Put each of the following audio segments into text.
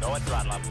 Go at throttle up.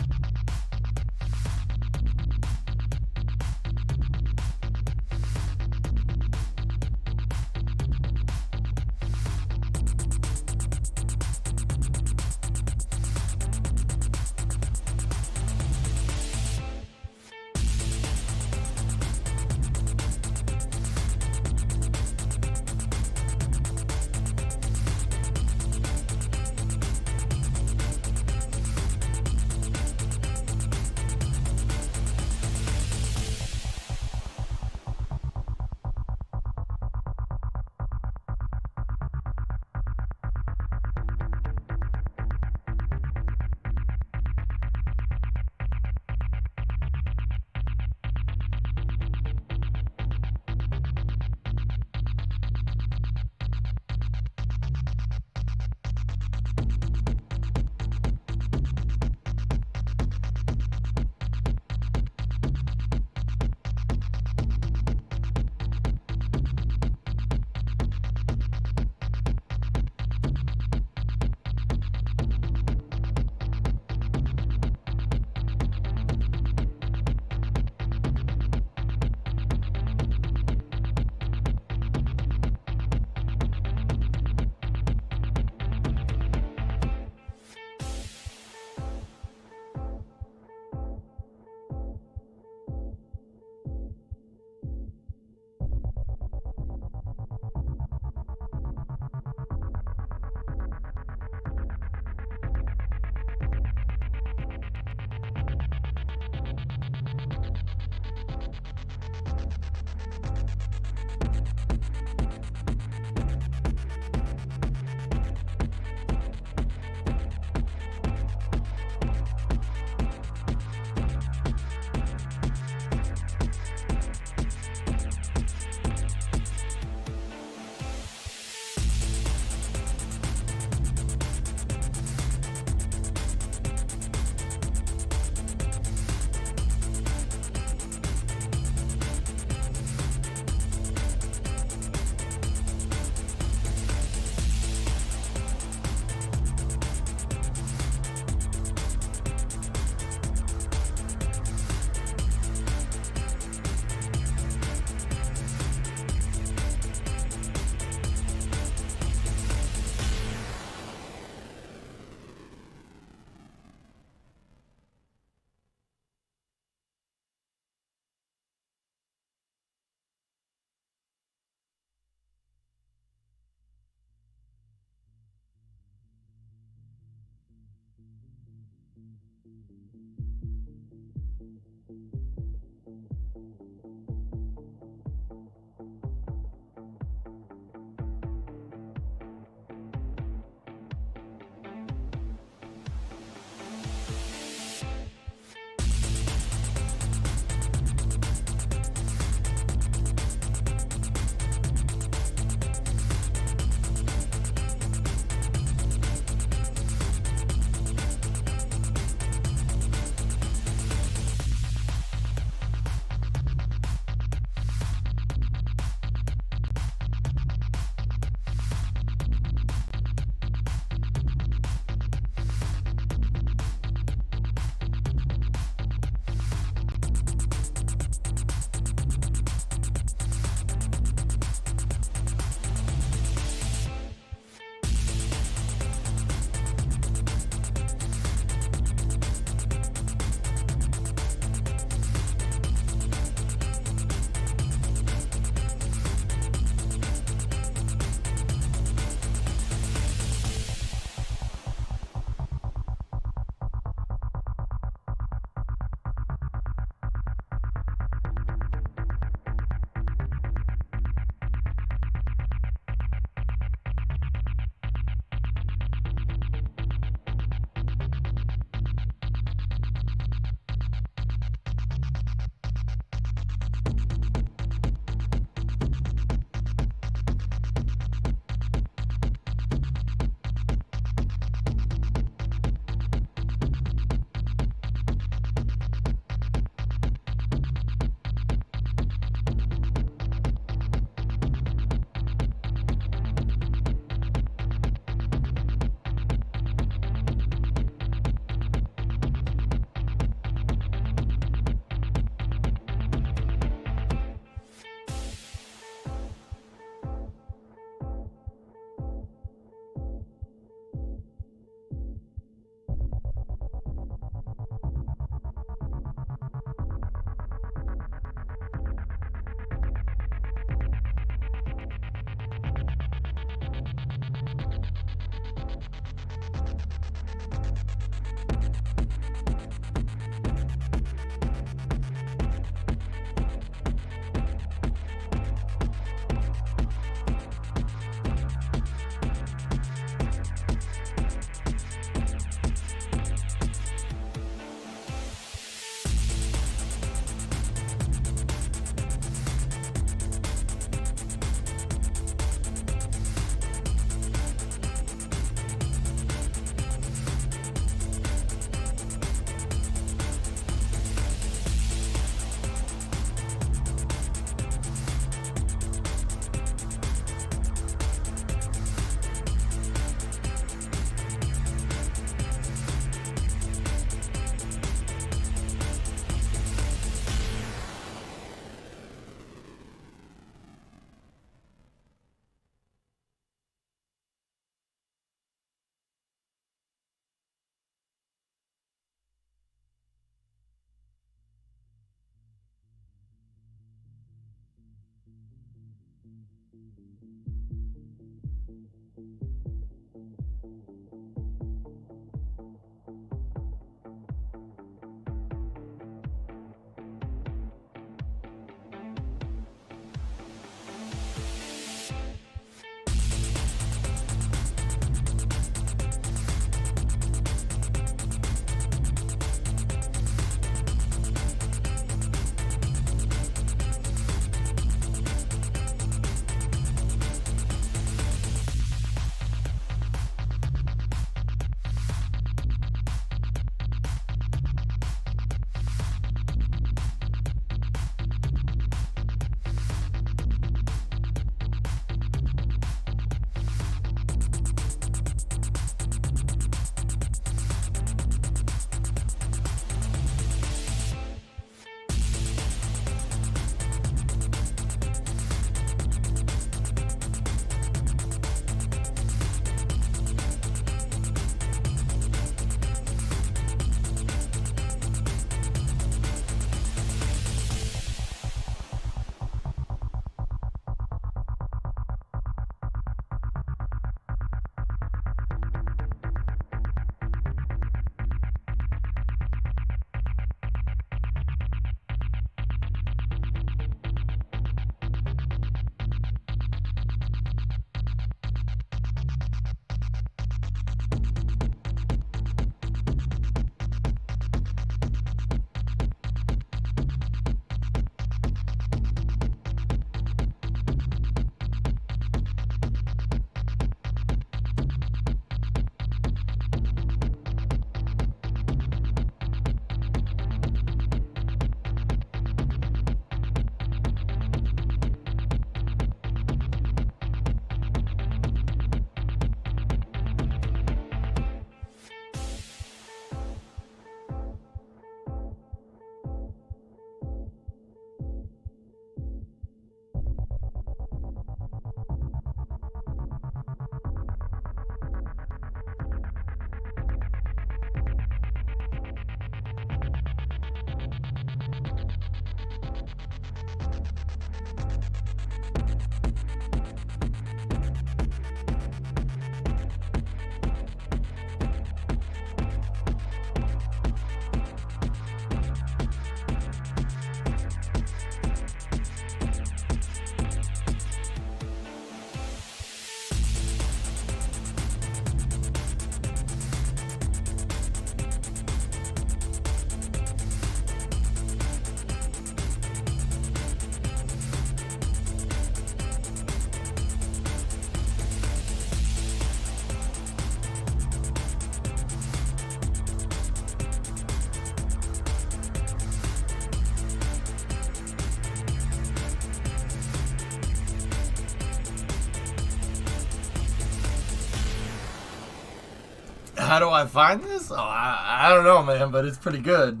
How do I find this? Oh, I don't know, man, but it's pretty good.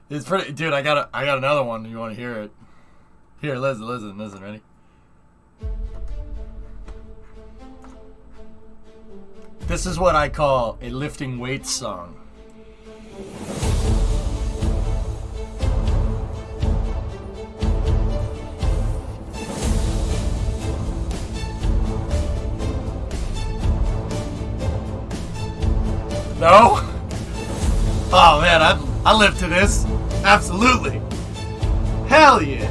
It's pretty, dude. I got another one. You want to hear it? Here, listen. Ready? This is what I call a lifting weights song. No? Oh man, I live to this. Absolutely. Hell yeah.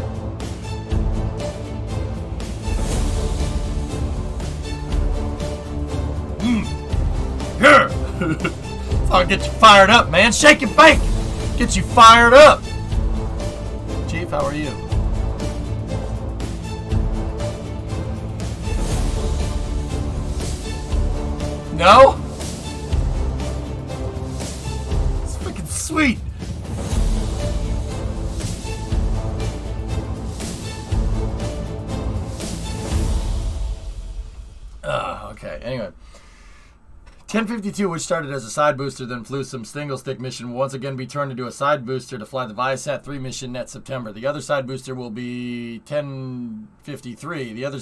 Here. I'll get you fired up, man. Shake and bake. Get you fired up. Chief, how are you? No? It's freaking sweet. Okay, anyway. 1052, which started as a side booster, then flew some single stick mission, will once again be turned into a side booster to fly the Viasat 3 mission next September. The other side booster will be 1053. The other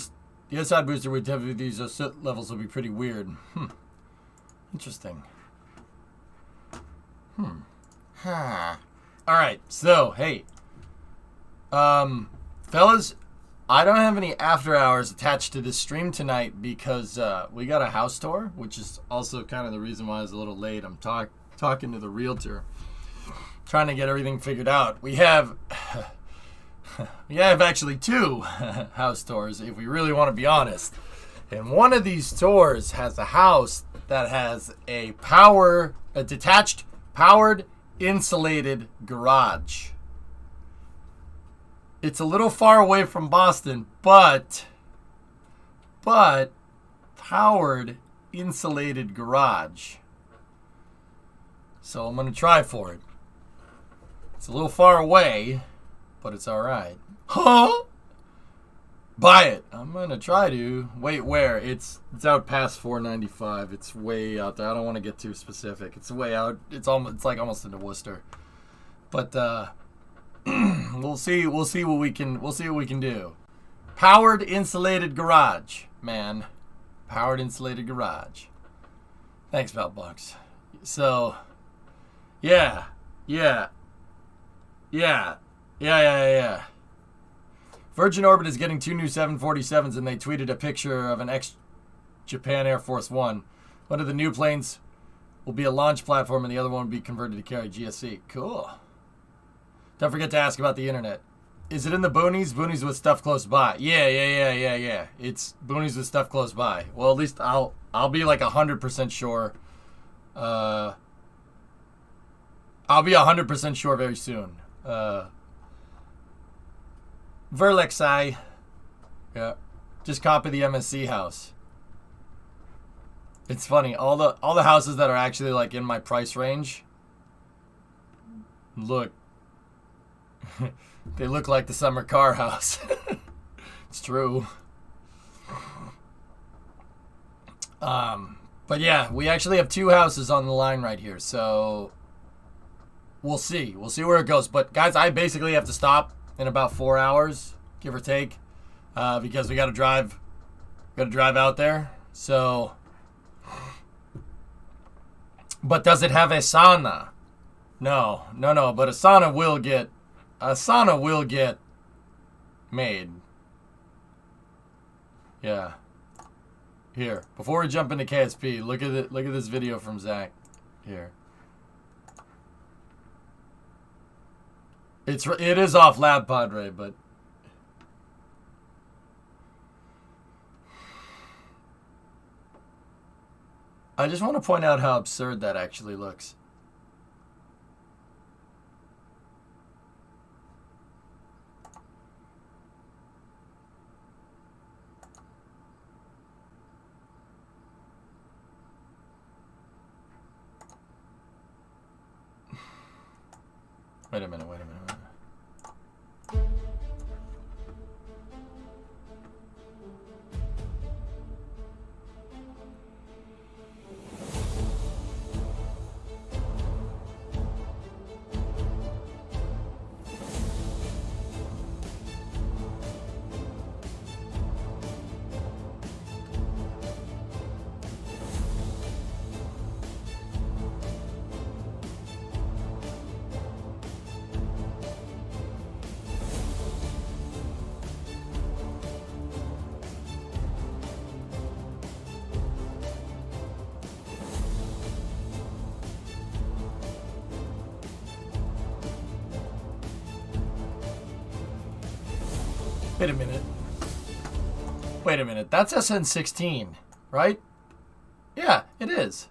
side booster with 1053 levels will be pretty weird. Interesting. Alright, so, hey. Fellas, I don't have any after hours attached to this stream tonight because we got a house tour, which is also kind of the reason why I was a little late. I'm talking to the realtor, trying to get everything figured out. We have actually 2 house tours, if we really want to be honest. And one of these tours has a house that has a detached, powered, insulated garage. It's a little far away from Boston, but powered, insulated garage. So I'm going to try for it. It's a little far away, but it's all right. Huh? Buy it. I'm going to try to. Wait, where? It's out past 495. It's way out there. I don't want to get too specific. It's way out. It's like almost into Worcester. But we'll see what we can do. Powered insulated garage, man. Powered insulated garage. Thanks, Beltbox. So, yeah. Virgin Orbit is getting 2 new 747s, and they tweeted a picture of an ex-Japan Air Force One. One of the new planes will be a launch platform, and the other one will be converted to carry GSC. Cool. Don't forget to ask about the internet. Is it in the boonies? Boonies with stuff close by. Yeah. It's boonies with stuff close by. Well, at least I'll be like 100% sure. I'll be 100% sure very soon. Verlexi. Yeah. Just copy the MSC house. It's funny. All the houses that are actually like in my price range. Look. They look like the summer car house. It's true. But yeah, we actually have 2 houses on the line right here. So we'll see. We'll see where it goes. But guys, I basically have to stop in about 4 hours, give or take, because we got to drive. Got to drive out there. So, but does it have a sauna? No. But a sauna will get made. Yeah. Here, before we jump into KSP, look at it. Look at this video from Zach. Here. It is off Lab Padre, but I just want to point out how absurd that actually looks. Wait a minute. Wait a minute. That's SN16, right? Yeah, it is.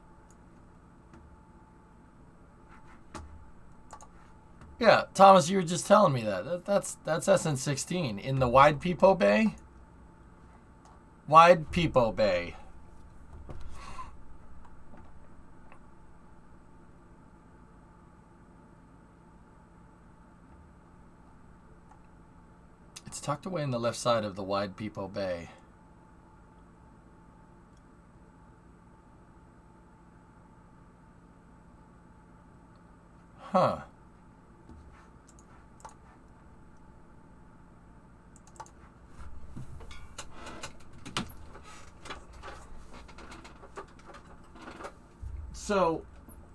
Yeah, Thomas, you were just telling me that. That's SN16 in the wide peephole bay. Wide peephole bay. It's tucked away in the left side of the wide peephole bay. Huh. So,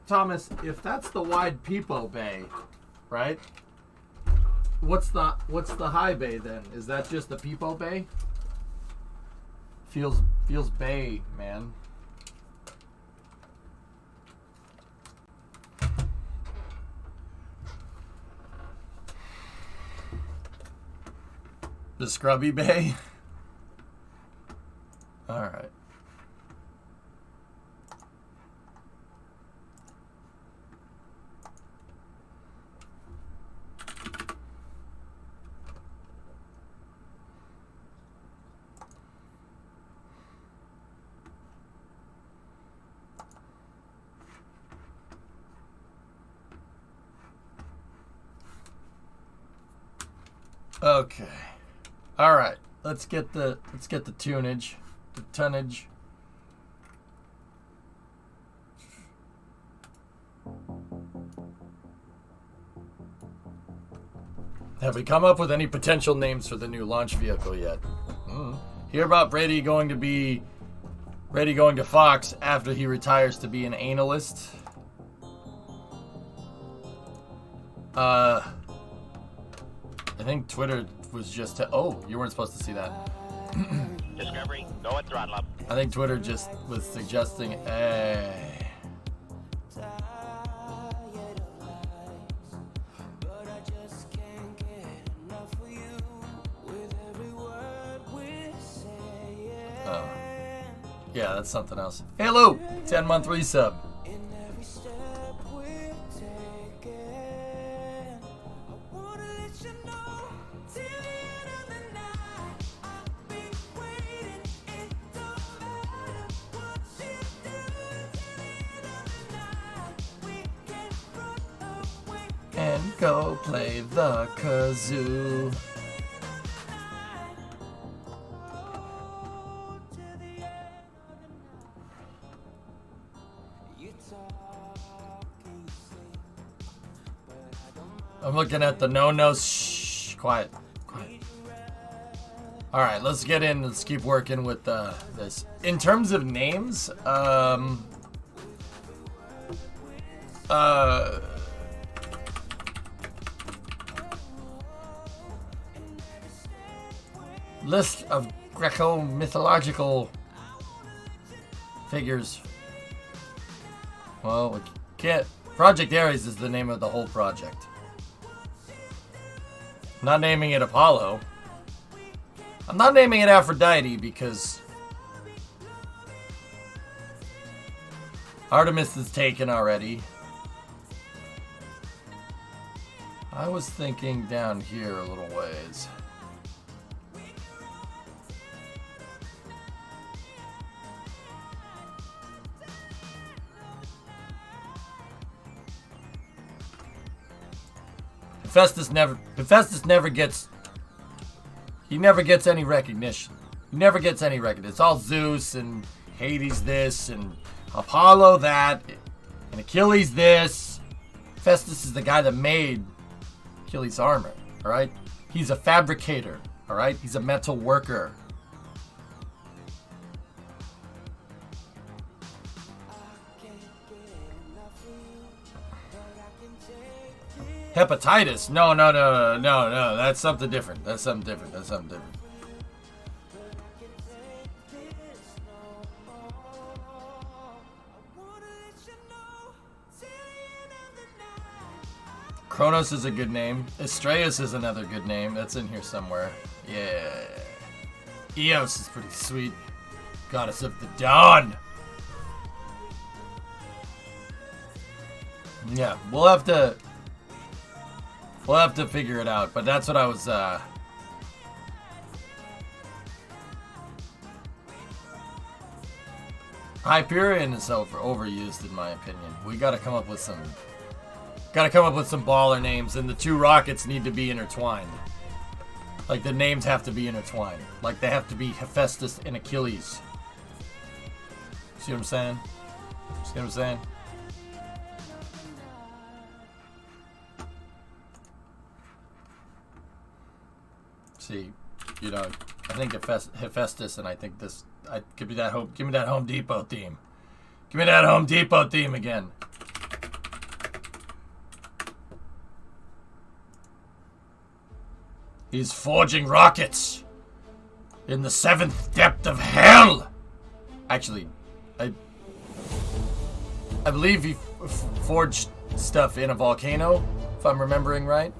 Thomas, if that's the wide peephole bay, right? what's the high bay then? Is that just the peepo bay? Feels bay, man. The scrubby bay? Alright. Okay. All right. Let's get the tunage, the tonnage. Have we come up with any potential names for the new launch vehicle yet? Hear about Brady going to Fox after he retires to be an analyst? I think Twitter was just oh, you weren't supposed to see that. Discovery, go at throttle up. I think Twitter just was suggesting oh. Yeah, that's something else. Hey Lou, 10-month resub. And go play the kazoo. I'm looking at the no. Shh, quiet. All right, let's get in. Let's keep working with this. In terms of names, list of Greco-mythological figures. Well, we can't. Project Ares is the name of the whole project. I'm not naming it Apollo. I'm not naming it Aphrodite because Artemis is taken already. I was thinking down here a little ways. Hephaestus never gets. He never gets any recognition. He never gets any recognition. It's all Zeus and Hades this and Apollo that and Achilles this. Hephaestus is the guy that made Achilles' armor. All right, he's a fabricator. All right, he's a metal worker. Hepatitis? No. That's something different. That's something different. Kronos is a good name. Astraeus is another good name. That's in here somewhere. Yeah. Eos is pretty sweet. Goddess of the Dawn. Yeah, we'll have to figure it out, but that's what I was, Hyperion is overused in my opinion. We gotta come up with some baller names, and the two rockets need to be intertwined. Like, the names have to be intertwined. Like, they have to be Hephaestus and Achilles. See what I'm saying? See, you know, I think Hephaestus, and I think this. Give me that Home Depot theme. Give me that Home Depot theme again. He's forging rockets in the 7th depth of hell. Actually, I believe he forged stuff in a volcano, if I'm remembering right.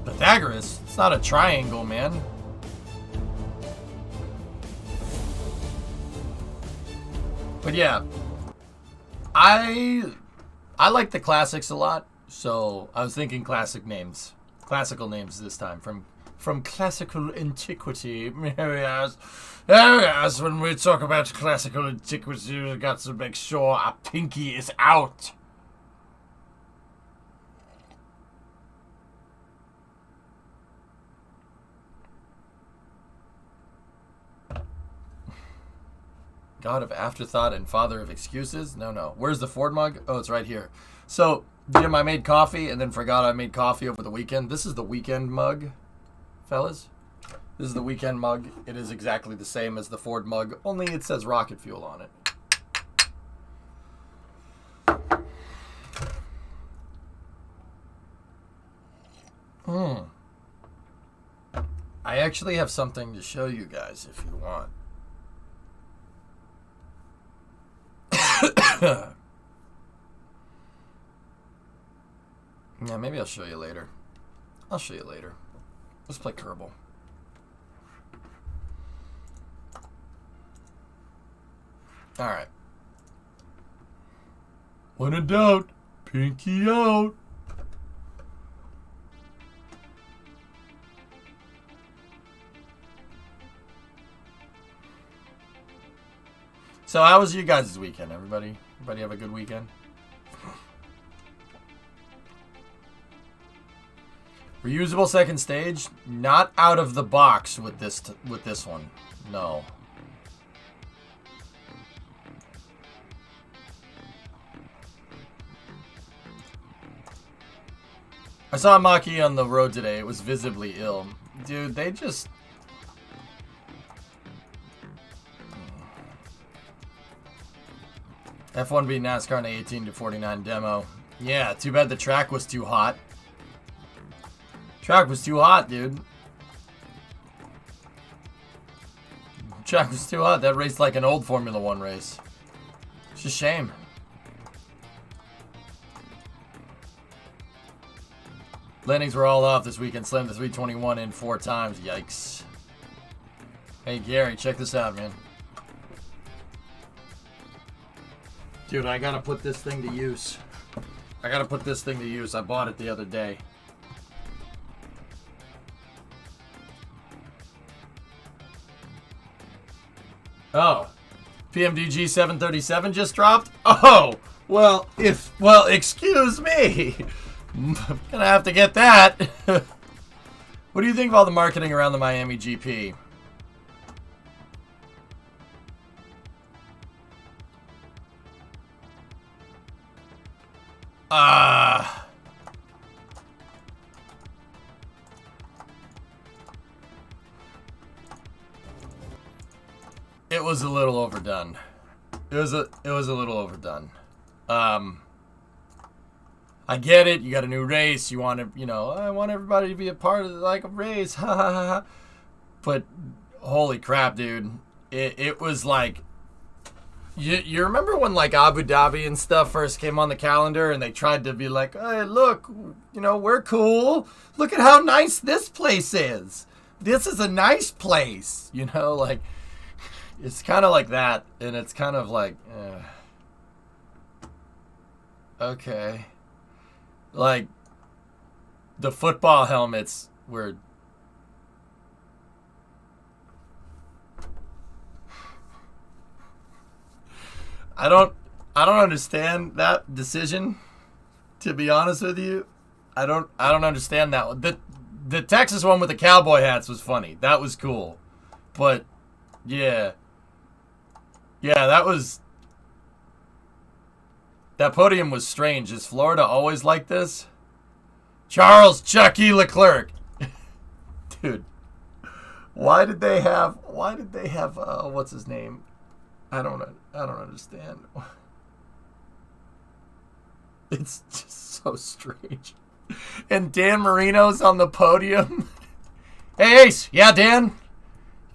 Pythagoras? It's not a triangle, man. But yeah, I like the classics a lot, so I was thinking classical names this time from classical antiquity. Yes, when we talk about classical antiquity, we got to make sure our pinky is out. God of afterthought and father of excuses? No. Where's the Ford mug? Oh, it's right here. So, Jim, I made coffee and then forgot I made coffee over the weekend. This is the weekend mug, fellas. This is the weekend mug. It is exactly the same as the Ford mug, only it says rocket fuel on it. I actually have something to show you guys if you want. Yeah, maybe I'll show you later. Let's play Kerbal. Alright. When in doubt, pinky out. So how was you guys' weekend, everybody? Everybody have a good weekend? Reusable second stage, not out of the box with this one. No. I saw Maki on the road today. It was visibly ill. Dude, they just... F1B NASCAR in the 18 to 49 demo. Yeah, too bad the track was too hot. Track was too hot, dude. Track was too hot. That raced like an old Formula 1 race. It's a shame. Landings were all off this weekend. Slammed the 321 in 4 times. Yikes. Hey, Gary, check this out, man. Dude, I gotta put this thing to use. I bought it the other day. Oh. PMDG 737 just dropped? Oh! Well, excuse me! I'm gonna have to get that. What do you think of all the marketing around the Miami GP? It was a little overdone. It was a little overdone. I get it. You got a new race. You want to, I want everybody to be a part of like a race. Ha ha ha. But holy crap, dude! It was like, you remember when like Abu Dhabi and stuff first came on the calendar and they tried to be like, hey, look, we're cool. Look at how nice this place is. This is a nice place. Like. It's kind of like that, and it's kind of like, okay. Like, the football helmets were... I don't understand that decision, to be honest with you. I don't understand that one. The Texas one with the cowboy hats was funny. That was cool. But, yeah. Yeah, that podium was strange. Is Florida always like this? Charles Chucky Leclerc. Dude. Why did they have what's his name? I don't understand. It's just so strange. And Dan Marino's on the podium. Hey, Ace. Yeah, Dan?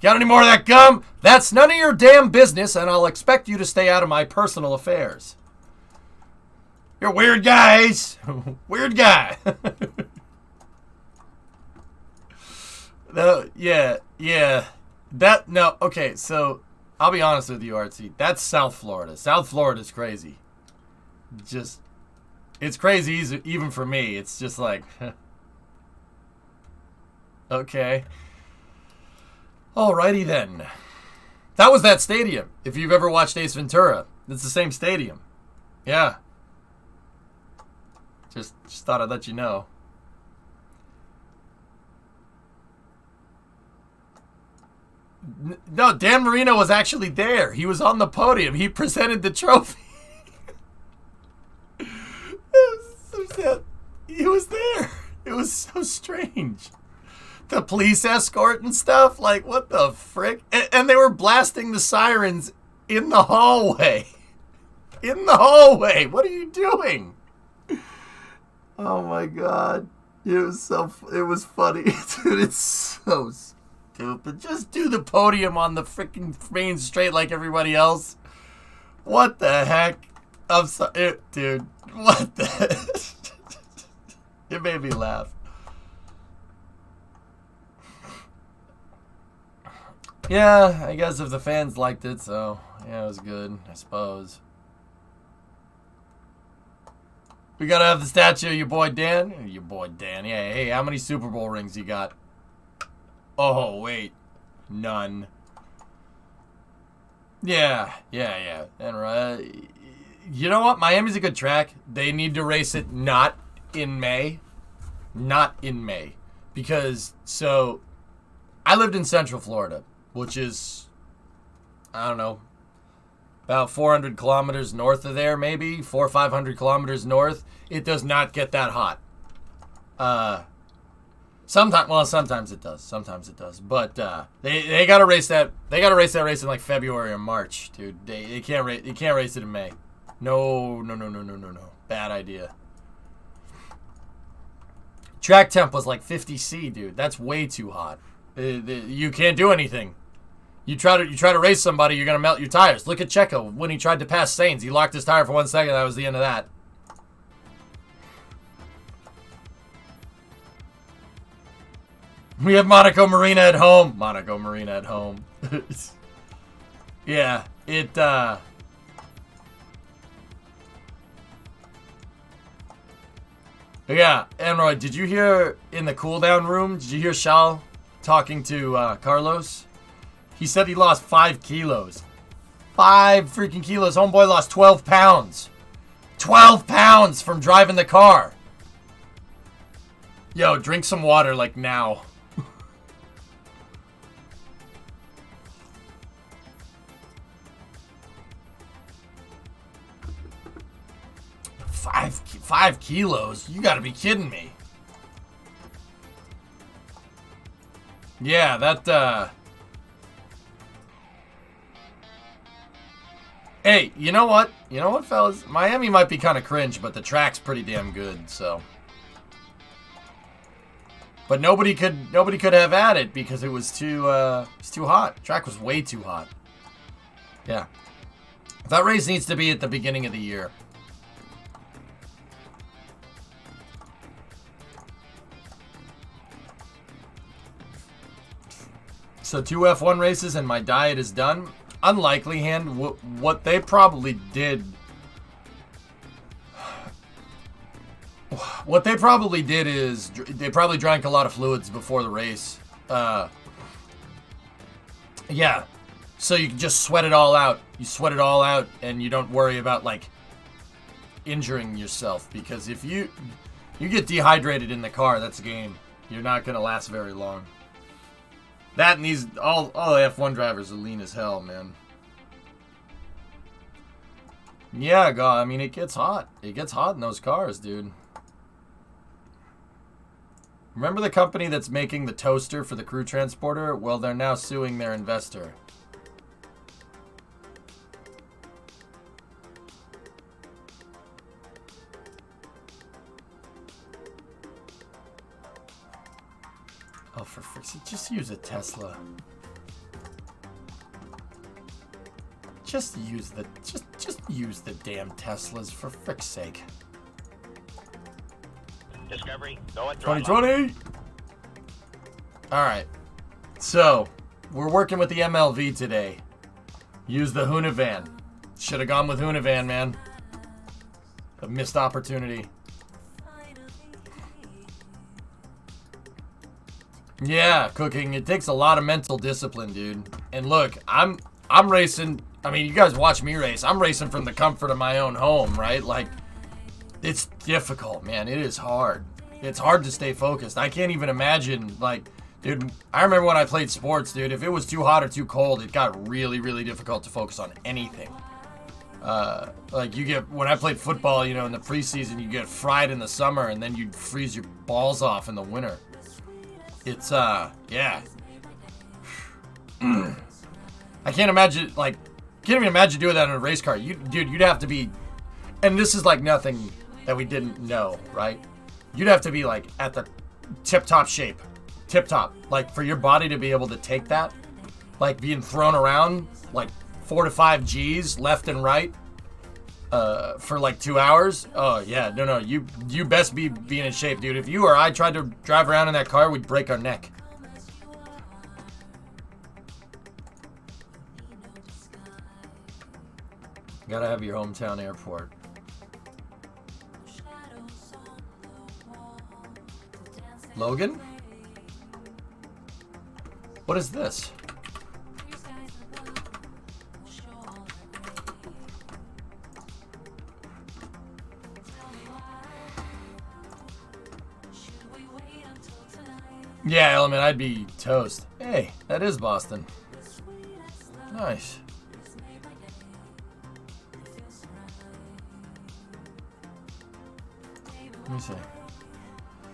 Got any more of that gum? That's none of your damn business, and I'll expect you to stay out of my personal affairs. You're a weird guy, Ace. Weird guy. No, yeah. No, okay, so I'll be honest with you, Artsy. That's South Florida. South Florida's crazy. Just, it's crazy even for me. It's just like, okay. Alrighty then. That was that stadium. If you've ever watched Ace Ventura, it's the same stadium. Yeah. Just thought I'd let you know. No, Dan Marino was actually there. He was on the podium. He presented the trophy. It was so sad. He was there. It was so strange. The police escort and stuff. Like, what the frick? And they were blasting the sirens in the hallway. In the hallway. What are you doing? Oh my god. It was funny. Dude, it's so stupid. Just do the podium on the freaking main straight like everybody else. What the heck? I'm sorry. Dude, what the... It made me laugh. Yeah, I guess if the fans liked it, so yeah, it was good, I suppose. We gotta have the statue of your boy Dan. Your boy Dan. Yeah, hey, how many Super Bowl rings you got? Oh, wait. None. Yeah. And you know what? Miami's a good track. They need to race it not in May. Not in May. Because, so, I lived in Central Florida, which is, I don't know, about 400 kilometers north of there, maybe 400 or 500 kilometers north. It does not get that hot. Sometimes it does. But they gotta race that. They gotta race that race in like February or March, dude. They can't race it in May. No. Bad idea. Track temp was like 50°C, dude. That's way too hot. You can't do anything. You try to race somebody, you're gonna melt your tires. Look at Checo when he tried to pass Sainz. He locked his tire for 1 second. That was the end of that. We have Monaco Marina at home. Yeah, yeah, Emroy, did you hear in the cooldown room, did you hear Shal talking to Carlos? He said he lost 5 kilos. 5 freaking kilos. Homeboy lost 12 pounds. 12 pounds from driving the car. Yo, drink some water like now. 5 kilos? You gotta be kidding me. Yeah, that, Hey, you know what? You know what, fellas? Miami might be kind of cringe, but the track's pretty damn good, so. But nobody could have at it because it was too hot. The track was way too hot. Yeah. That race needs to be at the beginning of the year. So 2 F1 races and my diet is done. Unlikely, Hand. What they probably did. What they probably did is they probably drank a lot of fluids before the race. Yeah. So you can just sweat it all out. You sweat it all out and you don't worry about like injuring yourself, because if you get dehydrated in the car, that's game. You're not gonna last very long. That and these all the F1 drivers are lean as hell, man. Yeah, God, I mean it gets hot. It gets hot in those cars, dude. Remember the company that's making the toaster for the crew transporter? Well, they're now suing their investor. Oh, for frick's sake, just use a Tesla. Just use the damn Teslas, for frick's sake. Discovery, go at throttle up. 2020! Alright. So, we're working with the MLV today. Use the Hunavan. Should have gone with Hunavan, man. A missed opportunity. Yeah, cooking. It takes a lot of mental discipline, dude. And look, I'm racing. I mean, you guys watch me race. I'm racing from the comfort of my own home, right? Like, it's difficult, man. It is hard. It's hard to stay focused. I can't even imagine, like, dude, I remember when I played sports, dude, if it was too hot or too cold, it got really, really difficult to focus on anything. Like, when I played football, you know, in the preseason, you get fried in the summer, and then you'd freeze your balls off in the winter. It's, yeah. I can't imagine, like, can't even imagine doing that in a race car. Dude, you'd have to be, and this is like nothing that we didn't know, right? You'd have to be, like, at the tip-top shape. Tip-top. Like, for your body to be able to take that, like, being thrown around, like, 4 to 5 G's left and right, for, like, 2 hours. Oh, yeah. No. You best be being in shape, dude. If you or I tried to drive around in that car, we'd break our neck. Gotta have your hometown airport. Logan? What is this? Yeah, Element, I'd be toast. Hey, that is Boston. Nice. Let me see.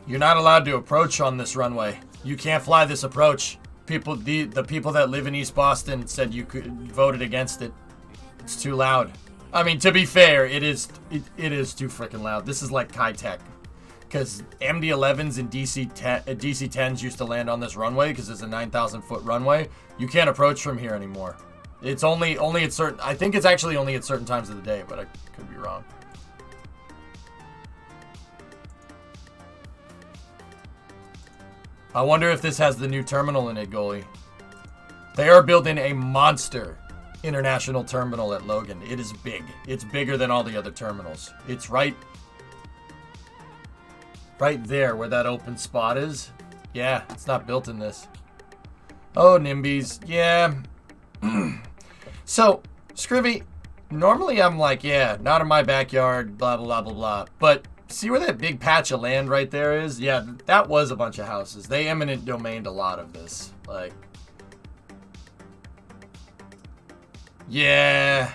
You're not allowed to approach on this runway. You can't fly this approach. The people that live in East Boston said you voted against it. It's too loud. I mean, to be fair, it is too freaking loud. This is like high-tech. Because MD-11s and DC-10s used to land on this runway because it's a 9,000-foot runway. You can't approach from here anymore. It's only at certain... I think it's actually only at certain times of the day, but I could be wrong. I wonder if this has the new terminal in it, goalie. They are building a monster international terminal at Logan. It is big. It's bigger than all the other terminals. It's right there where that open spot is. Yeah, it's not built in this. Oh, NIMBYs. Yeah. So, Scrivy, normally I'm like, yeah, not in my backyard, blah, blah, blah, blah, blah. But see where that big patch of land right there is? Yeah, that was a bunch of houses. They eminent domained a lot of this. Like, yeah.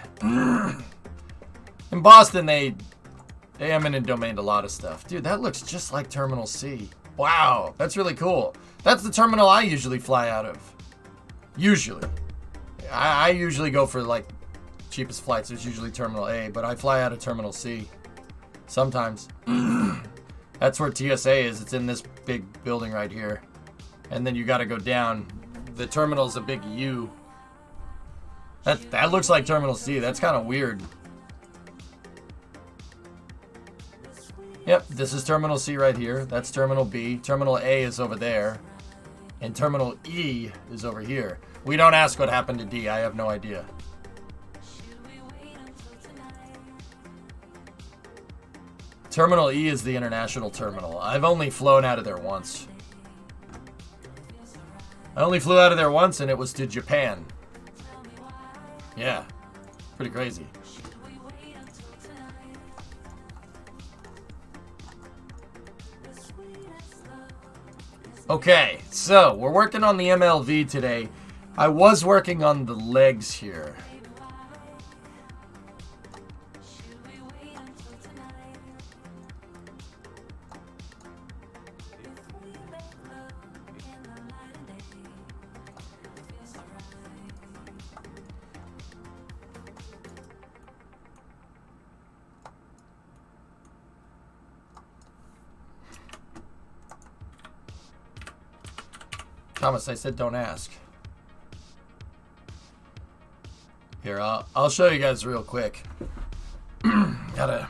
In Boston, they eminent domained a lot of stuff. Dude, that looks just like Terminal C. Wow, that's really cool. That's the terminal I usually fly out of. Usually. I usually go for, like, cheapest flights. There's usually Terminal A, but I fly out of Terminal C. Sometimes. That's where TSA is. It's in this big building right here. And then you got to go down. The terminal's a big U. That looks like Terminal C. That's kind of weird. Yep, this is Terminal C right here. That's Terminal B. Terminal A is over there. And Terminal E is over here. We don't ask what happened to D. I have no idea. Terminal E is the international terminal. I've only flown out of there once. I only flew out of there once, and it was to Japan. Yeah, pretty crazy. Okay, so we're working on the MLV today. I was working on the legs here. Thomas, I said don't ask. Here, I'll show you guys real quick. Gotta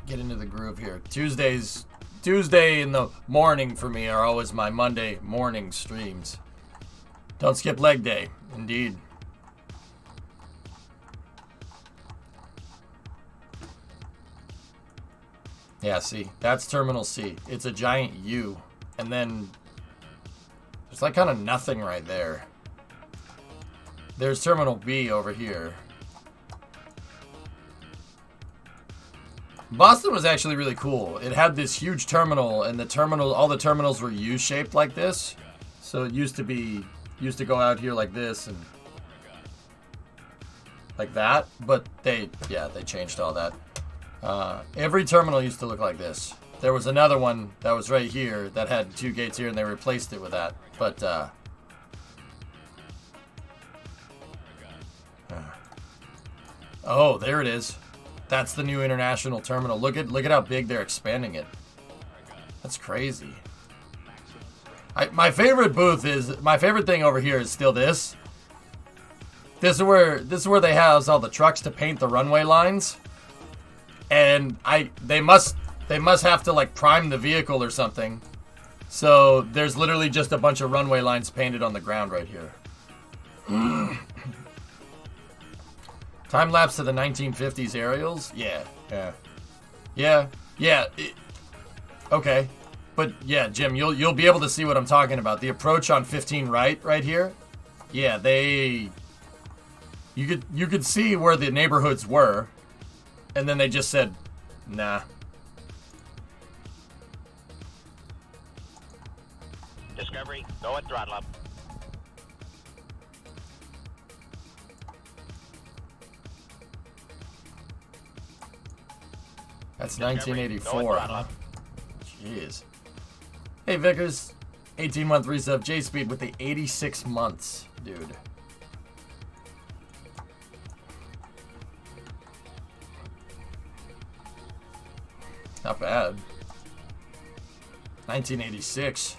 get into the groove here. Tuesday in the morning for me are always my Monday morning streams. Don't skip leg day. Indeed. Yeah, see, that's Terminal C. It's a giant U. And then there's like kind of nothing right there. There's Terminal B over here. Boston was actually really cool. It had this huge terminal, and all the terminals were U-shaped like this. So it used to go out here like this and like that. But they changed all that. Every terminal used to look like this. There was another one that was right here that had 2 gates here, and they replaced it with that. But oh, there it is. That's the new international terminal. Look at how big they're expanding it. That's crazy. My favorite thing over here is still this. This is where they house all the trucks to paint the runway lines. And they must have to like prime the vehicle or something. So there's literally just a bunch of runway lines painted on the ground right here. Time lapse to the 1950s aerials? Yeah. Okay. But yeah, Jim, you'll be able to see what I'm talking about. The approach on 15 right here. Yeah, you could see where the neighborhoods were, and then they just said, nah. Discovery, go at throttle up. That's 1984. Huh? Jeez. Hey Vickers, 18-month resub. J-Speed with the 86 months, dude. Not bad. 1986.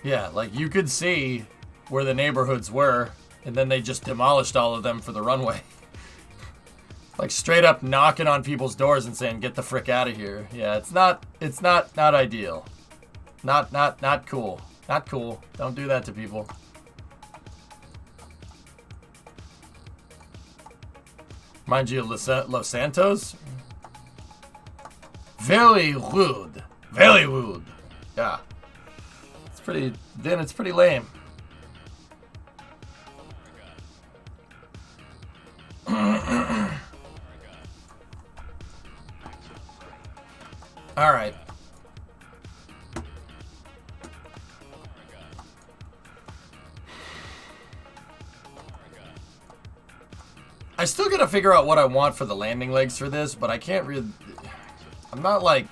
Yeah, like you could see where the neighborhoods were, and then they just demolished all of them for the runway. Like straight up knocking on people's doors and saying, "Get the frick out of here." Yeah, it's not ideal. Not cool. Not cool. Don't do that to people. Mind you, Los Santos? Very rude. Very rude. Yeah. It's pretty lame. All right. I still gotta figure out what I want for the landing legs for this, but I can't really... I'm not like...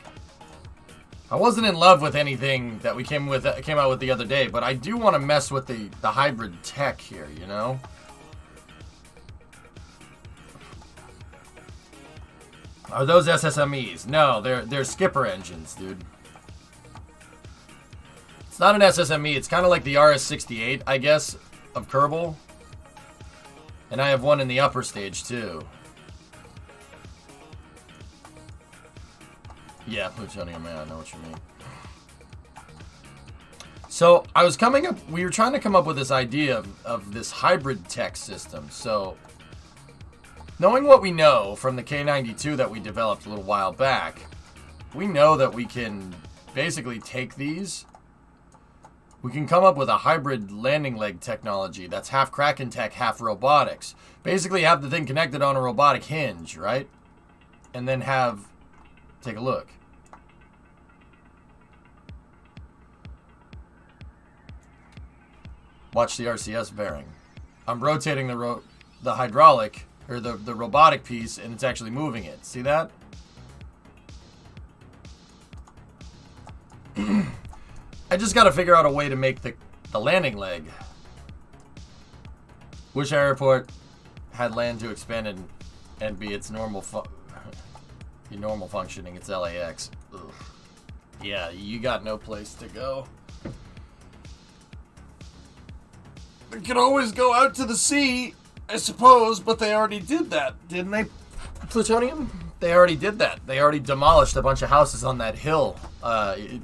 I wasn't in love with anything that we came out with the other day, but I do want to mess with the hybrid tech here, you know? Are those SSMEs? No, they're skipper engines, dude. It's not an SSME. It's kind of like the RS-68, I guess, of Kerbal. And I have one in the upper stage, too. Yeah, plutonium, man, I know what you mean. So, we were trying to come up with this idea of this hybrid tech system. So, knowing what we know from the K92 that we developed a little while back, we know that we can basically take these. We can come up with a hybrid landing leg technology that's half Kraken tech, half robotics. Basically have the thing connected on a robotic hinge, right? And then take a look. Watch the RCS bearing. I'm rotating the hydraulic, or the robotic piece, and it's actually moving it. See that? I just gotta figure out a way to make the landing leg. Wish airport had land to expand and be its normal Your normal functioning, it's LAX. Ugh. Yeah, you got no place to go. You can always go out to the sea, I suppose, but they already did that, didn't they? Plutonium? They already did that. They already demolished a bunch of houses on that hill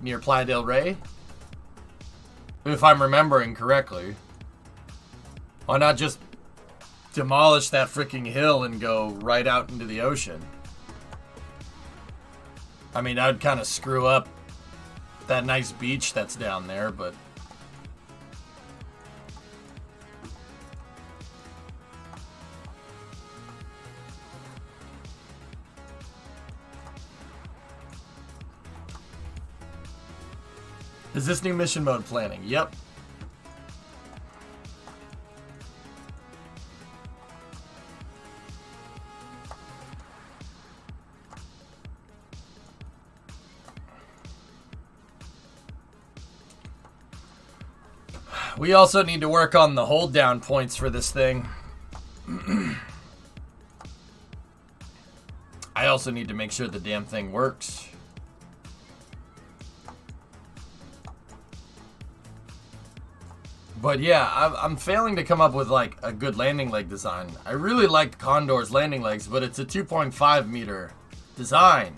near Playa del Rey. If I'm remembering correctly. Why not just demolish that freaking hill and go right out into the ocean? I mean, I'd kind of screw up that nice beach that's down there, but... Is this new mission mode planning? Yep. We also need to work on the hold down points for this thing. I also need to make sure the damn thing works. But yeah, I'm failing to come up with like a good landing leg design. I really like Condor's landing legs, but it's a 2.5 meter design.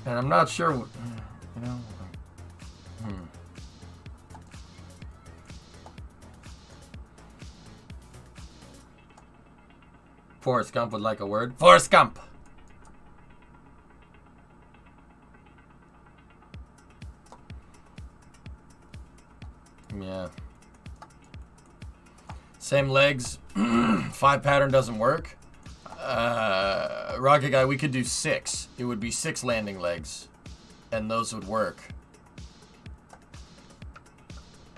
And I'm not sure, you know. Forrest Gump would like a word. Forrest Gump! Yeah. Same legs. 5 pattern doesn't work. Rocket Guy, we could do 6. It would be 6 landing legs. And those would work.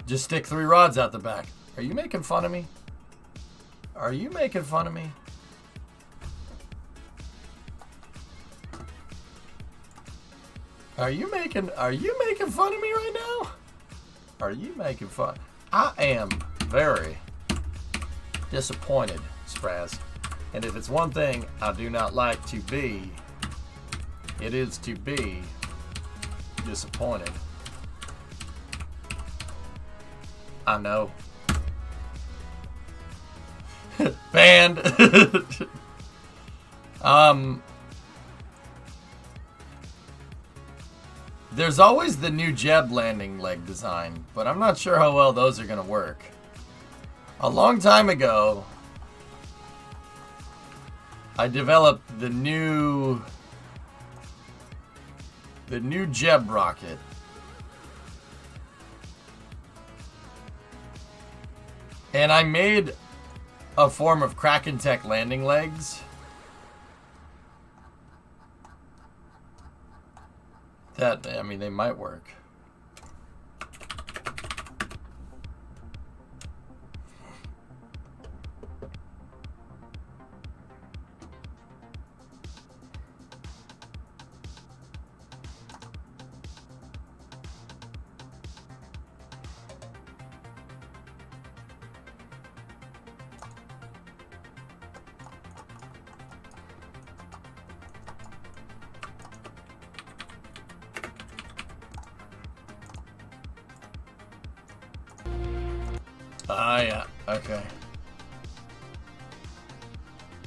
Just stick 3 rods out the back. Are you making fun of me? Are you making fun of me? Are you making fun of me right now? Are you making fun? I am very disappointed, Spraz. And if it's one thing I do not like to be, it is to be disappointed. I know. Banned. There's always the new Jeb landing leg design, but I'm not sure how well those are going to work. A long time ago, I developed the new Jeb rocket. And I made a form of Kraken Tech landing legs that, I mean, they might work. Ah, yeah. Okay.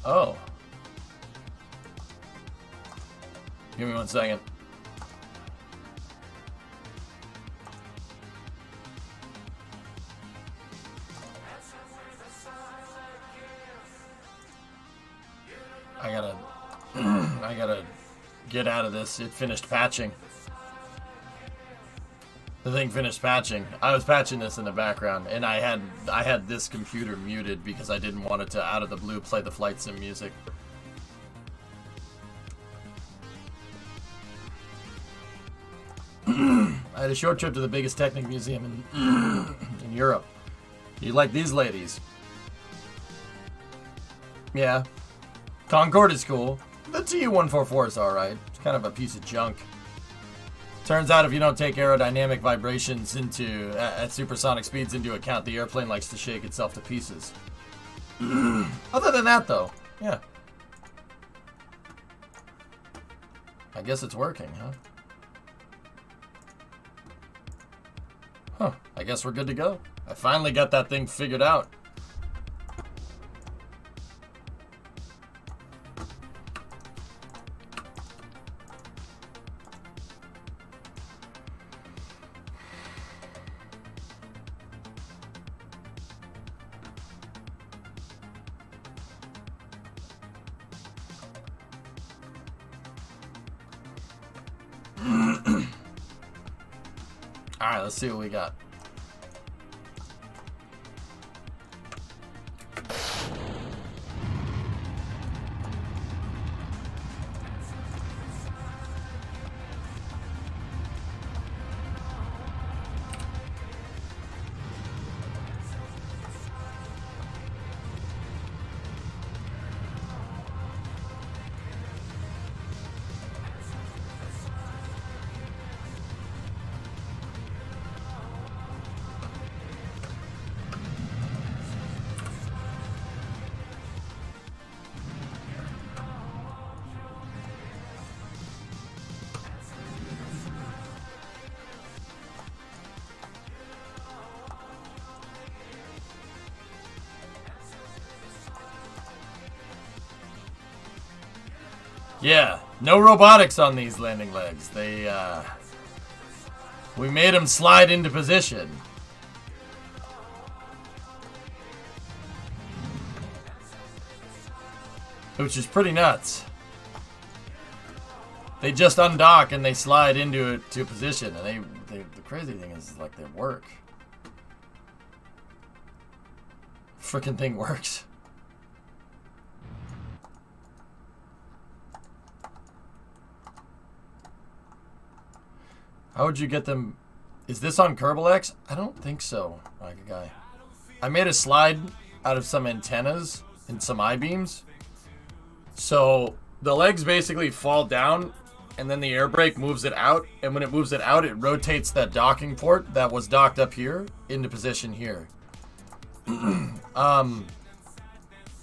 Oh. Give me 1 second. I gotta get out of this. It finished patching. The thing finished patching. I was patching this in the background, and I had this computer muted because I didn't want it to, out of the blue, play the flight sim music. I had a short trip to the biggest Technic museum in Europe. You like these ladies? Yeah. Concorde is cool. The Tu-144 is alright. It's kind of a piece of junk. Turns out if you don't take aerodynamic vibrations at supersonic speeds into account, the airplane likes to shake itself to pieces. Other than that, though, yeah. I guess it's working, huh? Huh. I guess we're good to go. I finally got that thing figured out. Alright, let's see what we got. Yeah, no robotics on these landing legs. We made them slide into position. Which is pretty nuts. They just undock and they slide into it to position, and the crazy thing is, like, they work. Frickin' thing works. How would you get them? Is this on Kerbal X? I don't think so, like a guy. I made a slide out of some antennas and some I-beams. So the legs basically fall down, and then the air brake moves it out. And when it moves it out, it rotates that docking port that was docked up here into position here.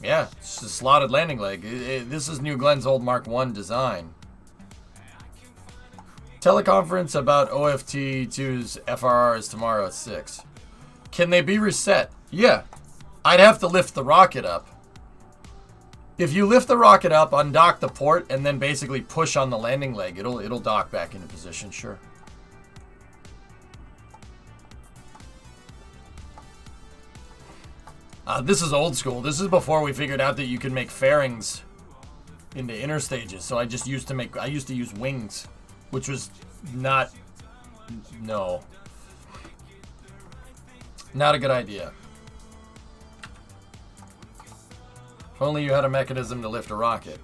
Yeah, it's a slotted landing leg. This is New Glenn's old Mark I design. Teleconference about OFT2's FRRs tomorrow at 6. Can they be reset? Yeah. I'd have to lift the rocket up. If you lift the rocket up, undock the port, and then basically push on the landing leg, it'll dock back into position, sure. This is old school. This is before we figured out that you can make fairings into interstages. So I used to use wings. Which was not a good idea. If only you had a mechanism to lift a rocket.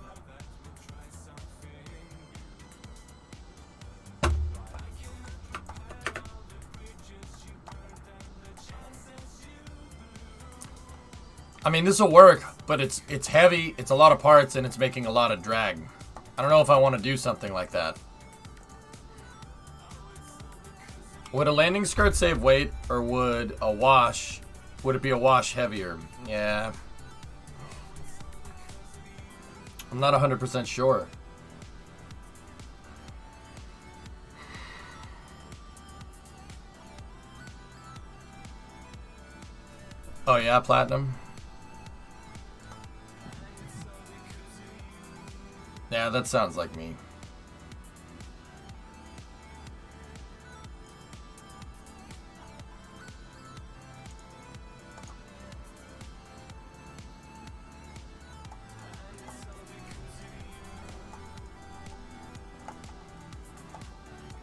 I mean, this will work, but it's heavy, it's a lot of parts, and it's making a lot of drag. I don't know if I want to do something like that. Would a landing skirt save weight, or would it be a wash heavier? Yeah. I'm not 100% sure. Oh yeah, platinum? Yeah, that sounds like me.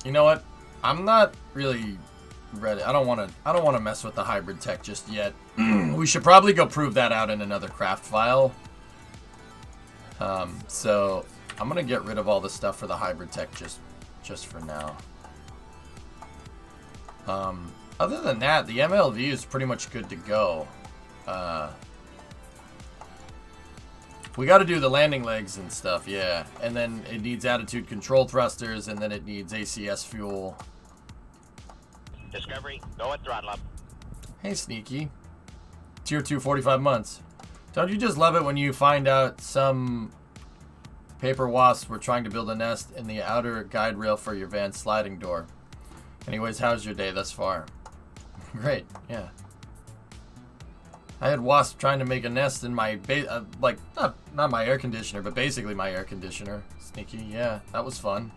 You know what? I'm not really ready. I don't want to mess with the hybrid tech just yet. We should probably go prove that out in another craft file. So I'm gonna get rid of all the stuff for the hybrid tech just for now. Other than that, the MLV is pretty much good to go. We got to do the landing legs and stuff, yeah. And then it needs attitude control thrusters, and then it needs ACS fuel. Discovery, go at throttle up. Hey, Sneaky. Tier 2, 45 months. Don't you just love it when you find out some paper wasps were trying to build a nest in the outer guide rail for your van's sliding door? Anyways, how's your day thus far? Great, yeah. I had wasps trying to make a nest in my, like, not my air conditioner, but basically my air conditioner. Sneaky, yeah, that was fun.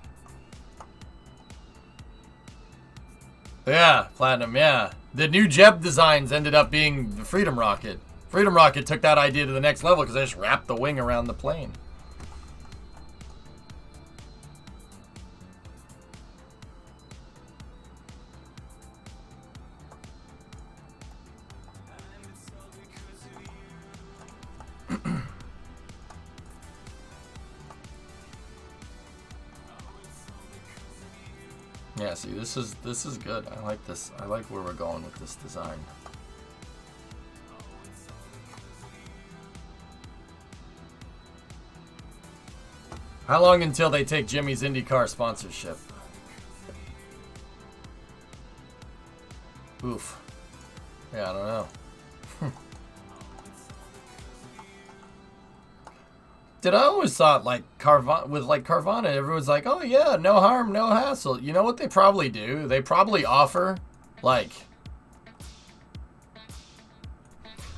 Yeah, Platinum, yeah. The new Jeb designs ended up being the Freedom Rocket. Freedom Rocket took that idea to the next level because they just wrapped the wing around the plane. Yeah, see, this is good. I like this. I like where we're going with this design. How long until they take Jimmy's IndyCar sponsorship? Oof. Yeah, I don't know. Did I always thought like Carvana, everyone's like, oh yeah, no harm, no hassle. You know what they probably do? They probably offer like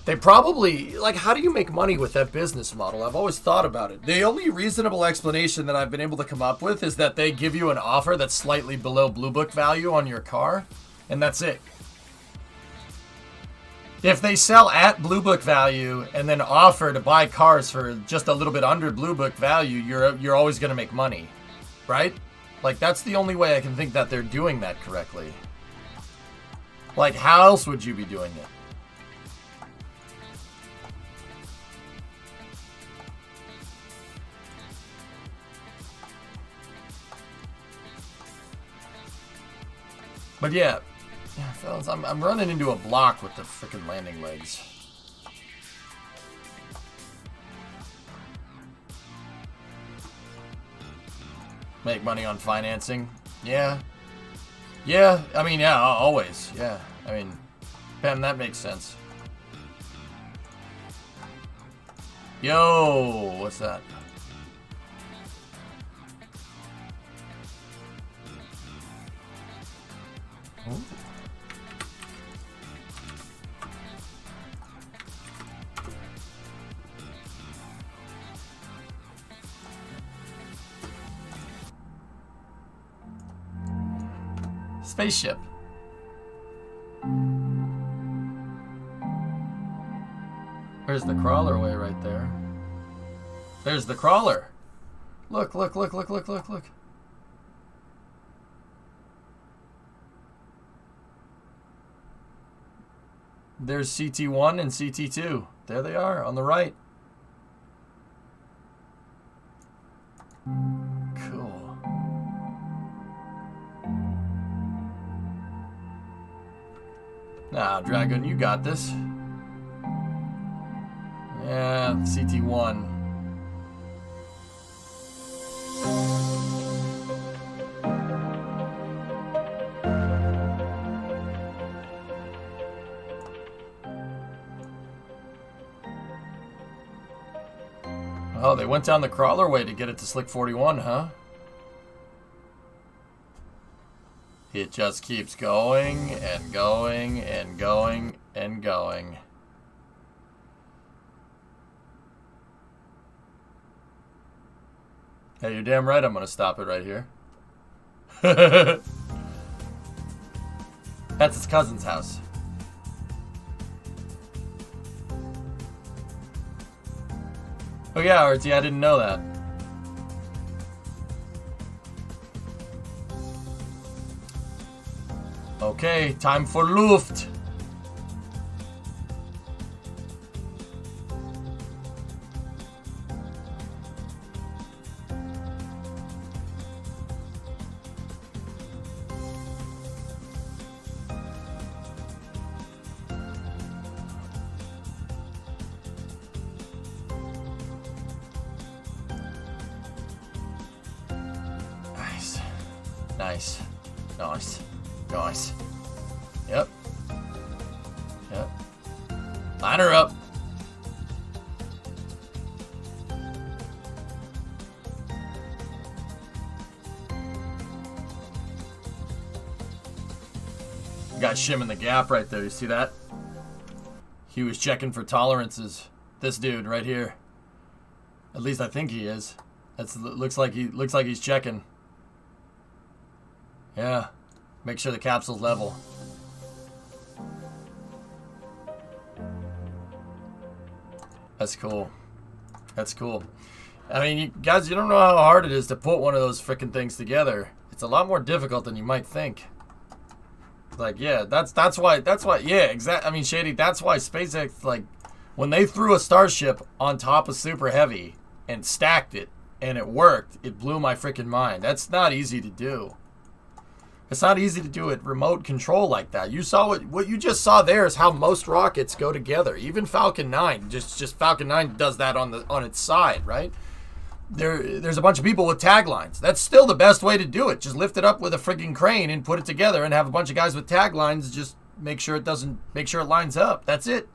how do you make money with that business model? I've always thought about it. The only reasonable explanation that I've been able to come up with is that they give you an offer that's slightly below Blue Book value on your car, and that's it. If they sell at Blue Book value and then offer to buy cars for just a little bit under Blue Book value, you're always going to make money, right? Like, that's the only way I can think that they're doing that correctly. Like, how else would you be doing it? But yeah, fellas, I'm running into a block with the frickin' landing legs. Make money on financing? Yeah. Yeah, I mean, yeah, always. Yeah, I mean, Pam, that makes sense. Yo, what's that? Ooh. Spaceship. Where's the crawler way right there? There's the crawler. Look, look, look, look, look, look, look. There's CT1 and CT2. There they are on the right. Cool. Now, Dragon, you got this. Yeah, CT1. Oh, they went down the crawler way to get it to Slick 41, huh? It just keeps going and going and going and going. Hey, you're damn right I'm gonna stop it right here. That's his cousin's house. Oh yeah, Artie, I didn't know that. Okay, time for Luft. Nice. Nice. Nice. Yep. Yep. Line her up. Guy shimming the gap right there. You see that? He was checking for tolerances. This dude right here. At least I think he is. Looks like he's checking. Yeah. Make sure the capsule's level. That's cool. That's cool. I mean, you guys, you don't know how hard it is to put one of those freaking things together. It's a lot more difficult than you might think. Like, yeah, that's why, yeah, exactly. I mean, Shady, that's why SpaceX, like, when they threw a Starship on top of Super Heavy and stacked it, and it worked, it blew my freaking mind. That's not easy to do. It's not easy to do it remote control like that. You saw what you just saw there is how most rockets go together. Even Falcon 9, just Falcon 9 does that on its side, right? There's a bunch of people with taglines. That's still the best way to do it. Just lift it up with a freaking crane and put it together and have a bunch of guys with taglines just make sure it lines up. That's it.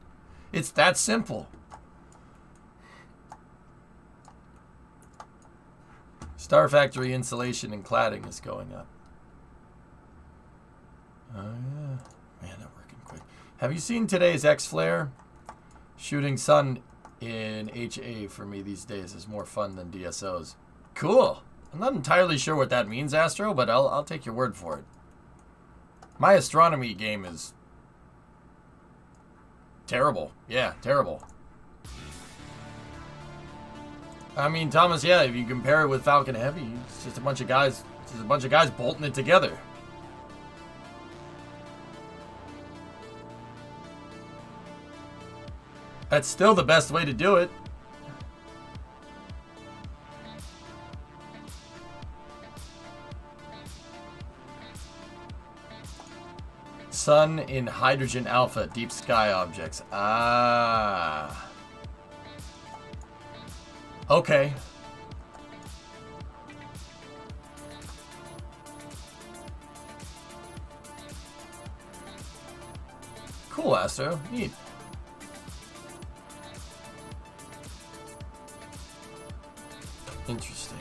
It's that simple. Star Factory insulation and cladding is going up. Oh, yeah. Man, they're working quick. Have you seen today's X-Flare? Shooting sun in HA for me these days is more fun than DSOs. Cool. I'm not entirely sure what that means, Astro, but I'll take your word for it. My astronomy game is terrible. Yeah, terrible. I mean, Thomas, yeah, if you compare it with Falcon Heavy, it's just a bunch of guys, bolting it together. That's still the best way to do it. Sun in hydrogen alpha, deep sky objects. Ah. Okay. Cool, Astro. Neat. Interesting.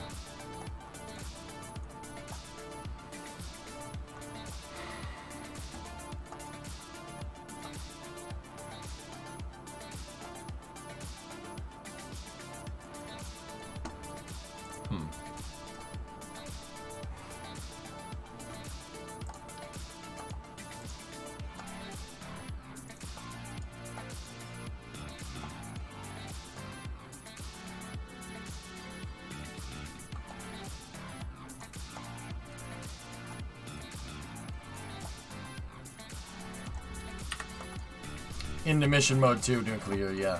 Into mission mode 2, nuclear, yeah.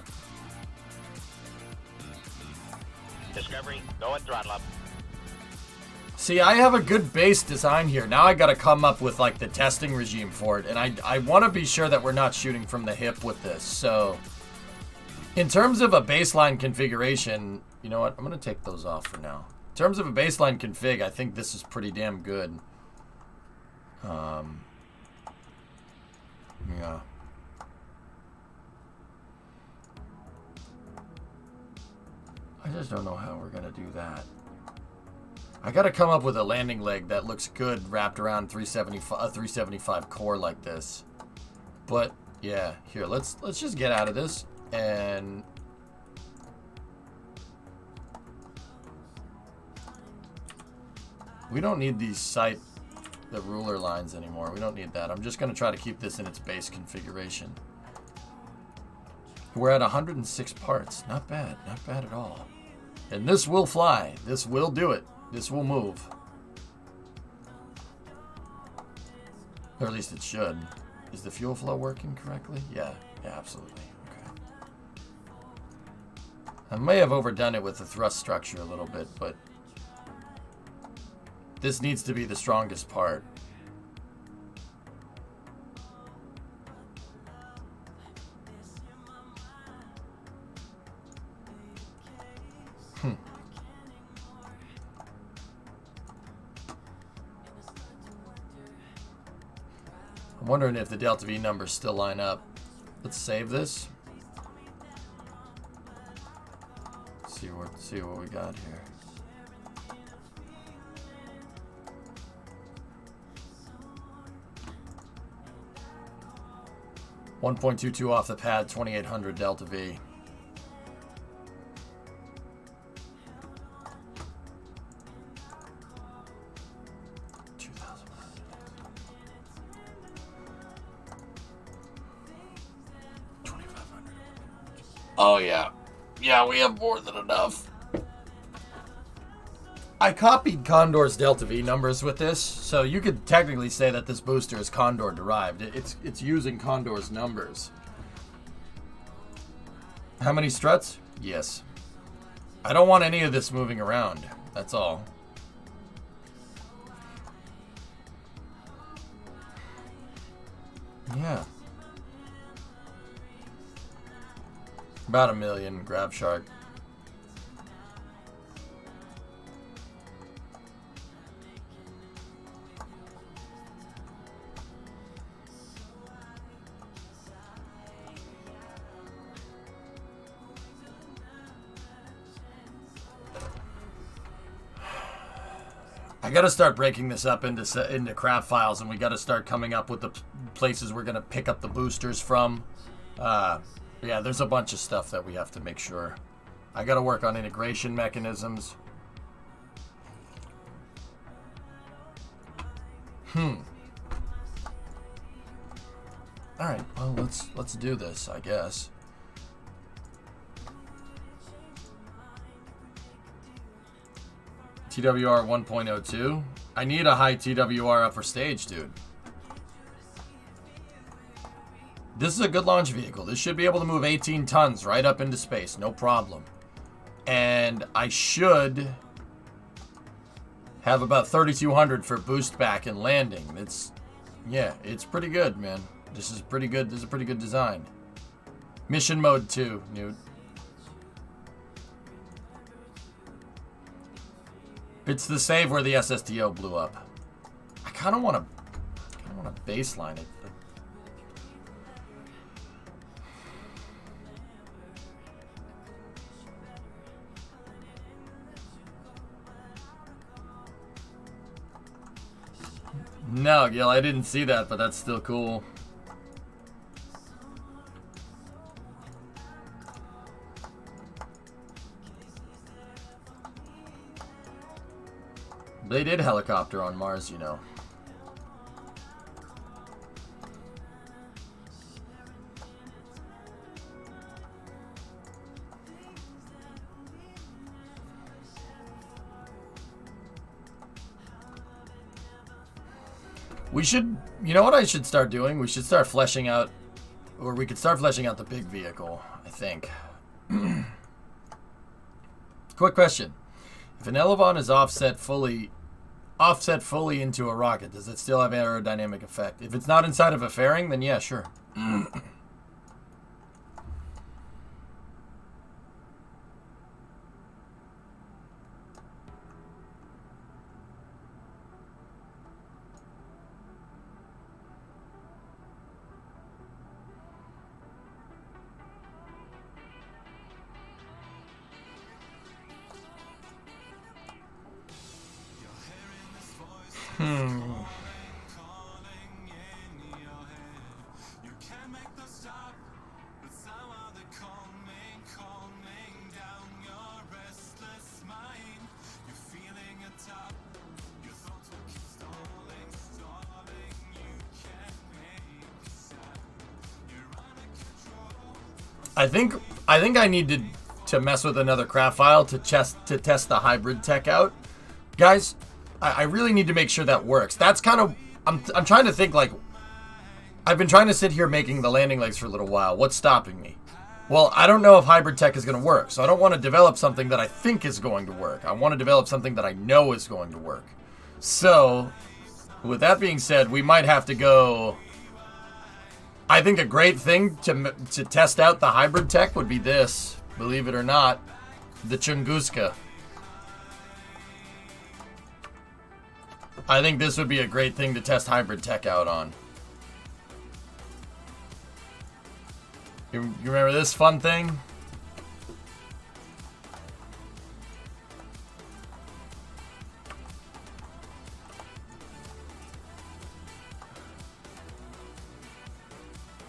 Discovery, go at throttle up. See, I have a good base design here. Now I gotta come up with, like, the testing regime for it. And I want to be sure that we're not shooting from the hip with this. So, in terms of a baseline configuration, you know what? I'm gonna take those off for now. In terms of a baseline config, I think this is pretty damn good. Yeah. I just don't know how we're gonna do that. I gotta come up with a landing leg that looks good wrapped around 375 core like this. But yeah, here let's just get out of this and we don't need the ruler lines anymore. We don't need that. I'm just gonna try to keep this in its base configuration. We're at 106 parts. Not bad. Not bad at all. And this will fly. This will do it. This will move. Or at least it should. Is the fuel flow working correctly? Yeah. Yeah, absolutely. Okay. I may have overdone it with the thrust structure a little bit, but this needs to be the strongest part. I'm wondering if the Delta V numbers still line up. Let's save this. See what we got here. 1.22 off the pad, 2800 Delta V. Oh, yeah. Yeah, we have more than enough. I copied Condor's Delta V numbers with this, so you could technically say that this booster is Condor derived. It's using Condor's numbers. How many struts? Yes. I don't want any of this moving around. That's all. Yeah. About 1 million, Grab Shark. I gotta start breaking this up into craft files, and we gotta start coming up with the places we're gonna pick up the boosters from. Yeah, there's a bunch of stuff that we have to make sure. I gotta work on integration mechanisms. Alright, well, let's do this, I guess. TWR 1.02. I need a high TWR upper stage, dude. This is a good launch vehicle. This should be able to move 18 tons right up into space, no problem. And I should have about 3,200 for boost back and landing. Yeah, it's pretty good, man. This is pretty good. This is a pretty good design. Mission mode 2, Newt. It's the save where the SSTO blew up. I kind of want to baseline it. No, Gil, I didn't see that, but that's still cool. They did helicopter on Mars, you know. We should, you know what I should start doing? We should start fleshing out, or we could start fleshing out the big vehicle, I think. Quick question. If an Elevon is offset fully into a rocket, does it still have aerodynamic effect? If it's not inside of a fairing, then yeah, sure. I think I need to mess with another craft file to test the hybrid tech out. Guys, I really need to make sure that works. That's kind of, I'm trying to think, like, I've been trying to sit here making the landing legs for a little while. What's stopping me? Well, I don't know if hybrid tech is going to work, so I don't want to develop something that I think is going to work. I want to develop something that I know is going to work. So, with that being said, we might have to go... I think a great thing to test out the hybrid tech would be this, believe it or not, the Tunguska. I think this would be a great thing to test hybrid tech out on. You remember this fun thing?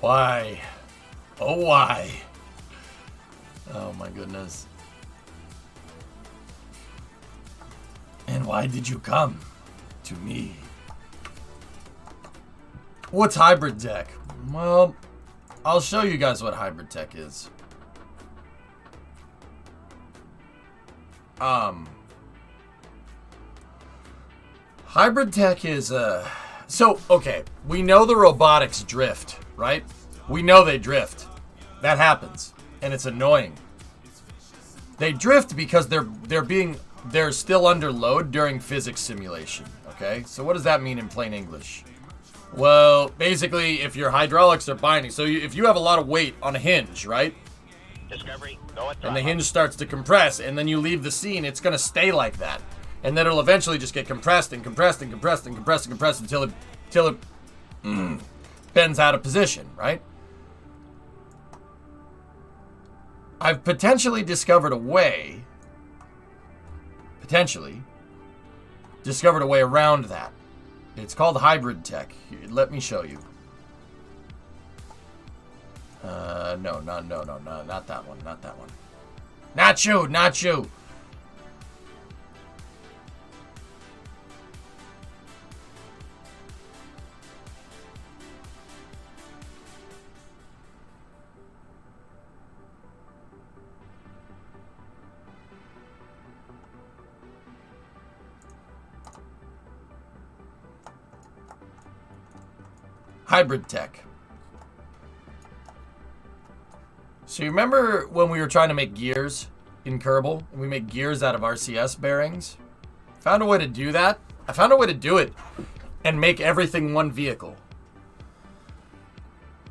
Why? Oh, why? Oh, my goodness. And why did you come to me? What's hybrid tech? Well, I'll show you guys what hybrid tech is. Hybrid tech is, so, okay, we know the robotics drift, right? We know they drift. That happens, and it's annoying. They drift because they're still under load during physics simulation, okay? So what does that mean in plain English? Well, basically, if your hydraulics are binding, so if you have a lot of weight on a hinge, right? Discovery, go and And the hinge starts to compress, and then you leave the scene, it's going to stay like that. And then it'll eventually just get compressed and compressed and compressed and compressed and compressed until it bends out of position, right? I've potentially discovered a way around that. It's called hybrid tech. Let me show you. No, not that one, not that one. Not you, not you. Hybrid tech. So you remember when we were trying to make gears in Kerbal, and we make gears out of RCS bearings? Found a way to do that. I found a way to do it and make everything one vehicle.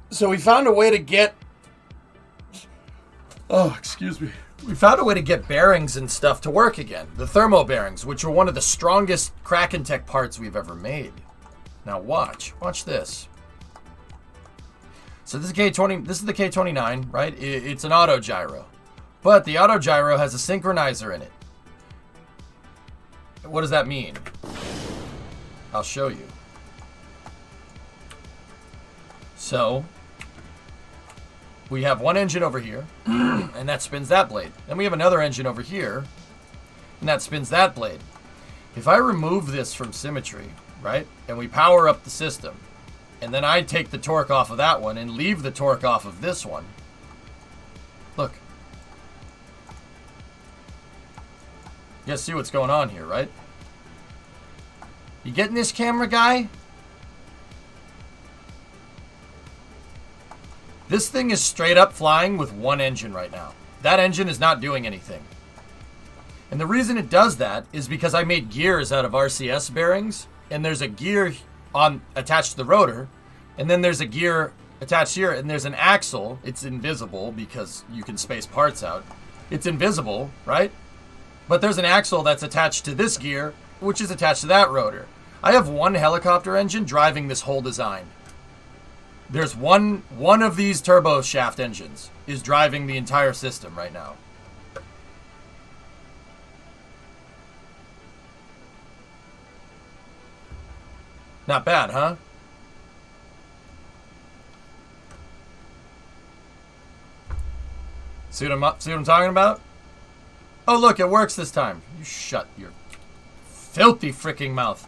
So we found a way to get... Oh, excuse me. We found a way to get bearings and stuff to work again. The thermo bearings, which were one of the strongest Kraken Tech parts we've ever made. Now watch. Watch this. So this is K20. This is the K29, right? It's an auto gyro, but the auto gyro has a synchronizer in it. What does that mean? I'll show you. So we have one engine over here, and that spins that blade. Then we have another engine over here, and that spins that blade. If I remove this from symmetry, right, and we power up the system, and then I take the torque off of that one and leave the torque off of this one. Look. You guys see what's going on here, right? You getting this, camera guy? This thing is straight up flying with one engine right now. That engine is not doing anything. And the reason it does that is because I made gears out of RCS bearings, and there's a gear attached to the rotor, and then there's a gear attached here, and there's an axle. It's invisible because you can space parts out. It's invisible, right? But there's an axle that's attached to this gear, which is attached to that rotor. I have one helicopter engine driving this whole design. There's one of these turbo shaft engines is driving the entire system right now. Not bad, huh? See what I'm talking about? Oh, look, it works this time. You shut your filthy freaking mouth.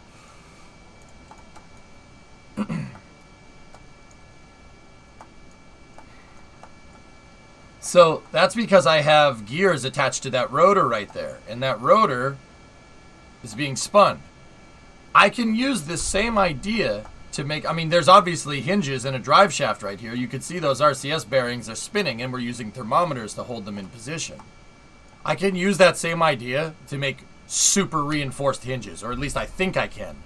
So that's because I have gears attached to that rotor right there, and that rotor is being spun. I can use this same idea to make, I mean, there's obviously hinges and a drive shaft right here. You can see those RCS bearings are spinning, and we're using thermometers to hold them in position. I can use that same idea to make super reinforced hinges, or at least I think I can.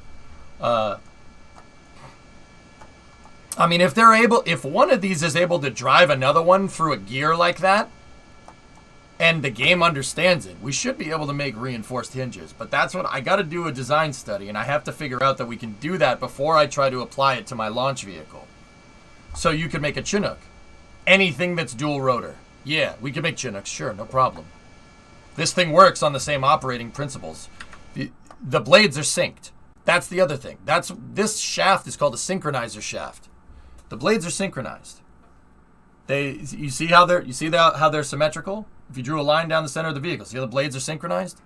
I mean, if one of these is able to drive another one through a gear like that, and the game understands it, we should be able to make reinforced hinges. But that's what I got to do, a design study, and I have to figure out that we can do that before I try to apply it to my launch vehicle. So you can make a Chinook. Anything that's dual rotor. Yeah, we can make Chinooks, sure, no problem. This thing works on the same operating principles. The blades are synced. That's the other thing. This shaft is called a synchronizer shaft. The blades are synchronized. You see how they're symmetrical? If you drew a line down the center of the vehicle, see how the blades are synchronized?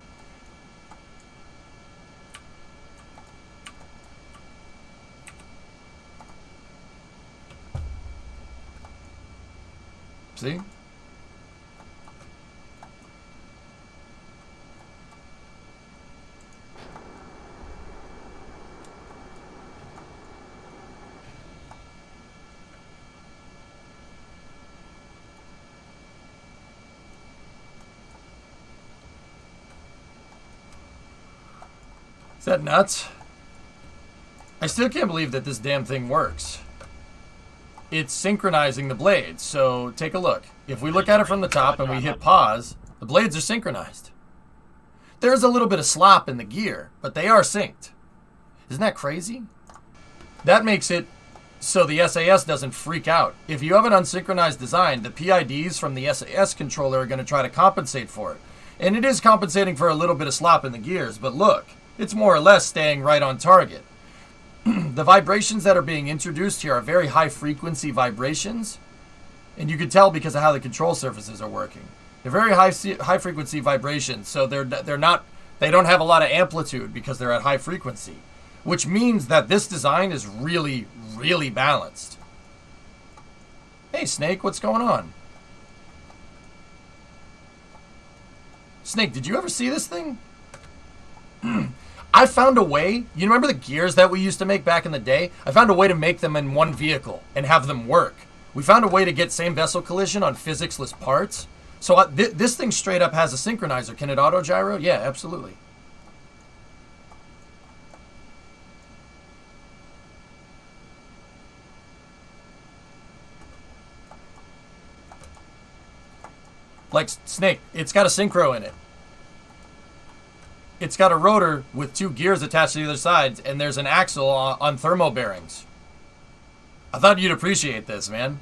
See? Is that nuts? I still can't believe that this damn thing works. It's synchronizing the blades. So take a look. If we look at it from the top and we hit pause, the blades are synchronized. There's a little bit of slop in the gear, but they are synced. Isn't that crazy? That makes it so the SAS doesn't freak out. If you have an unsynchronized design, the PIDs from the SAS controller are going to try to compensate for it. And it is compensating for a little bit of slop in the gears, but look, it's more or less staying right on target. The vibrations that are being introduced here are very high frequency vibrations, and you can tell because of how the control surfaces are working. They're very high frequency vibrations, so they don't have a lot of amplitude because they're at high frequency, which means that this design is really, really balanced. Hey Snake, what's going on? Snake, did you ever see this thing? I found a way, you remember the gears that we used to make back in the day? I found a way to make them in one vehicle and have them work. We found a way to get same vessel collision on physics-less parts. So this thing straight up has a synchronizer. Can it auto gyro? Yeah, absolutely. Like Snake, it's got a synchro in it. It's got a rotor with 2 gears attached to the other sides, and there's an axle on thermo bearings. I thought you'd appreciate this, man.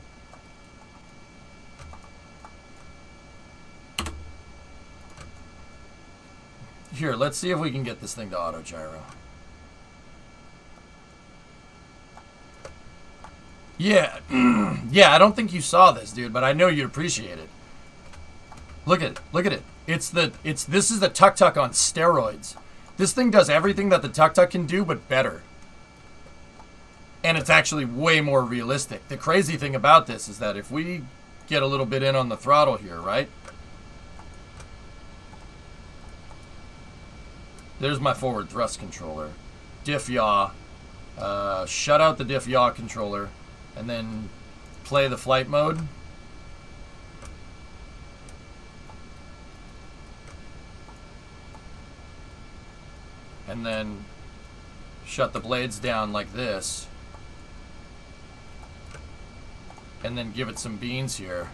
Here, let's see if we can get this thing to auto gyro. Yeah, yeah, I don't think you saw this, dude, but I know you'd appreciate it. Look at it, look at it. This is the tuk-tuk on steroids. This thing does everything that the tuk-tuk can do, but better. And it's actually way more realistic. The crazy thing about this is that if we get a little bit in on the throttle here, right? There's my forward thrust controller. Diff yaw. Shut out the diff yaw controller. And then play the flight mode. And then shut the blades down like this. And then give it some beans here.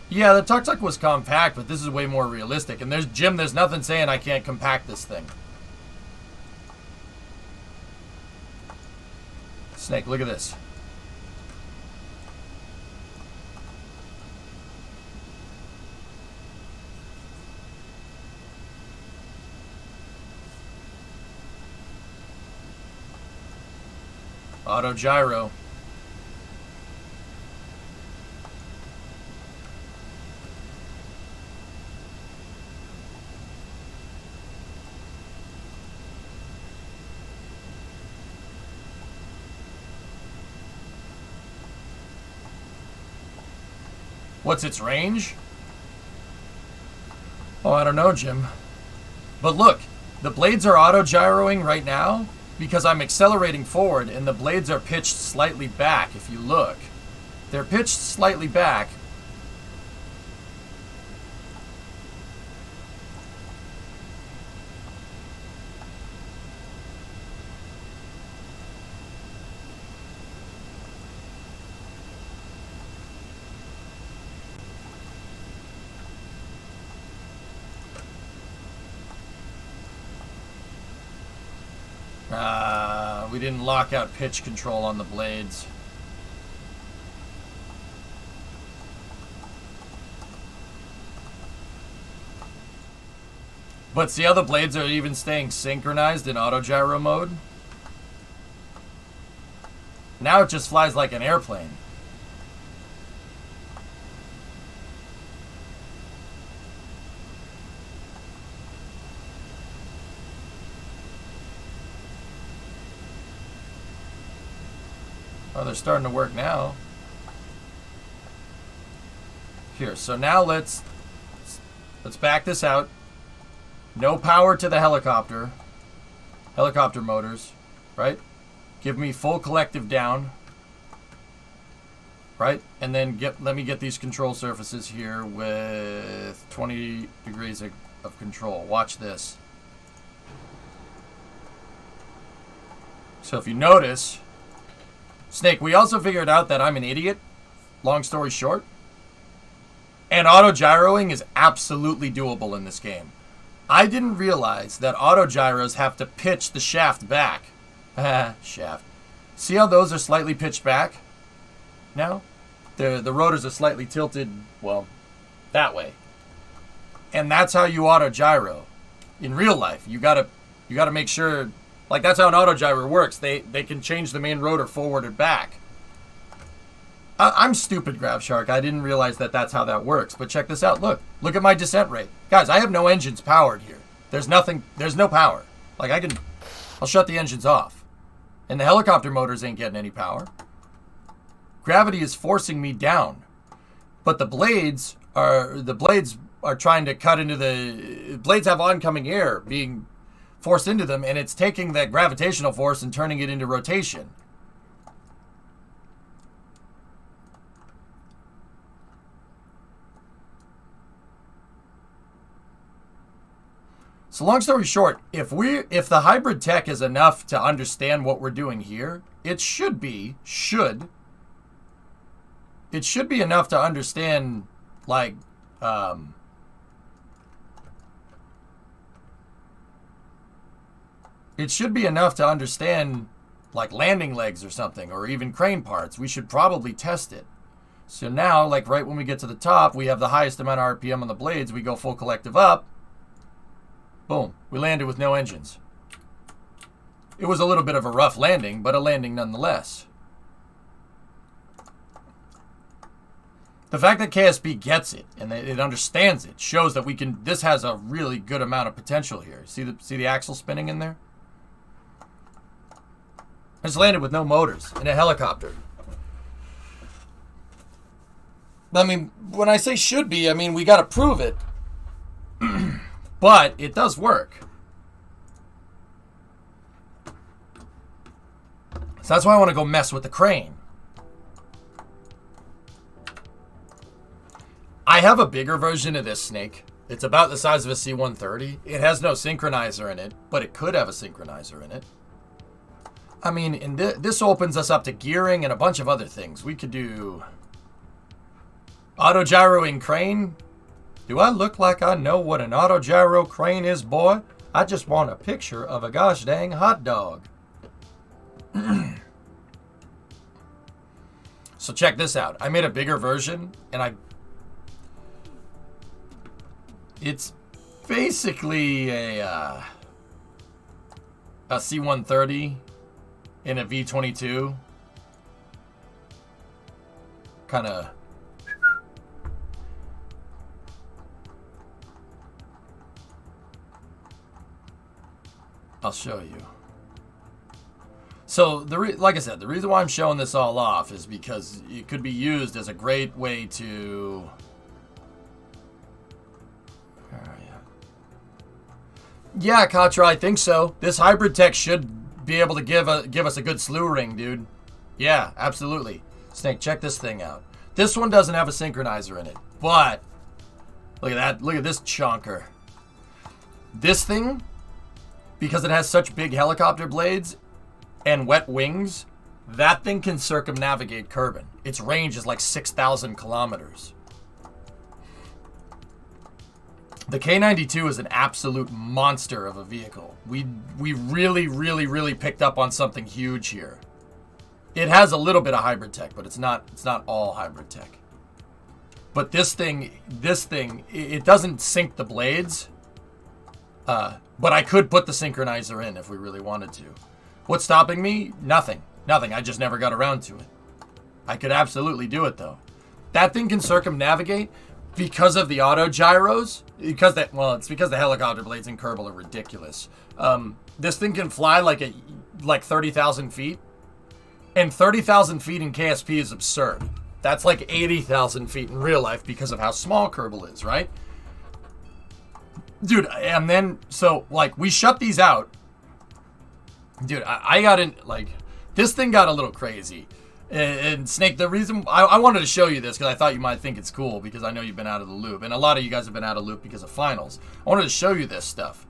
Yeah, the tuk-tuk was compact, but this is way more realistic. And there's Jim, there's nothing saying I can't compact this thing. Snake, look at this. Auto gyro. What's its range? Oh, I don't know, Jim. But look, the blades are auto gyroing right now because I'm accelerating forward and the blades are pitched slightly back. If you look, they're pitched slightly back. We didn't lock out pitch control on the blades. But see how the blades are even staying synchronized in auto gyro mode? Now it just flies like an airplane. Oh, they're starting to work now. Here, so now let's back this out. No power to the helicopter. Helicopter motors, right? Give me full collective down. Right? And then let me get these control surfaces here with 20 degrees of control. Watch this. So if you notice, Snake, we also figured out that I'm an idiot. Long story short. And auto gyroing is absolutely doable in this game. I didn't realize that auto gyros have to pitch the shaft back. Shaft. See how those are slightly pitched back? Now? The rotors are slightly tilted, well, that way. And that's how you auto gyro. In real life, you gotta make sure, like that's how an auto gyro works. They can change the main rotor forward or back. I'm stupid, Grab Shark. I didn't realize that that's how that works. But check this out. Look at my descent rate. Guys, I have no engines powered here. There's no power. Like I'll shut the engines off. And the helicopter motors ain't getting any power. Gravity is forcing me down. But the blades are trying to cut into the blades have oncoming air being forced into them, and it's taking that gravitational force and turning it into rotation. So long story short, if the hybrid tech is enough to understand what we're doing here, it should be enough to understand, like, it should be enough to understand, like, landing legs or something, or even crane parts. We should probably test it. So now, like, right when we get to the top, we have the highest amount of RPM on the blades. We go full collective up. Boom. We landed with no engines. It was a little bit of a rough landing, but a landing nonetheless. The fact that KSP gets it and it understands it shows that this has a really good amount of potential here. See the axle spinning in there? I just landed with no motors in a helicopter. I mean, when I say should be, I mean we got to prove it. But it does work. So that's why I want to go mess with the crane. I have a bigger version of this Snake. It's about the size of a C-130. It has no synchronizer in it, but it could have a synchronizer in it. I mean, and this opens us up to gearing and a bunch of other things. We could do auto gyroing crane. Do I look like I know what an auto gyro crane is, boy? I just want a picture of a gosh dang hot dog. So check this out. I made a bigger version, and it's basically a C-130 in a V-22. Kind of. I'll show you. So, like I said, the reason why I'm showing this all off is because it could be used as a great way to... Where are you? Yeah, Katra, I think so. This hybrid tech should be able to give us a good slew ring, dude. Yeah, absolutely. Snake, check this thing out. This one doesn't have a synchronizer in it, but look at that. Look at this chonker. This thing, because it has such big helicopter blades and wet wings, that thing can circumnavigate Kerbin. Its range is like 6,000 kilometers. The K92 is an absolute monster of a vehicle. We really, really, really picked up on something huge here. It has a little bit of hybrid tech, but it's not all hybrid tech. But this thing, it doesn't sync the blades. But I could put the synchronizer in if we really wanted to. What's stopping me? Nothing. Nothing. I just never got around to it. I could absolutely do it, though. That thing can circumnavigate because of the auto gyros. It's because the helicopter blades in Kerbal are ridiculous. This thing can fly like 30,000 feet. And 30,000 feet in KSP is absurd. That's like 80,000 feet in real life because of how small Kerbal is, right? Dude, and then, so, like, we shut these out. Dude, I got in, like, this thing got a little crazy. And Snake, the reason, I wanted to show you this because I thought you might think it's cool because I know you've been out of the loop. And a lot of you guys have been out of the loop because of finals. I wanted to show you this stuff.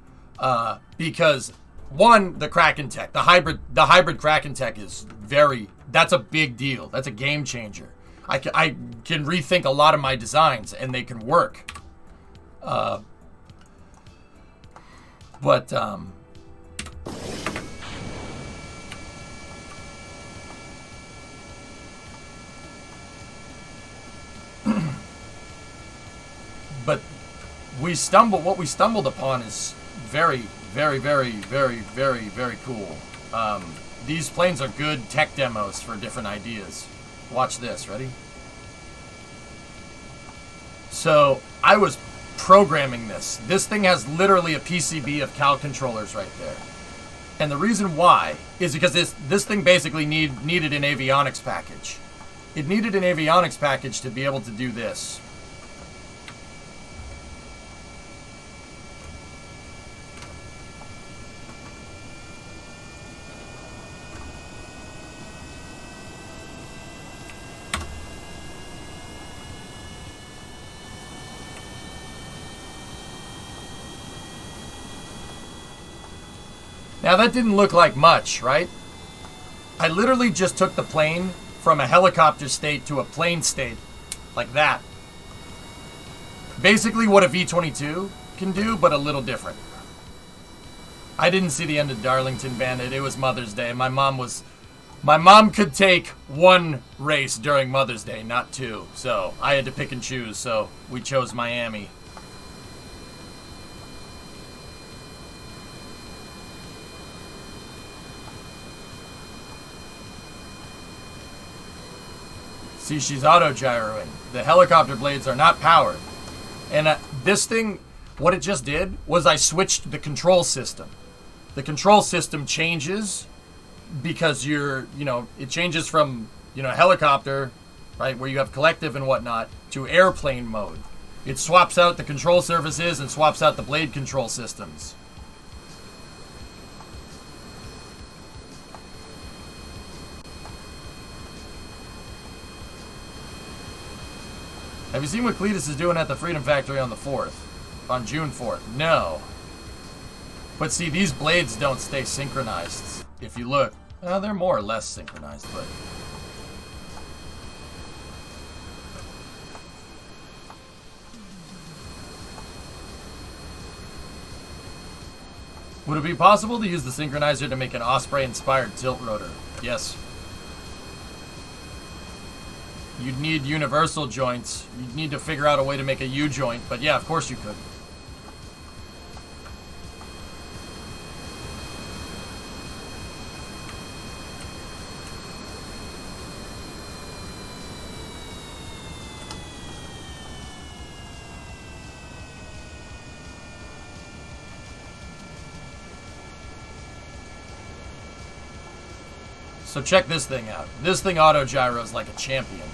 Because, one, the Kraken tech, the hybrid Kraken tech is that's a big deal. That's a game changer. I can rethink a lot of my designs and they can work. But what we stumbled upon is very, very, very, very, very, very cool. These planes are good tech demos for different ideas. Watch this, ready? So I was programming this. This thing has literally a PCB of Cal controllers right there. And the reason why is because this thing basically needed an avionics package. It needed an avionics package to be able to do this. Now that didn't look like much, right? I literally just took the plane from a helicopter state to a plane state, like that. Basically what a V-22 can do, but a little different. I didn't see the end of Darlington Bandit. It was Mother's Day. My mom could take one race during Mother's Day, not two. So I had to pick and choose, so we chose Miami. See, she's auto-gyroing. The helicopter blades are not powered. And this thing, what it just did was I switched the control system. The control system changes because it changes from, helicopter, right, where you have collective and whatnot, to airplane mode. It swaps out the control surfaces and swaps out the blade control systems. Have you seen what Cletus is doing at the Freedom Factory on the 4th? On June 4th? No. But see, these blades don't stay synchronized. If you look, they're more or less synchronized, but... Would it be possible to use the synchronizer to make an Osprey-inspired tilt rotor? Yes. You'd need universal joints. You'd need to figure out a way to make a U-joint, but yeah, of course you could. So check this thing out. This thing auto-gyros like a champion.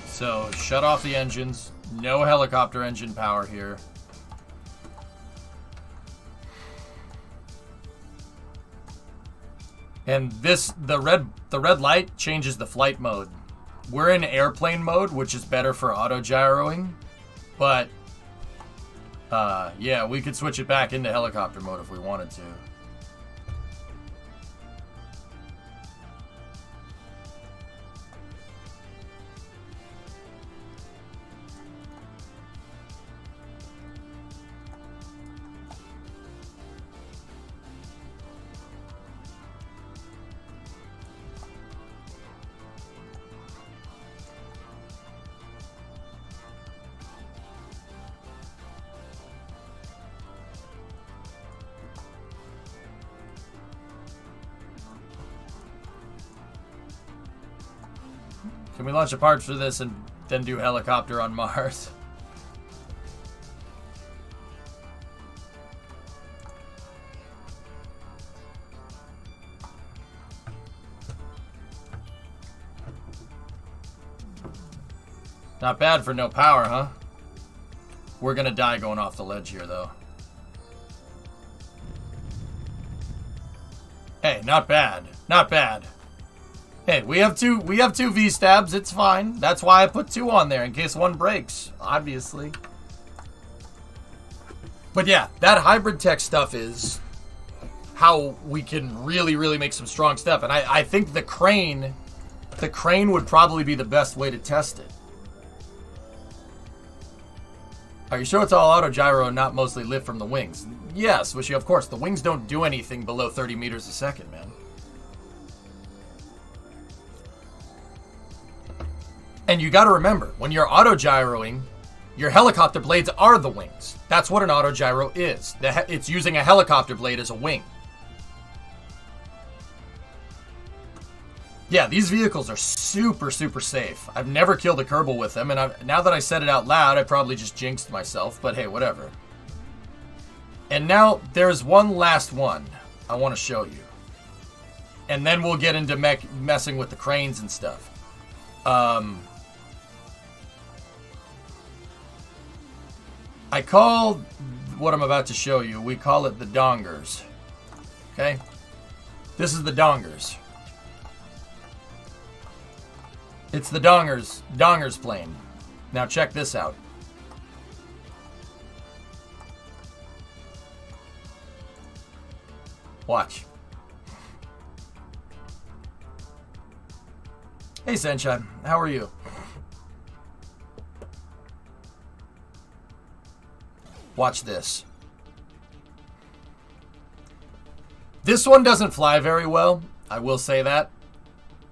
So, shut off the engines. No helicopter engine power here. And the red light changes the flight mode. We're in airplane mode, which is better for auto-gyroing. But, yeah, we could switch it back into helicopter mode if we wanted to. Can we launch a part for this and then do helicopter on Mars? Not bad for no power, huh? We're gonna die going off the ledge here, though. Hey, not bad. Not bad. Hey, we have two V-stabs, it's fine. That's why I put 2 on there, in case one breaks, obviously. But yeah, that hybrid tech stuff is how we can really, really make some strong stuff. And I think the crane would probably be the best way to test it. Are you sure it's all auto gyro and not mostly lift from the wings? Yes, Wishy, of course. The wings don't do anything below 30 meters a second, man. And you got to remember, when you're auto gyroing, your helicopter blades are the wings. That's what an auto gyro is. It's using a helicopter blade as a wing. Yeah, these vehicles are super, super safe. I've never killed a Kerbal with them, and now that I said it out loud, I probably just jinxed myself, but hey, whatever. And now, there's one last one I want to show you. And then we'll get into messing with the cranes and stuff. I call what I'm about to show you, we call it the dongers. Okay? This is the dongers. It's the dongers plane. Now check this out. Watch. Hey Sunshine, how are you? Watch this. This one doesn't fly very well, I will say that.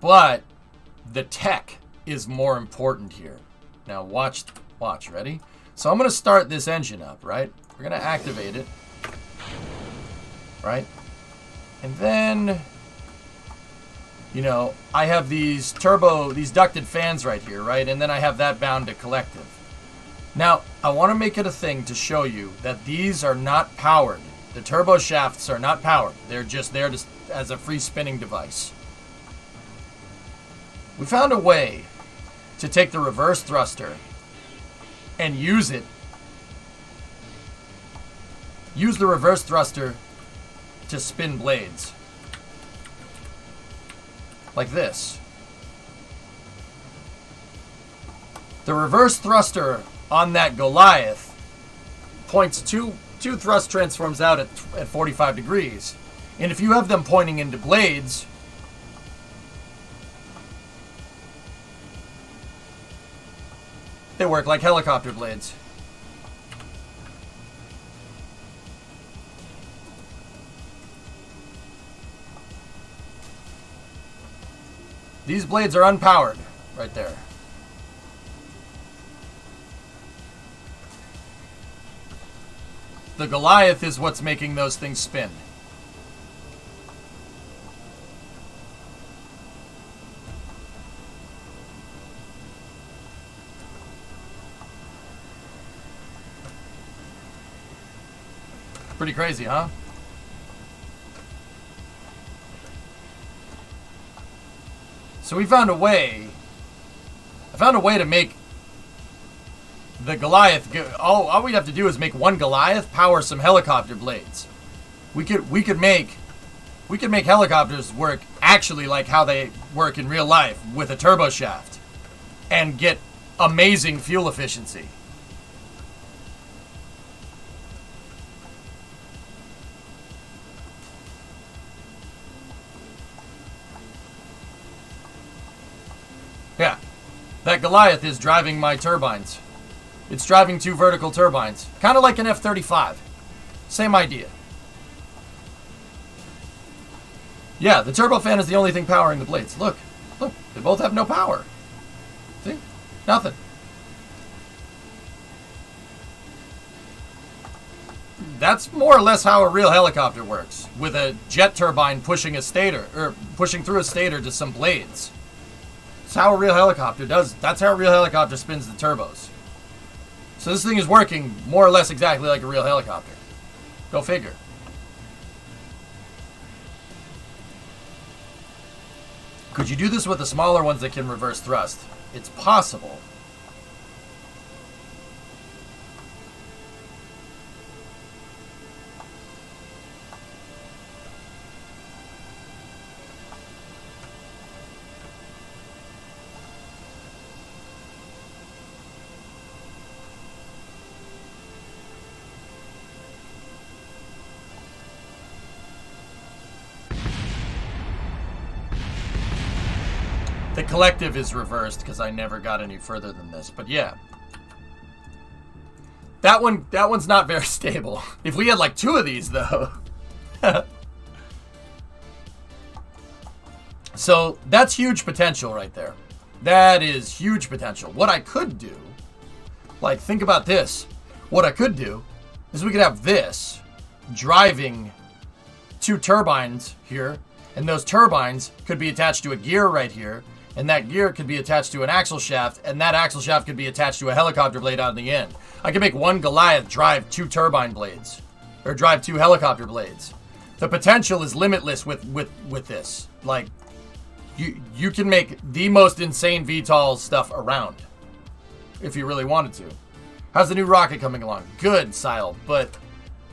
But the tech is more important here. Now watch, ready? So I'm going to start this engine up, right? We're going to activate it. Right? And then, you know, I have these ducted fans right here, right? And then I have that bound to collective. Now, I want to make it a thing to show you that these are not powered. The turbo shafts are not powered. They're just there as a free spinning device. We found a way to take the reverse thruster and use it. Use the reverse thruster to spin blades. Like this. The reverse thruster on that Goliath points two thrust transforms out at 45 degrees. And if you have them pointing into blades, they work like helicopter blades. These blades are unpowered, right there. The Goliath is what's making those things spin. Pretty crazy, huh? So we found a way. I found a way to make the Goliath go. All we have to do is make one Goliath power some helicopter blades. We could make helicopters work actually like how they work in real life with a turbo shaft and get amazing fuel efficiency. Yeah, that Goliath is driving my turbines. It's driving 2 vertical turbines. Kind of like an F-35. Same idea. Yeah, the turbofan is the only thing powering the blades. Look, they both have no power. See? Nothing. That's more or less how a real helicopter works, with a jet turbine pushing a stator, or pushing through a stator to some blades. That's how a real helicopter does. That's how a real helicopter spins the turbos. So this thing is working more or less exactly like a real helicopter. Go figure. Could you do this with the smaller ones that can reverse thrust? It's possible. The collective is reversed because I never got any further than this. But yeah. That one's not very stable. If we had like 2 of these though. So that's huge potential right there. That is huge potential. What I could do, like think about this. What I could do is we could have this driving 2 turbines here. And those turbines could be attached to a gear right here. And that gear could be attached to an axle shaft, and that axle shaft could be attached to a helicopter blade out in the end. I could make one Goliath drive 2 turbine blades, or drive 2 helicopter blades. The potential is limitless with this. Like, you can make the most insane VTOL stuff around, if you really wanted to. How's the new rocket coming along? Good, Sile, but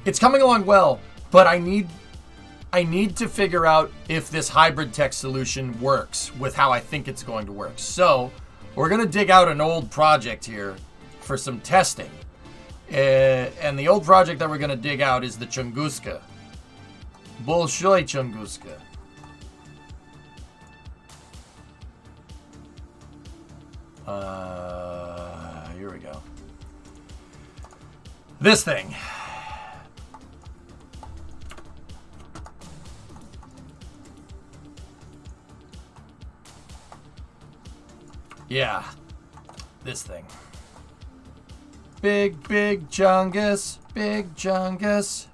it's coming along well. But I need to figure out if this hybrid tech solution works with how I think it's going to work. So we're going to dig out an old project here for some testing. And the old project that we're going to dig out is the Chunguska. Bolshoi Chunguska. Here we go. This thing. Yeah, this thing. Big Chungus, big Chungus.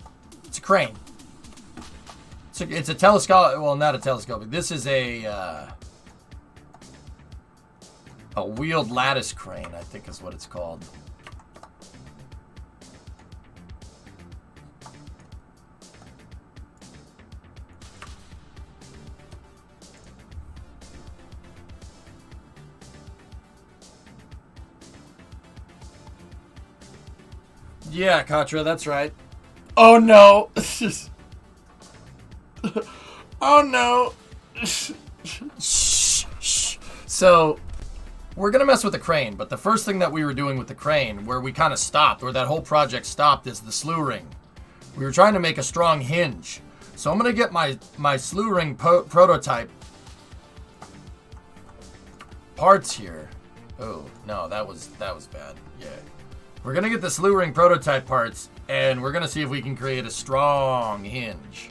It's a crane. It's a telescope. Well, not a telescope. This is a wheeled lattice crane, I think is what it's called. Yeah, Katra, that's right. Oh no! Oh no! So, we're gonna mess with the crane, but the first thing that we were doing with the crane, where we kind of stopped, where that whole project stopped, is the slew ring. We were trying to make a strong hinge. So I'm gonna get my slew ring prototype parts here. Oh, no, that was bad. Yeah. We're going to get the slew ring prototype parts, and we're going to see if we can create a strong hinge.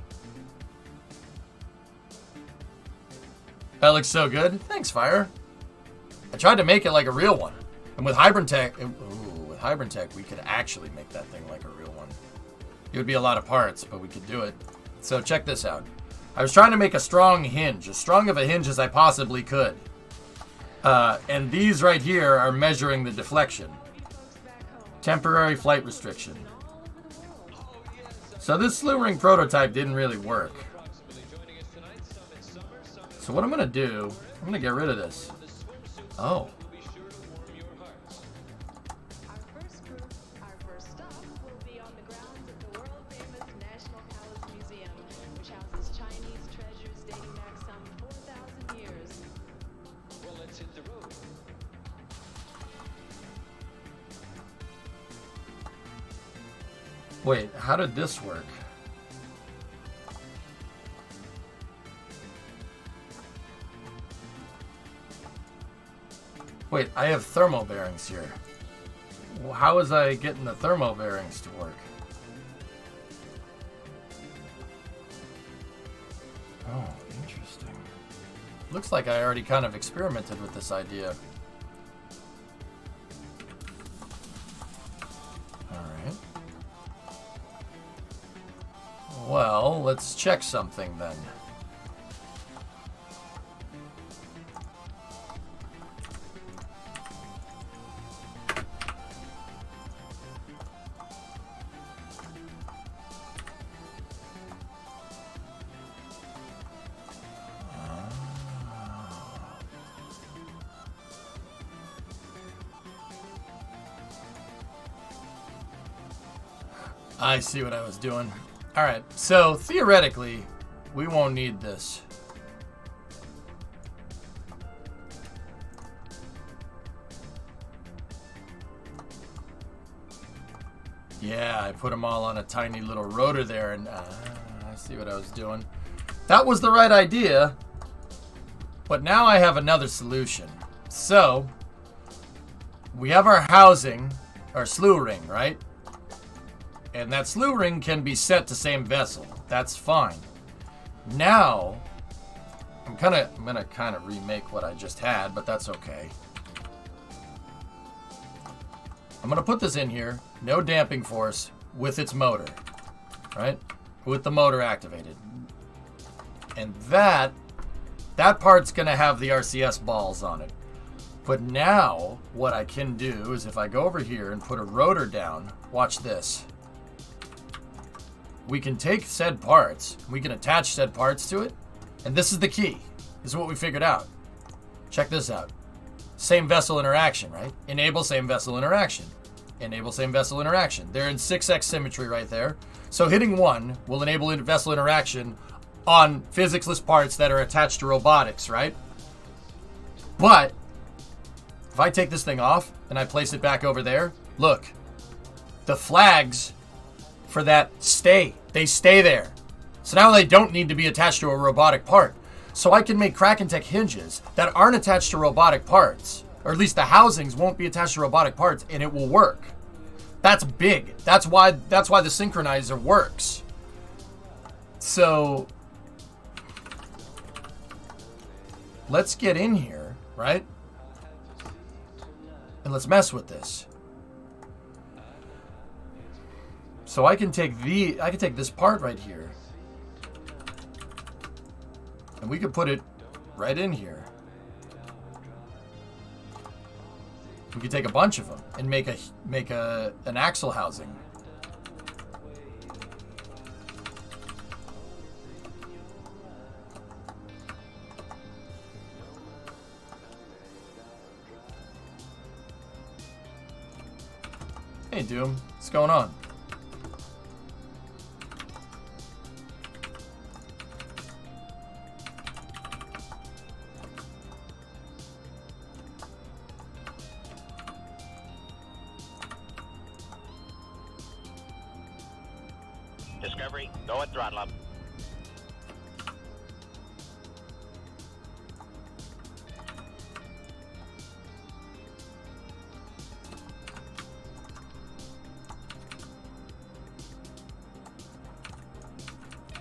That looks so good. Thanks, Fire. I tried to make it like a real one. And with Hybrid Tech, we could actually make that thing like a real one. It would be a lot of parts, but we could do it. So check this out. I was trying to make a strong hinge, as strong of a hinge as I possibly could. And these right here are measuring the deflection. Temporary flight restriction. So this slew ring prototype didn't really work. So what I'm going to do, I'm going to get rid of this. Oh. Wait, how did this work? Wait, I have thermal bearings here. How was I getting the thermal bearings to work? Oh, interesting. Looks like I already kind of experimented with this idea. Alright. Well, let's check something then. I see what I was doing. All right, so theoretically, we won't need this. Yeah, I put them all on a tiny little rotor there, and I see what I was doing. That was the right idea, but now I have another solution. So, we have our housing, our slew ring, right? And that slew ring can be set to same vessel. That's fine. Now, I'm gonna kind of remake what I just had, but that's okay. I'm gonna put this in here, no damping force, with its motor, right? With the motor activated. And that part's gonna have the RCS balls on it. But now, what I can do is if I go over here and put a rotor down, watch this. We can take said parts, we can attach said parts to it, and this is the key. This is what we figured out. Check this out. Same vessel interaction, right? Enable same vessel interaction. Enable same vessel interaction. They're in 6x symmetry right there. So hitting 1 will enable vessel interaction on physics-less parts that are attached to robotics, right? But if I take this thing off and I place it back over there, look, the flags for that stay. They stay there. So now they don't need to be attached to a robotic part. So I can make Kraken Tech hinges that aren't attached to robotic parts, or at least the housings won't be attached to robotic parts, and it will work. That's big. That's why the synchronizer works. So let's get in here, right? And let's mess with this. So I can take this part right here, and we could put it right in here. We could take a bunch of them and make an axle housing. Hey Doom, what's going on? Discovery, go at throttle up.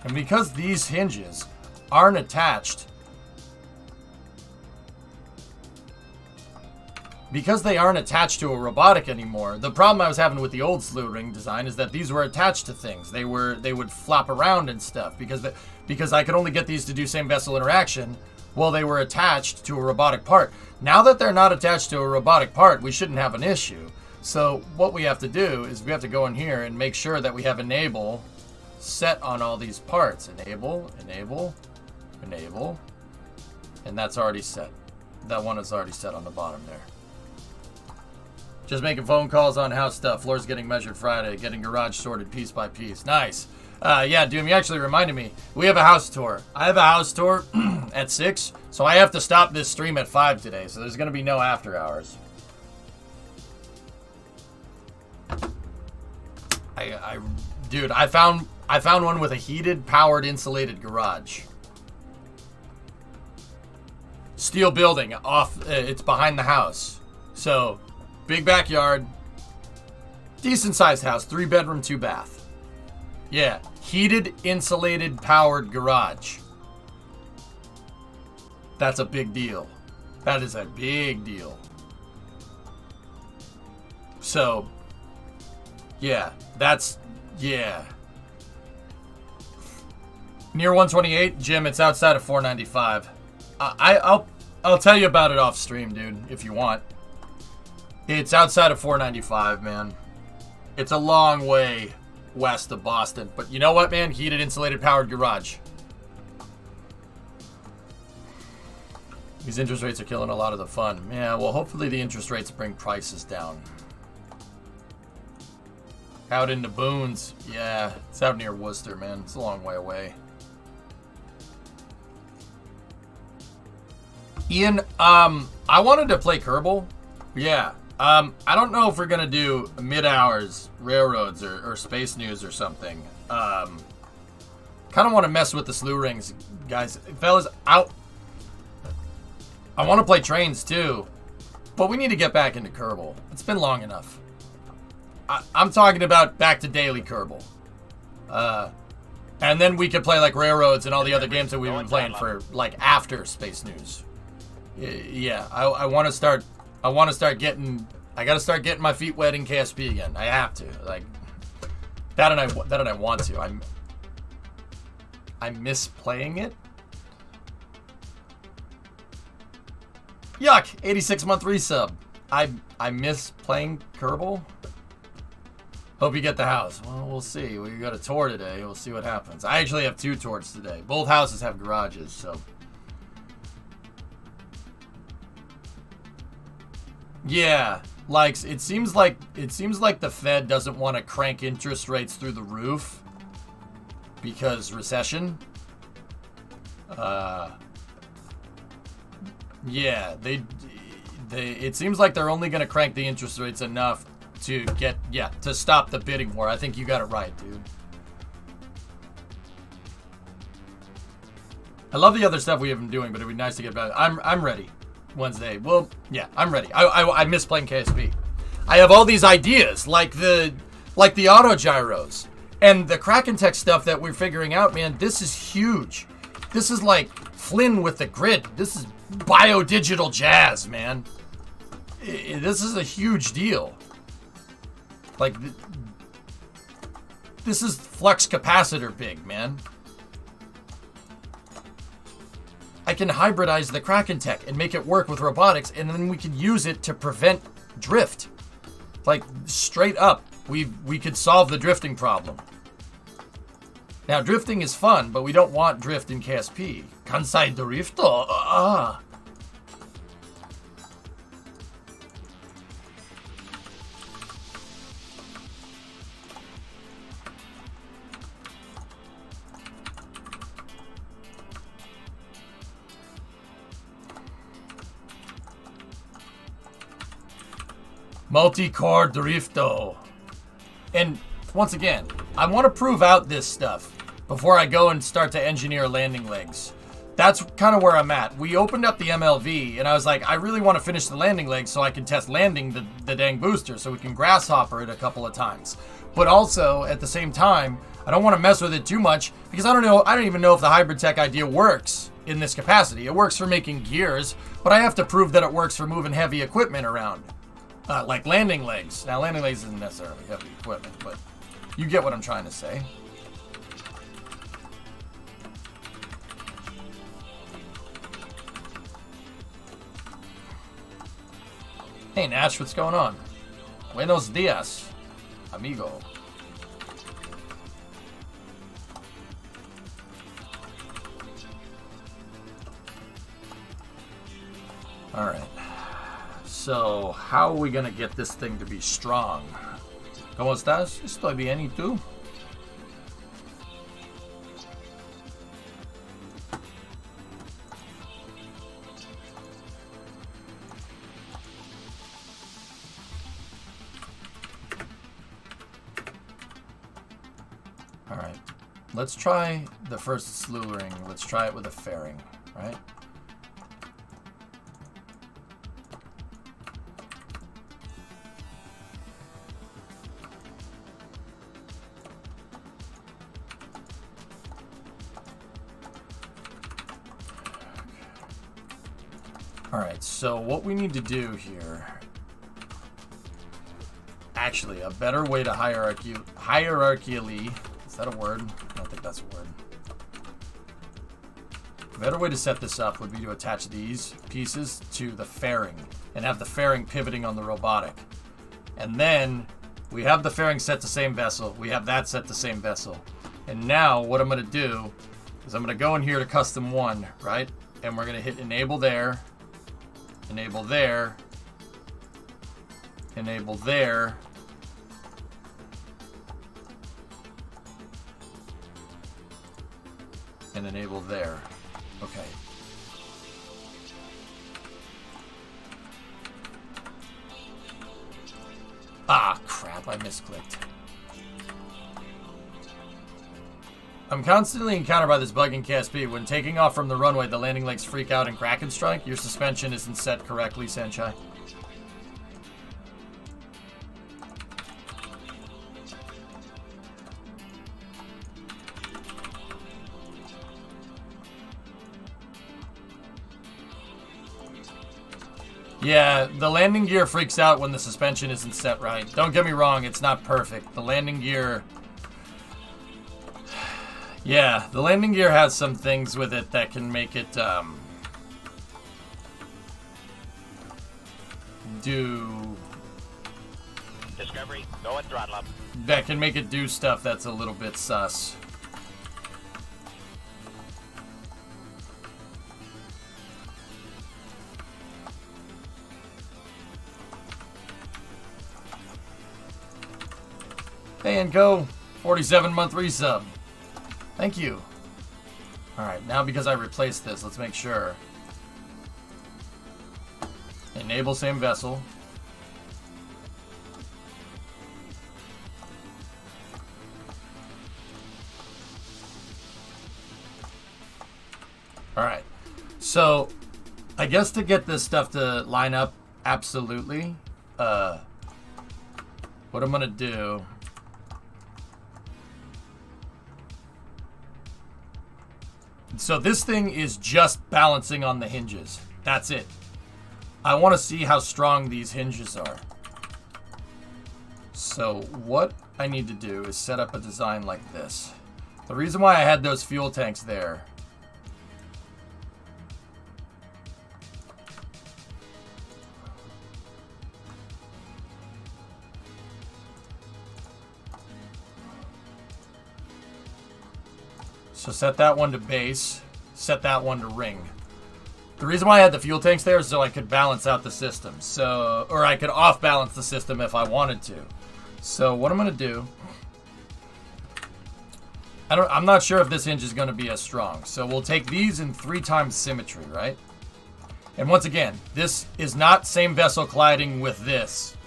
And because these hinges aren't attached, because they aren't attached to a robotic anymore, the problem I was having with the old slew ring design is that these were attached to things. They would flop around and stuff because I could only get these to do same vessel interaction. Well, they were attached to a robotic part. Now that they're not attached to a robotic part, we shouldn't have an issue. So what we have to do is we have to go in here and make sure that we have enable set on all these parts. Enable, enable, enable. And that's already set. That one is already set on the bottom there. Just making phone calls on house stuff. Floor's getting measured Friday. Getting garage sorted piece by piece. Nice. Yeah, Doom, you actually reminded me. We have a house tour. I have a house tour at 6, so I have to stop this stream at 5 today. So there's going to be no after hours. Dude, I found one with a heated, powered, insulated garage. Steel building off. It's behind the house. So, big backyard. Decent sized house. 3 bedroom, 2 bath. Yeah. Heated, insulated, powered garage. That's a big deal. That is a big deal. So, yeah. Yeah. Near 128, Jim, it's outside of 495. I'll tell you about it off stream, dude, if you want. It's outside of 495, man. It's a long way west of Boston. But you know what, man? Heated, insulated, powered garage. These interest rates are killing a lot of the fun. Yeah, well, hopefully the interest rates bring prices down. Out in the boons. Yeah, it's out near Worcester, man. It's a long way away. Ian, I wanted to play Kerbal. Yeah. I don't know if we're gonna do mid-hours railroads or space news or something. Kind of want to mess with the slew rings, guys. Fellas, I want to play trains too, but we need to get back into Kerbal. It's been long enough. I'm talking about back to daily Kerbal. And then we could play like railroads and all the other games that we've been playing for like after space news. Yeah, I want to start. I want to start getting. I got to start getting my feet wet in KSP again. I have to. Like that, and I want to. I miss playing it. Yuck! 86-month resub. I miss playing Kerbal. Hope you get the house. Well, we'll see. We got a tour today. We'll see what happens. I actually have 2 tours today. Both houses have garages, so. Yeah, like it seems like the Fed doesn't want to crank interest rates through the roof because recession. Yeah, it seems like they're only going to crank the interest rates enough to to stop the bidding war. I think you got it right, dude. I love the other stuff we have been doing, but it'd be nice to get back. I'm ready. Wednesday. Well, yeah, I'm ready. I miss playing KSP. I have all these ideas, like the auto gyros and the Kraken Tech stuff that we're figuring out, man. This is huge. This is like Flynn with the grid. This is biodigital jazz, man. This is a huge deal. Like, this is flux capacitor big, man. I can hybridize the Kraken Tech and make it work with robotics, and then we can use it to prevent drift. Like, straight up, we could solve the drifting problem. Now, drifting is fun, but we don't want drift in KSP. Kansai Drifto. Multi-core Drifto. And once again, I want to prove out this stuff before I go and start to engineer landing legs. That's kind of where I'm at. We opened up the MLV, and I was like, I really want to finish the landing legs so I can test landing the dang booster so we can grasshopper it a couple of times. But also, at the same time, I don't want to mess with it too much because I don't even know if the hybrid tech idea works in this capacity. It works for making gears, but I have to prove that it works for moving heavy equipment around. Like landing legs. Now, landing legs isn't necessarily heavy equipment, but you get what I'm trying to say. Hey, Nash, what's going on? Buenos dias, amigo. All right. So, how are we gonna get this thing to be strong? ¿Cómo estás? Estoy bien, ¿y tú? All right. Let's try the first slew ring. Let's try it with a fairing, right? Alright, so what we need to do here... Actually, a better way to hierarchically... Is that a word? I don't think that's a word. A better way to set this up would be to attach these pieces to the fairing and have the fairing pivoting on the robotic. And then we have the fairing set to same vessel. We have that set to same vessel. And now what I'm going to do is I'm going to go in here to custom 1, right? And we're going to hit enable there. Enable there. Enable there. and enable there. Okay. Ah, crap, I misclicked. I'm constantly encountered by this bug in KSP. When taking off from the runway, the landing legs freak out and crack and strike. Your suspension isn't set correctly, Senchai. Yeah, the landing gear freaks out when the suspension isn't set right. Don't get me wrong, it's not perfect. The landing gear... Yeah, the landing gear has some things with it that can make it, do... Discovery, go and throttle up. That can make it do stuff that's a little bit sus. Hey, and go 47-month resub. Thank you. Alright, now because I replaced this, let's make sure. Enable same vessel. Alright. So, I guess to get this stuff to line up absolutely, what I'm going to do... So this thing is just balancing on the hinges. That's it. I want to see how strong these hinges are. So what I need to do is set up a design like this. The reason why I had those fuel tanks there So set that one to base, set that one to ring. The reason why I had the fuel tanks there is so I could balance out the system. So, or I could off balance the system if I wanted to. So what I'm gonna do, I'm not sure if this hinge is gonna be as strong. So we'll take these in 3 times symmetry, right? And once again, this is not same vessel colliding with this.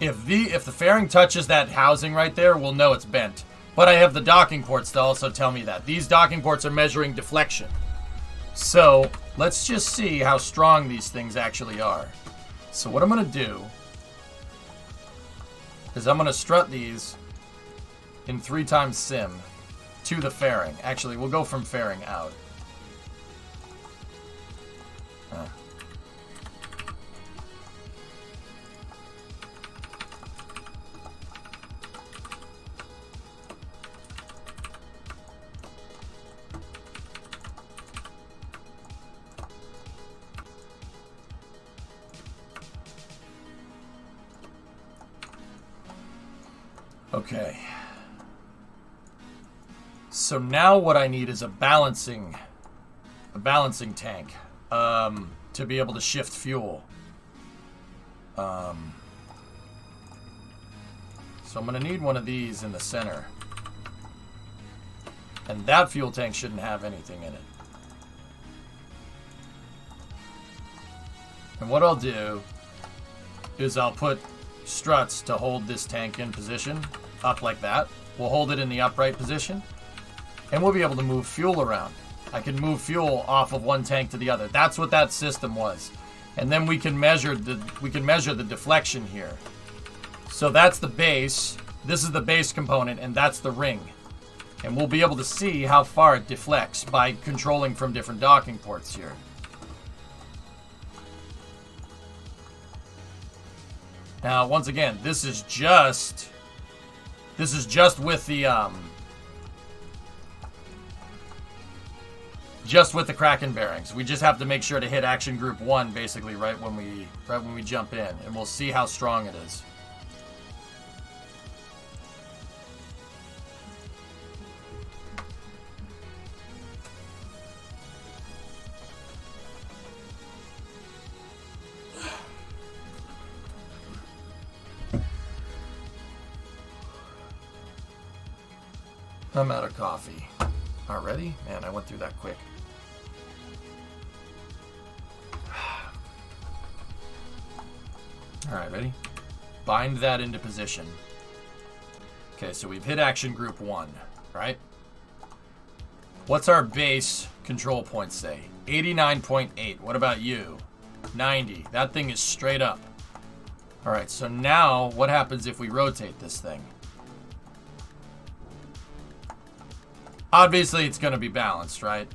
If the fairing touches that housing right there, we'll know it's bent. But I have the docking ports to also tell me that. These docking ports are measuring deflection. So, let's just see how strong these things actually are. So what I'm going to do is I'm going to strut these in 3 times sim to the fairing. Actually, we'll go from fairing out. Okay. So now what I need is a balancing tank to be able to shift fuel. So I'm going to need one of these in the center. And that fuel tank shouldn't have anything in it. And what I'll do is I'll put struts to hold this tank in position, up like that. We'll hold it in the upright position, and we'll be able to move fuel around. I can move fuel off of one tank to the other. That's what that system was. And then we can measure the deflection here. So that's the base. This is the base component, and that's the ring. And we'll be able to see how far it deflects by controlling from different docking ports here. Now, once again, this is just with the Kraken bearings. We just have to make sure to hit action group 1 basically right when we jump in, and we'll see how strong it is. I'm out of coffee. Already? Man, I went through that quick. All right, ready? Bind that into position. Okay, so we've hit action group 1, right? What's our base control point say? 89.8. What about you? 90. That thing is straight up. All right, so now what happens if we rotate this thing? Obviously, it's going to be balanced, right?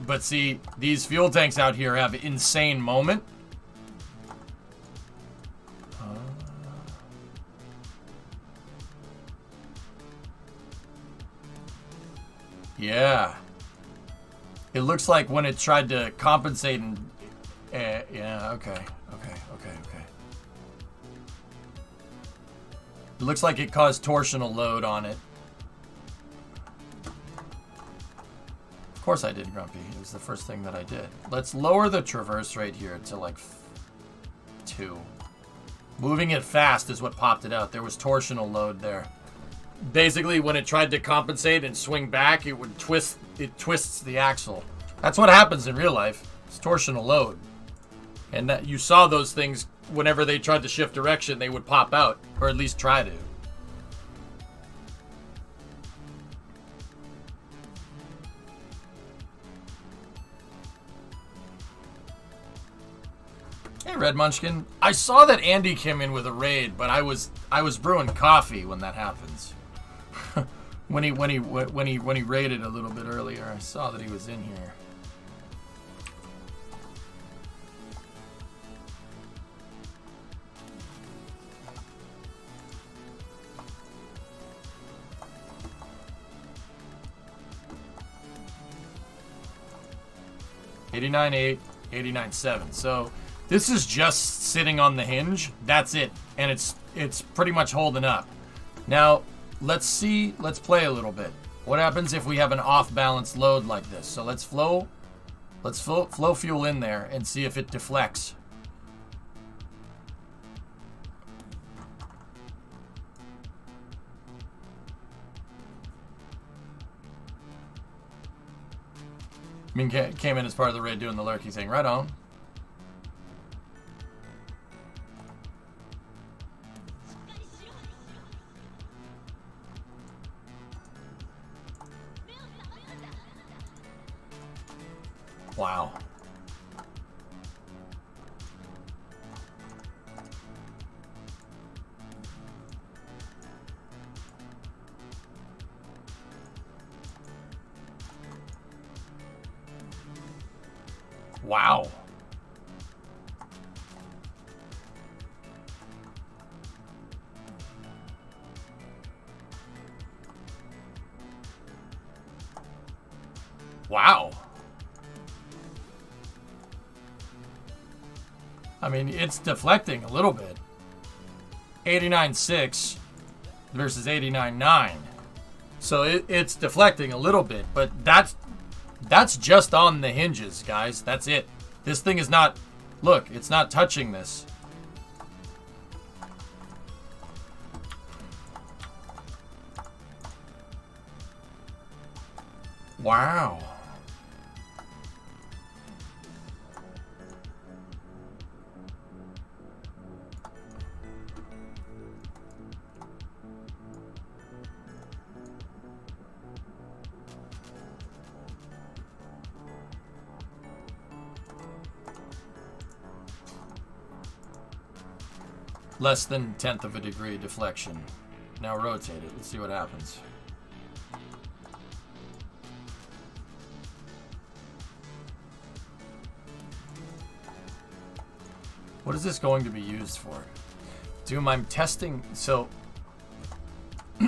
But see, these fuel tanks out here have insane moment. Yeah. It looks like when it tried to compensate and... yeah, okay. It looks like it caused torsional load on it. Of course I did, Grumpy. It was the first thing that I did. Let's lower the traverse rate here to like 2. Moving it fast is what popped it out. There was torsional load there. Basically, when it tried to compensate and swing back, it would twist. It twists the axle. That's what happens in real life. It's torsional load. And that you saw those things whenever they tried to shift direction, they would pop out, or at least try to. Hey, Red Munchkin. I saw that Andy came in with a raid, but I was brewing coffee when that happens. when he raided a little bit earlier, I saw that he was in here. $89.8, $89.7. So this is just sitting on the hinge. That's it, and it's pretty much holding up. Now let's play a little bit. What happens if we have an off-balance load like this? So let's flow fuel in there and see if it deflects. I mean, came in as part of the raid doing the lurky thing. Right on. Wow. Wow. Wow. I mean, it's deflecting a little bit. 89.6 versus 89.9. So it's deflecting a little bit, but that's just on the hinges, guys. That's it. This thing is not... Look, it's not touching this. Wow. Less than 1/10 of a degree deflection. Now rotate it. Let's see what happens. What is this going to be used for? Doom, I'm testing. So we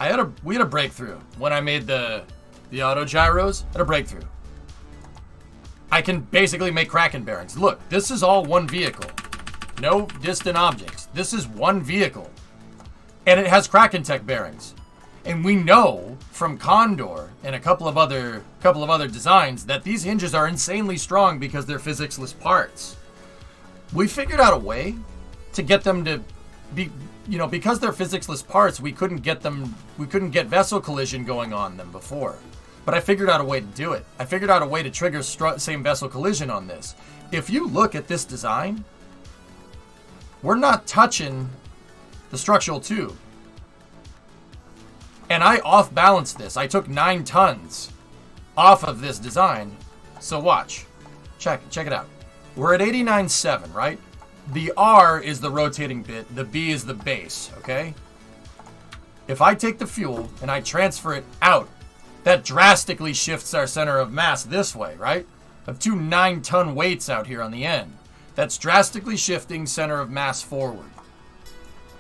had a breakthrough when I made the auto gyros. I had a breakthrough. I can basically make Kraken bearings. Look, this is all one vehicle. No distant objects. This is one vehicle. And it has Kraken Tech bearings. And we know from Condor and a couple of other designs that these hinges are insanely strong because they're physics-less parts. We figured out a way to get them to you know, because they're physics-less parts, we couldn't get vessel collision going on them before. But I figured out a way to do it. I figured out a way to trigger same vessel collision on this. If you look at this design, we're not touching the structural tube. And I off-balanced this. I took 9 tons off of this design. So watch. Check it out. We're at 89.7, right? The R is the rotating bit. The B is the base, okay? If I take the fuel and I transfer it out, that drastically shifts our center of mass this way, right? I have 2 9-ton weights out here on the end. That's drastically shifting center of mass forward.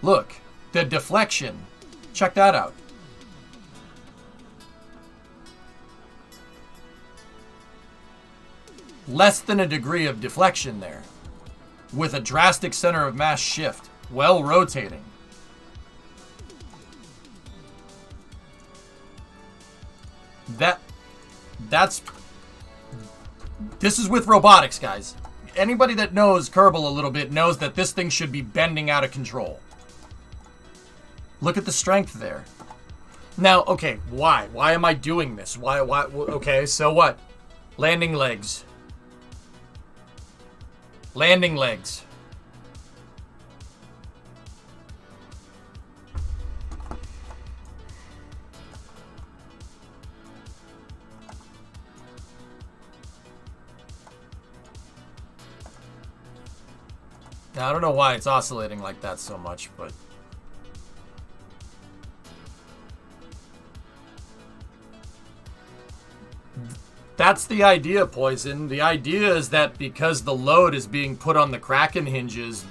Look, the deflection. Check that out. Less than a degree of deflection there, with a drastic center of mass shift, while rotating. This is with robotics, guys. Anybody that knows Kerbal a little bit knows that this thing should be bending out of control. Look at the strength there. Now, okay, why? Why am I doing this? Why? Okay, so what? Landing legs. Landing legs. Now, I don't know why it's oscillating like that so much, but... That's the idea, Poison. The idea is that because the load is being put on the Kraken hinges,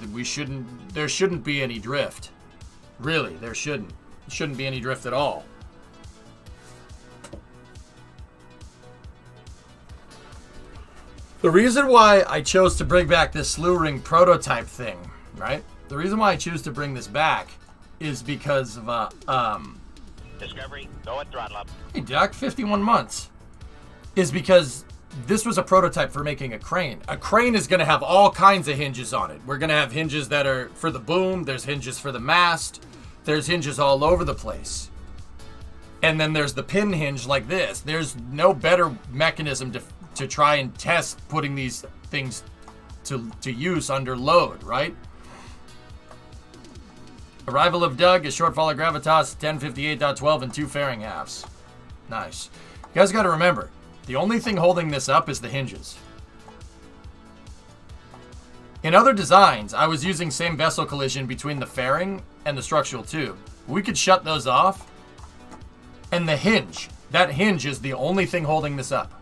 there shouldn't be any drift. Really, there shouldn't. There shouldn't be any drift at all. The reason why I chose to bring back this slew ring prototype thing, right? The reason why I choose to bring this back is because of, Discovery, go at throttle up. Hey, Doc, 51 months. Is because this was a prototype for making a crane. A crane is going to have all kinds of hinges on it. We're going to have hinges that are for the boom. There's hinges for the mast. There's hinges all over the place. And then there's the pin hinge like this. There's no better mechanism to try and test putting these things to use under load, right? Arrival of Doug is shortfall of gravitas 1058.12 and 2 fairing halves. Nice. You guys got to remember, the only thing holding this up is the hinges. In other designs, I was using same vessel collision between the fairing and the structural tube. We could shut those off. And the hinge, that hinge is the only thing holding this up.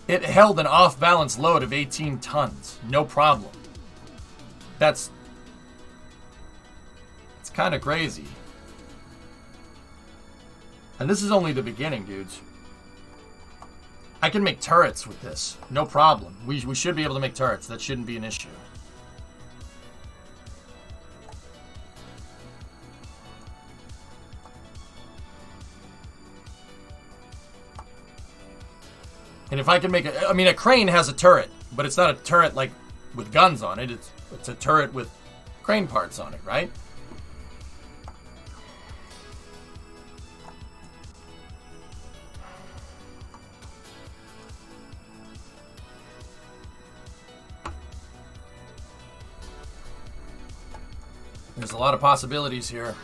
It held an off-balance load of 18 tons. No problem. It's kind of crazy. And this is only the beginning, dudes. I can make turrets with this. No problem. We should be able to make turrets. That shouldn't be an issue. And if I can make a... I mean, a crane has a turret, but it's not a turret like with guns on it. It's a turret with crane parts on it, right? There's a lot of possibilities here.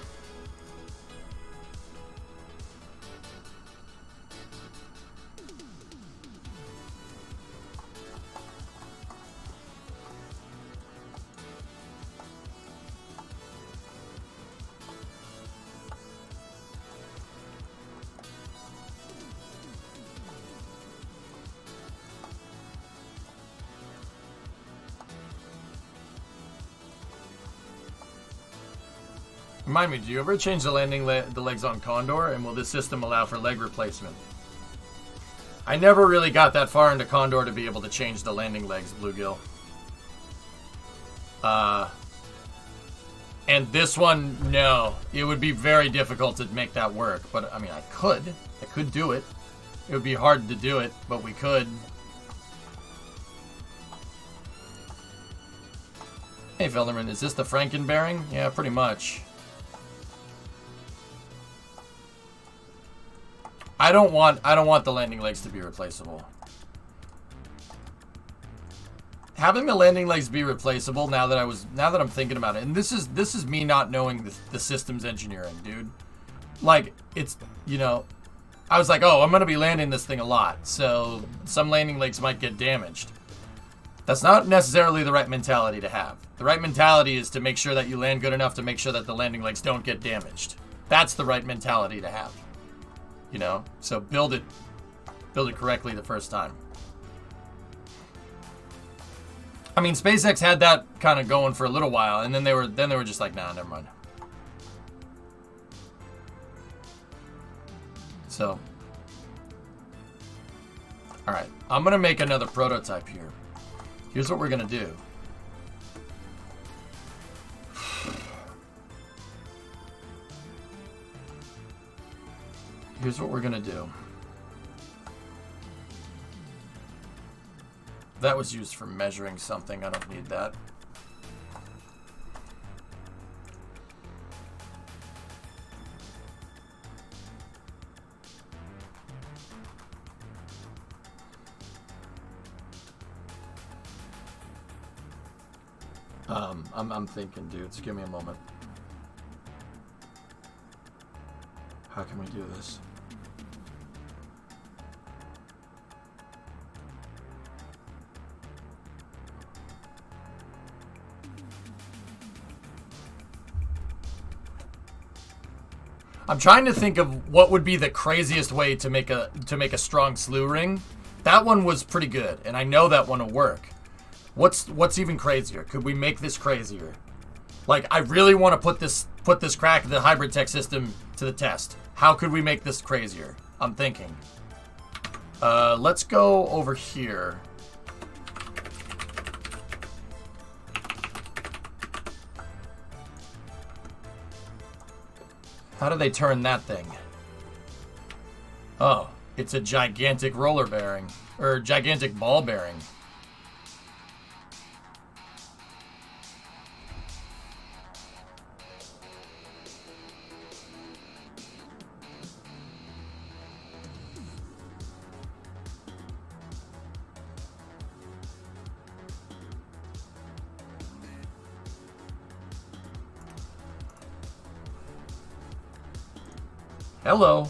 Remind me, do you ever change the legs on Condor, and will this system allow for leg replacement? I never really got that far into Condor to be able to change the landing legs, Bluegill. And this one, no. It would be very difficult to make that work, but I mean, I could do it. It would be hard to do it, but we could. Hey, Felderman, is this the Franken bearing? Yeah, pretty much. I don't want the landing legs to be replaceable. Having the landing legs be replaceable now that I'm thinking about it, and this is me not knowing the systems engineering, dude. Like, it's, you know, I was like, oh, I'm gonna be landing this thing a lot, so some landing legs might get damaged. That's not necessarily the right mentality to have. The right mentality is to make sure that you land good enough to make sure that the landing legs don't get damaged. That's the right mentality to have. You know? So build it correctly the first time. I mean, SpaceX had that kind of going for a little while, and then they were just like, nah, never mind. So, all right, I'm gonna make another prototype here. Here's what we're gonna do. Here's what we're gonna do. That was used for measuring something. I don't need that. I'm thinking, dudes. Give me a moment. How can we do this? I'm trying to think of what would be the craziest way to make a strong slew ring. That one was pretty good, and I know that one will work. What's even crazier? Could we make this crazier? Like, I really want to put this crack of the hybrid tech system to the test. How could we make this crazier? I'm thinking. Let's go over here. How do they turn that thing? Oh, it's a gigantic roller bearing, or gigantic ball bearing. Hello.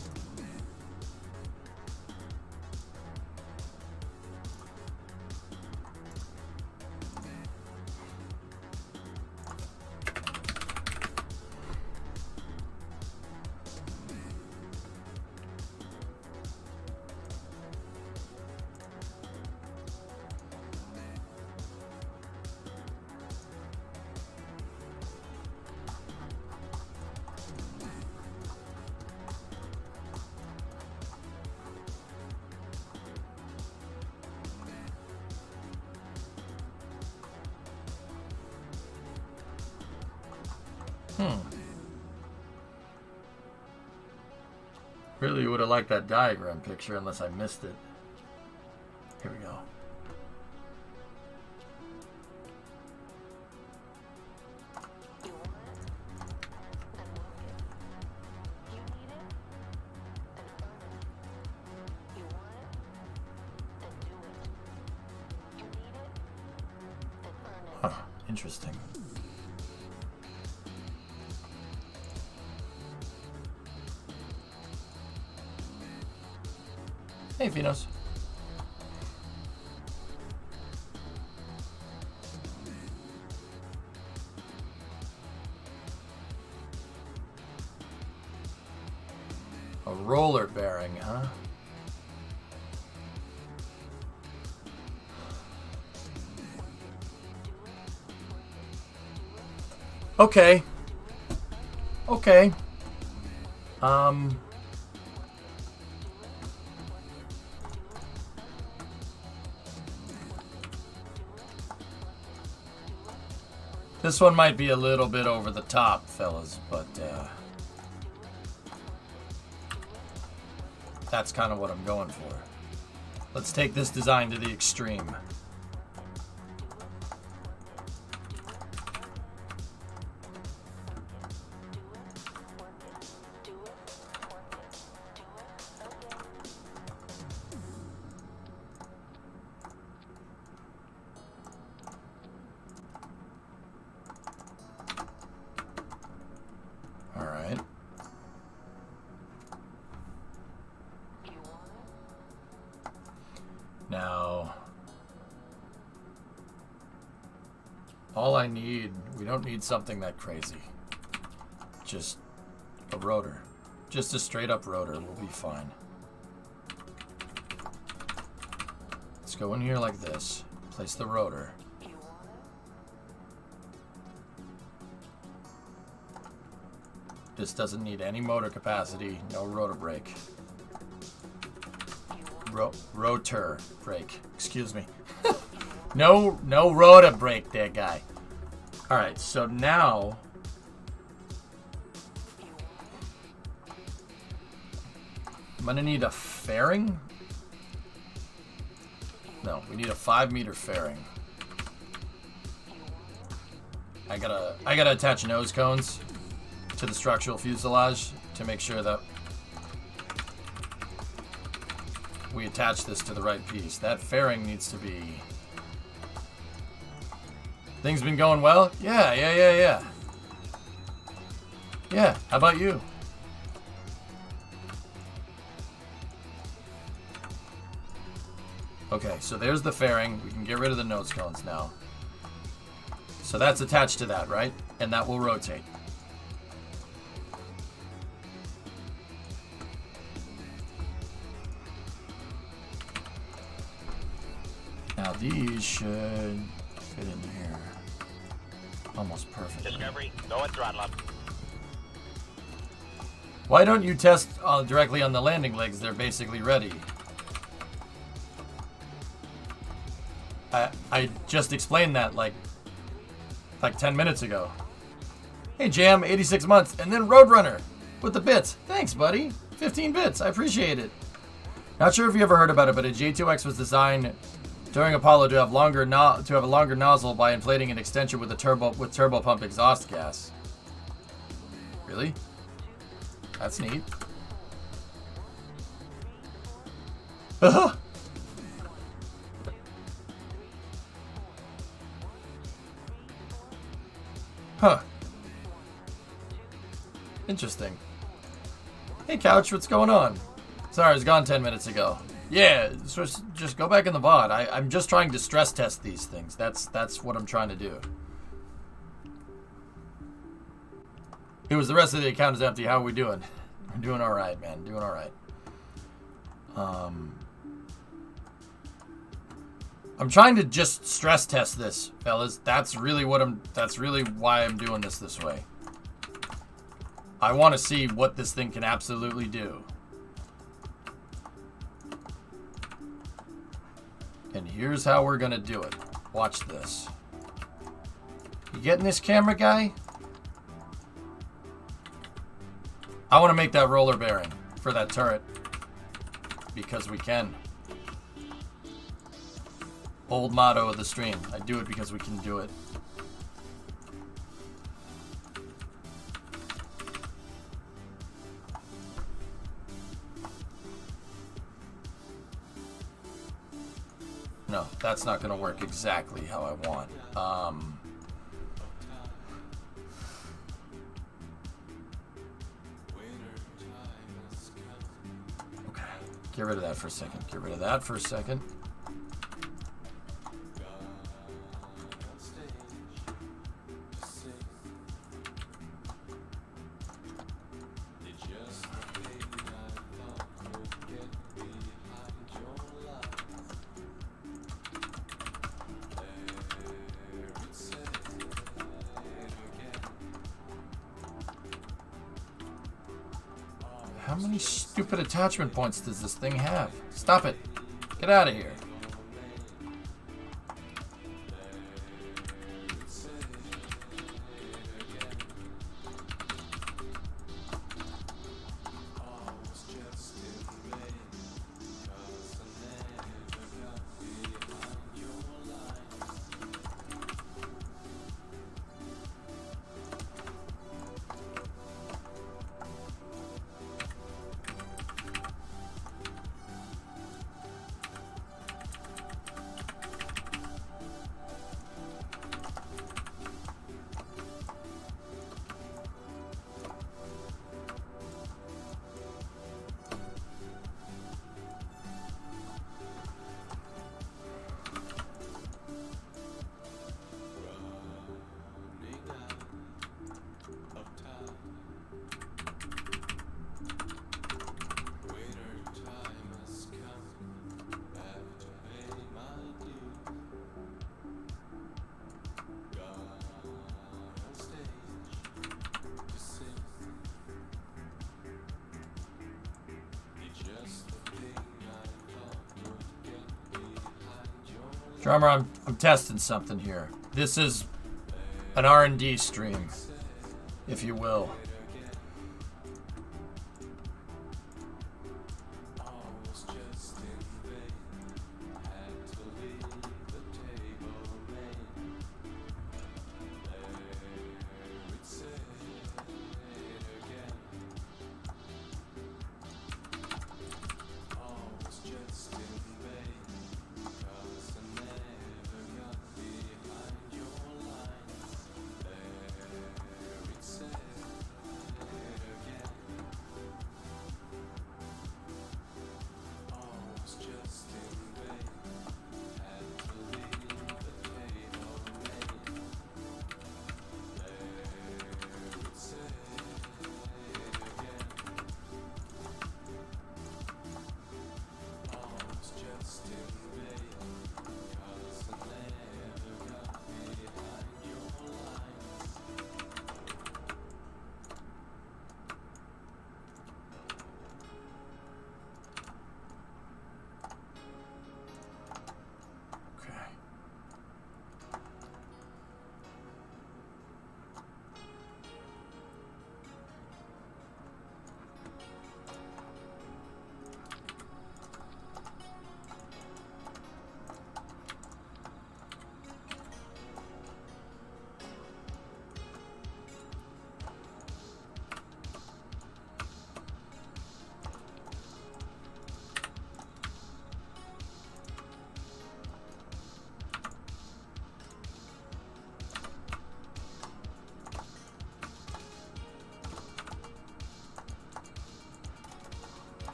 Really would have liked that diagram picture unless I missed it. Here we go. Huh, interesting. Hey, Finos. A roller bearing, huh? Okay. Okay. This one might be a little bit over the top, fellas, but that's kind of what I'm going for. Let's take this design to the extreme. All I need, we don't need something that crazy. Just a rotor. Just a straight up rotor will be fine. Let's go in here like this. Place the rotor. This doesn't need any motor capacity, no rotor brake. Rotor brake, excuse me. No rotor brake there, guy. Alright, so now I'm gonna need a fairing. No, we need a 5-meter fairing. I gotta attach nose cones to the structural fuselage to make sure that we attach this to the right piece. That fairing needs to be... Things been going well? Yeah. Yeah, how about you? Okay, so there's the fairing. We can get rid of the nose cones now. So that's attached to that, right? And that will rotate. Now these should fit in here almost perfectly. Discovery, go and throttle up. Why don't you test directly on the landing legs? They're basically ready. I just explained that like 10 minutes ago. Hey Jam, 86 months, and then Roadrunner with the bits. Thanks, buddy. 15 bits. I appreciate it. Not sure if you ever heard about it, but a J2X was designed during Apollo to have a longer nozzle by inflating an extension with turbo pump exhaust gas. Really? That's neat. Huh. Interesting. Hey Couch, what's going on? Sorry, I was gone 10 minutes ago. Yeah, just go back in the VOD. I'm just trying to stress test these things. That's what I'm trying to do. It was the rest of the account is empty. How are we doing? We're doing all right, man. Doing all right. I'm trying to just stress test this, fellas. That's really why I'm doing this way. I want to see what this thing can absolutely do. And here's how we're gonna do it. Watch this. You getting this, camera guy? I want to make that roller bearing for that turret because we can. Old motto of the stream. I do it because we can do it. No, that's not going to work exactly how I want. Okay, get rid of that for a second. Get rid of that for a second. How many stupid attachment points does this thing have? Stop it. Get out of here. Drummer, I'm testing something here. This is an R&D stream, if you will.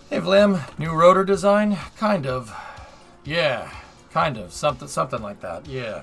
Hey Vlim, new rotor design? Kind of. Yeah, kind of. Something like that. Yeah.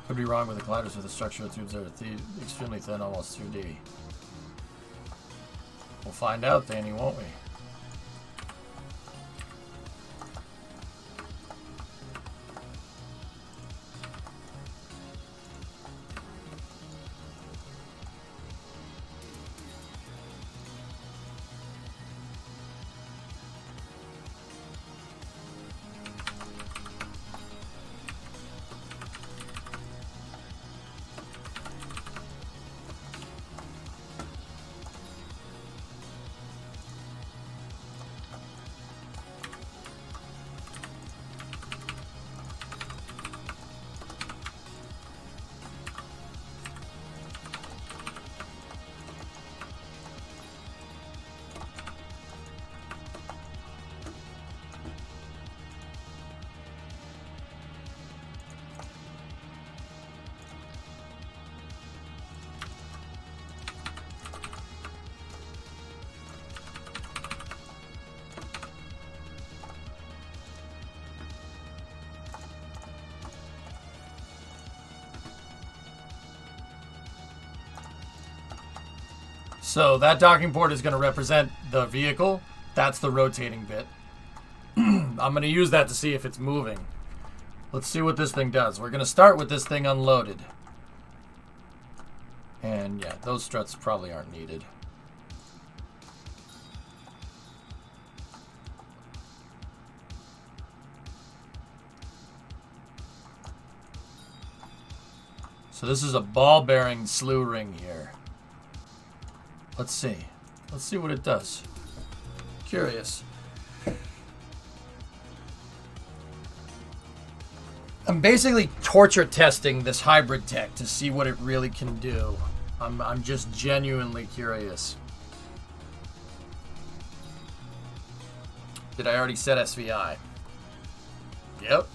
Could be wrong with the colliders with the structural tubes that are extremely thin, almost 2D. We'll find out, Danny, won't we? So that docking port is going to represent the vehicle. That's the rotating bit. I'm going to use that to see if it's moving. Let's see what this thing does. We're going to start with this thing unloaded. And yeah, those struts probably aren't needed. So this is a ball bearing slew ring here. Let's see. Let's see what it does. Curious. I'm basically torture testing this hybrid tech to see what it really can do. I'm just genuinely curious. Did I already set SVI? Yep.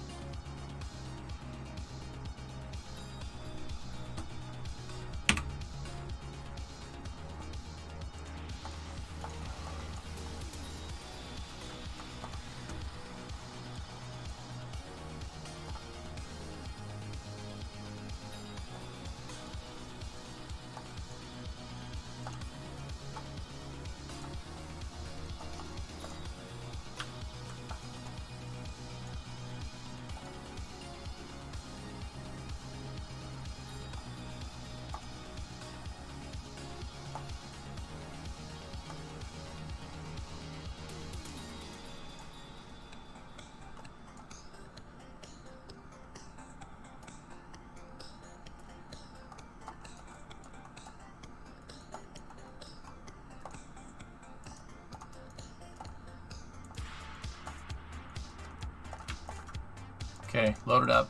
Okay, load it up.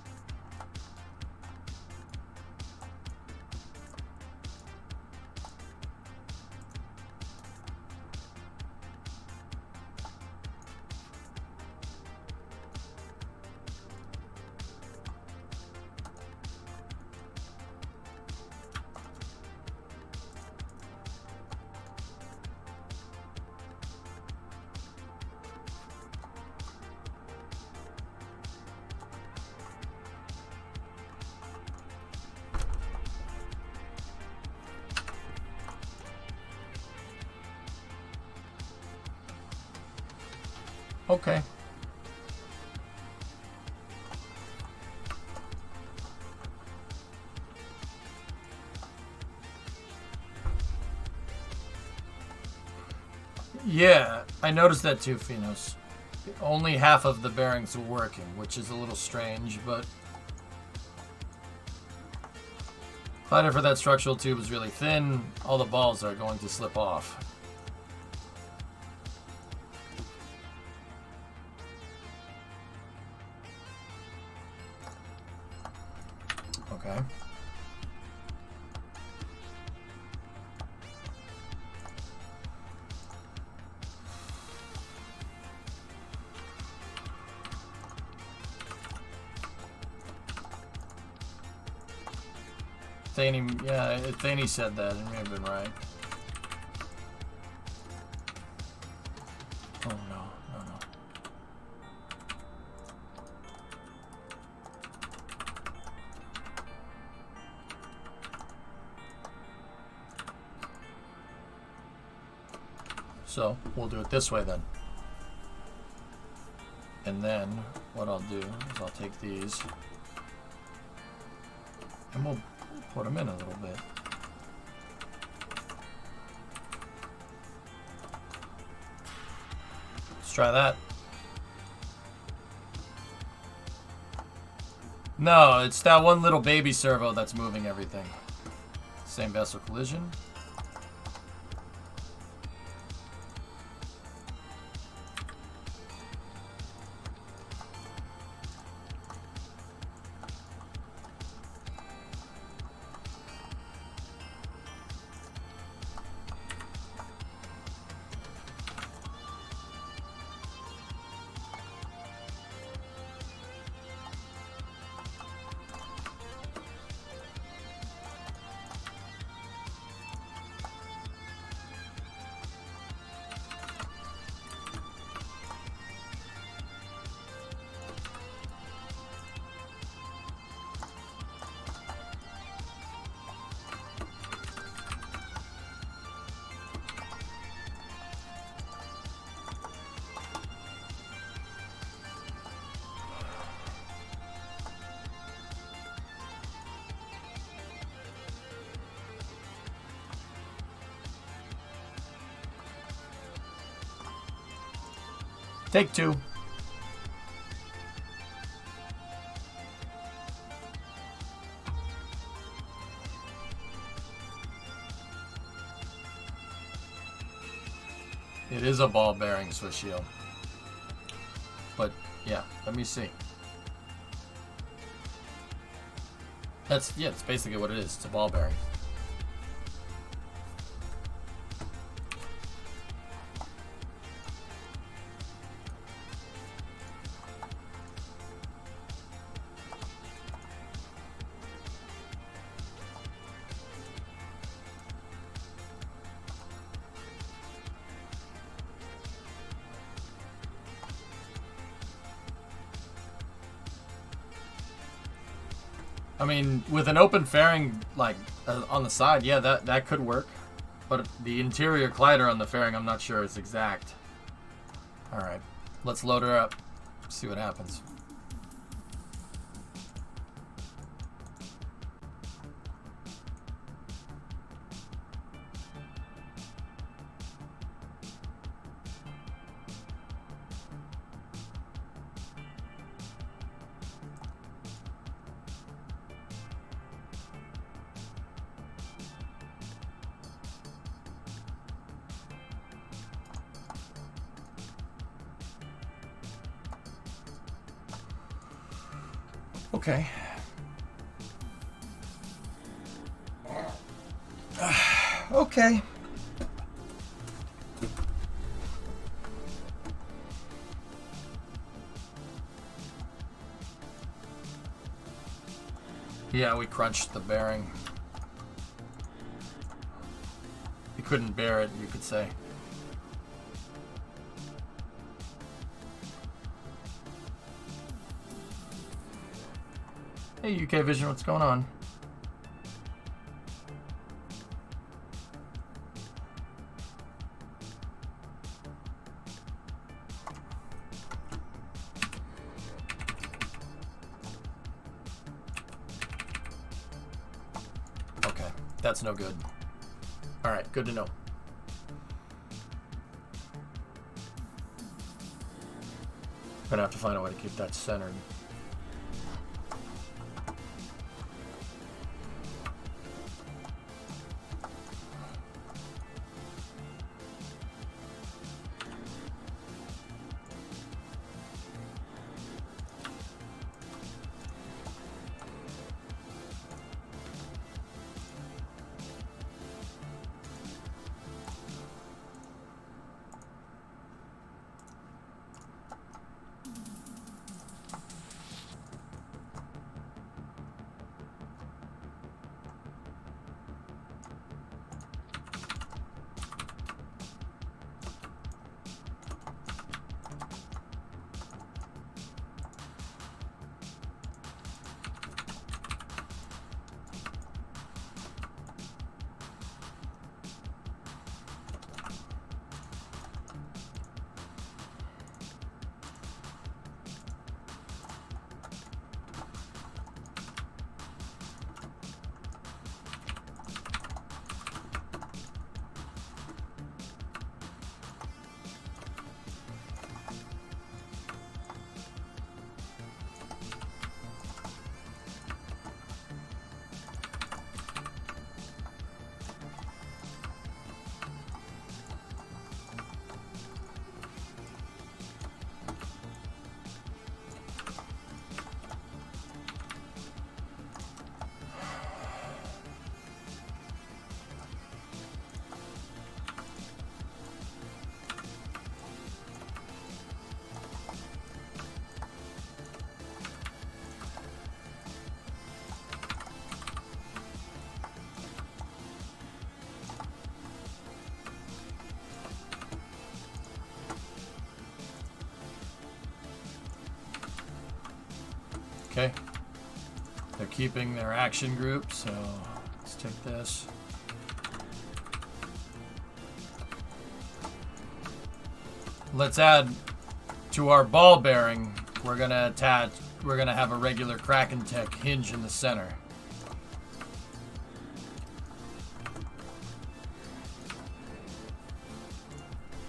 Okay. Yeah, I noticed that too, Finos. Only half of the bearings are working, which is a little strange, but collider for that structural tube is really thin. All the balls are going to slip off. Okay. Thaney said that. It may have been right. Oh no. So we'll do it this way then. And then what I'll do is I'll take these and we'll put them in a little bit. Let's try that. No, it's that one little baby servo that's moving everything. Same vessel collision. Take two. It is a ball bearing Swiss shield. But yeah, let me see. That's basically what it is. It's a ball bearing. I mean, with an open fairing like on the side, yeah, that could work. But the interior collider on the fairing, I'm not sure is exact. All right, let's load her up. See what happens. Okay. Okay. Yeah, we crunched the bearing. You couldn't bear it, you could say. Hey, UK Vision, what's going on? Okay, that's no good. All right, good to know. Gonna have to find a way to keep that centered. Okay. They're keeping their action group, so let's take this. Let's add to our ball bearing. We're gonna have a regular Kraken Tech hinge in the center.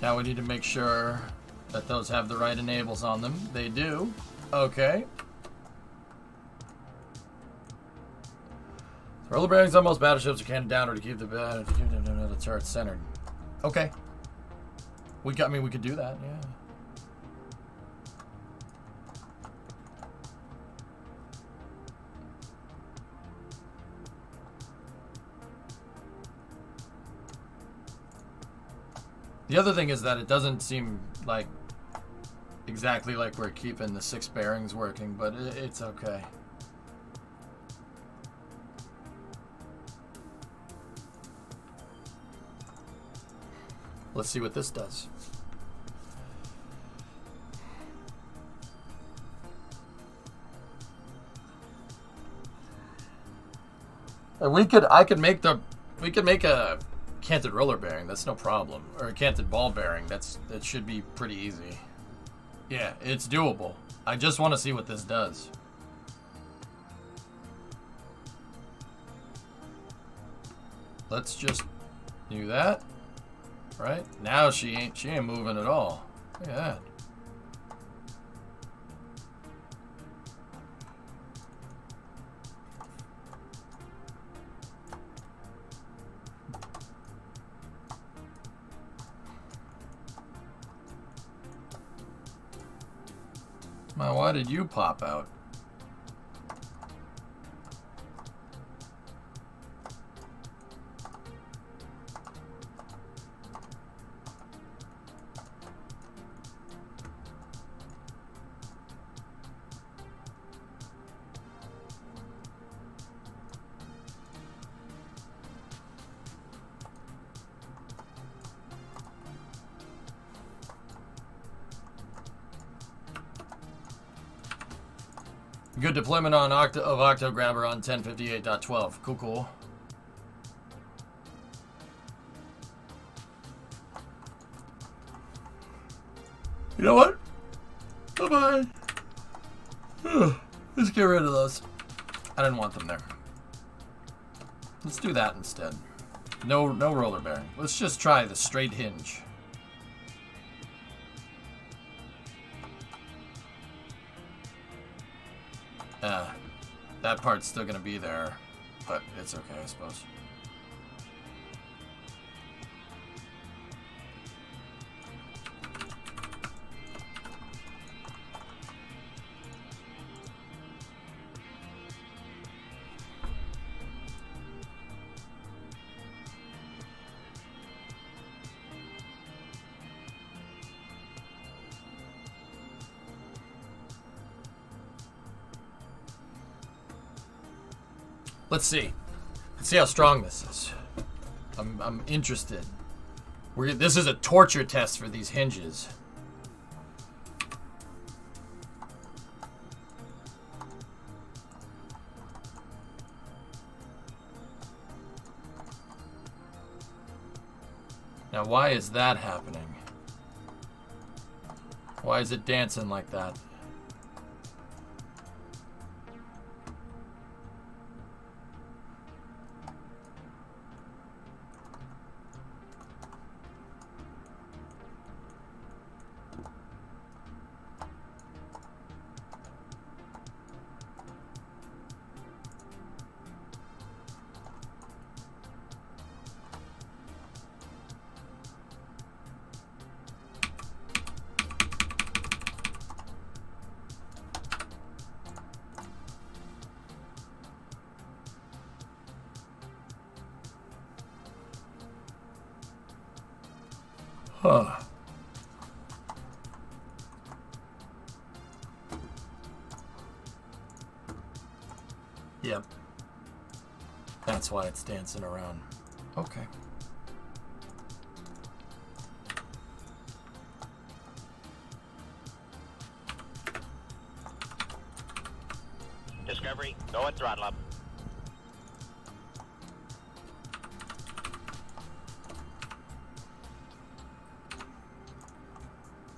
Now we need to make sure that those have the right enables on them. They do. Okay. Roller bearings on most battleships are canted downward to keep the turret centered. Okay. We could do that, yeah. The other thing is that it doesn't seem like exactly like we're keeping the 6 bearings working, but it's okay. Let's see what this does. And we could make a canted roller bearing. That's no problem. Or a canted ball bearing. That should be pretty easy. Yeah, it's doable. I just want to see what this does. Let's just do that. Right? Now she ain't moving at all. Look at that. Man, why did you pop out? Good deployment on of Octograbber on 1058.12. Cool, cool. You know what? Bye-bye. Let's get rid of those. I didn't want them there. Let's do that instead. No roller bearing. Let's just try the straight hinge. That part's still gonna be there, but it's okay, I suppose. Let's see. Let's see how strong this is. I'm interested. This is a torture test for these hinges. Now, why is that happening? Why is it dancing like that? Huh. Yep. That's why it's dancing around. Okay. Discovery, go at throttle up.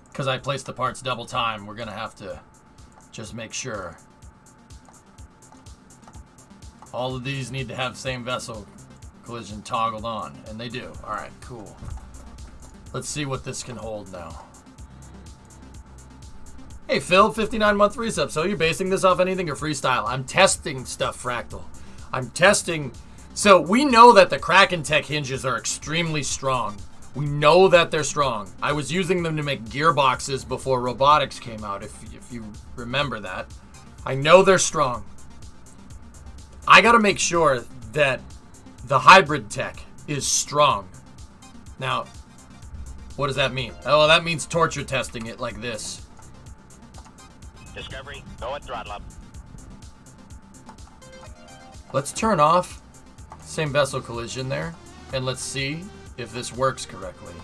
Because I placed the parts double time, we're going to have to just make sure. All of these need to have same vessel collision toggled on, and they do. All right, cool. Let's see what this can hold now. Hey, Phil, 59-month resub. So you're basing this off anything or freestyle? I'm testing stuff, Fractal. I'm testing. So we know that the Kraken Tech hinges are extremely strong. We know that they're strong. I was using them to make gearboxes before robotics came out, if you remember that. I know they're strong. I got to make sure that the hybrid tech is strong. Now, What does that mean? Oh, that means torture testing it like this. Discovery, go at throttle up. Let's turn off same vessel collision there, and let's see if this works correctly.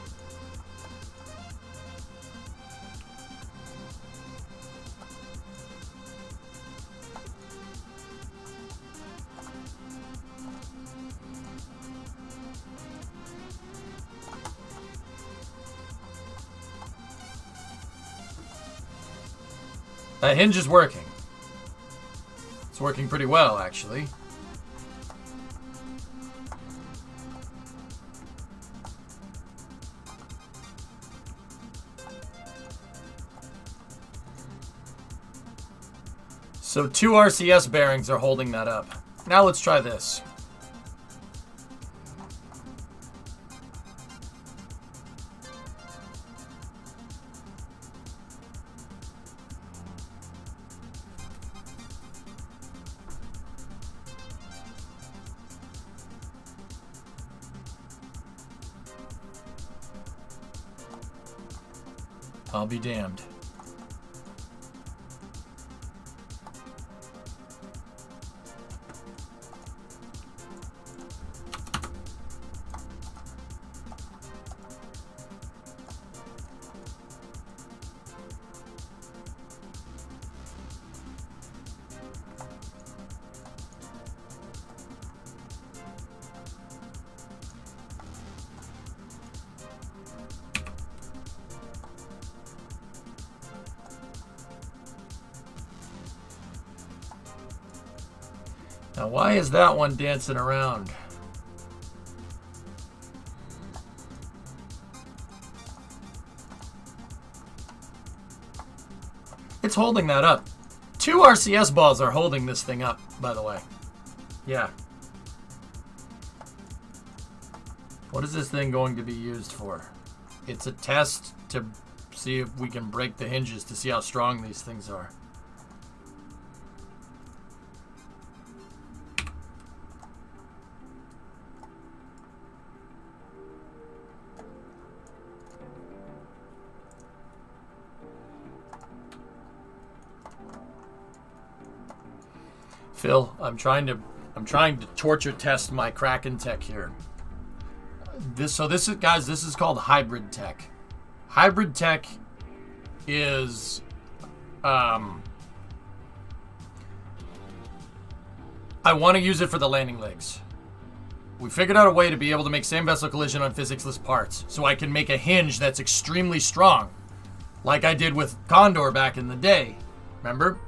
That hinge is working. It's working pretty well, actually. So 2 RCS bearings are holding that up. Now let's try this. I'll be damned. Now, why is that one dancing around? It's holding that up. 2 RCS balls are holding this thing up, by the way. Yeah. What is this thing going to be used for? It's a test to see if we can break the hinges to see how strong these things are. Phil, I'm trying to torture test my Kraken tech here. This is called hybrid tech. Hybrid tech is I want to use it for the landing legs. We figured out a way to be able to make same vessel collision on physics-less parts, so I can make a hinge that's extremely strong, like I did with Condor back in the day. Remember?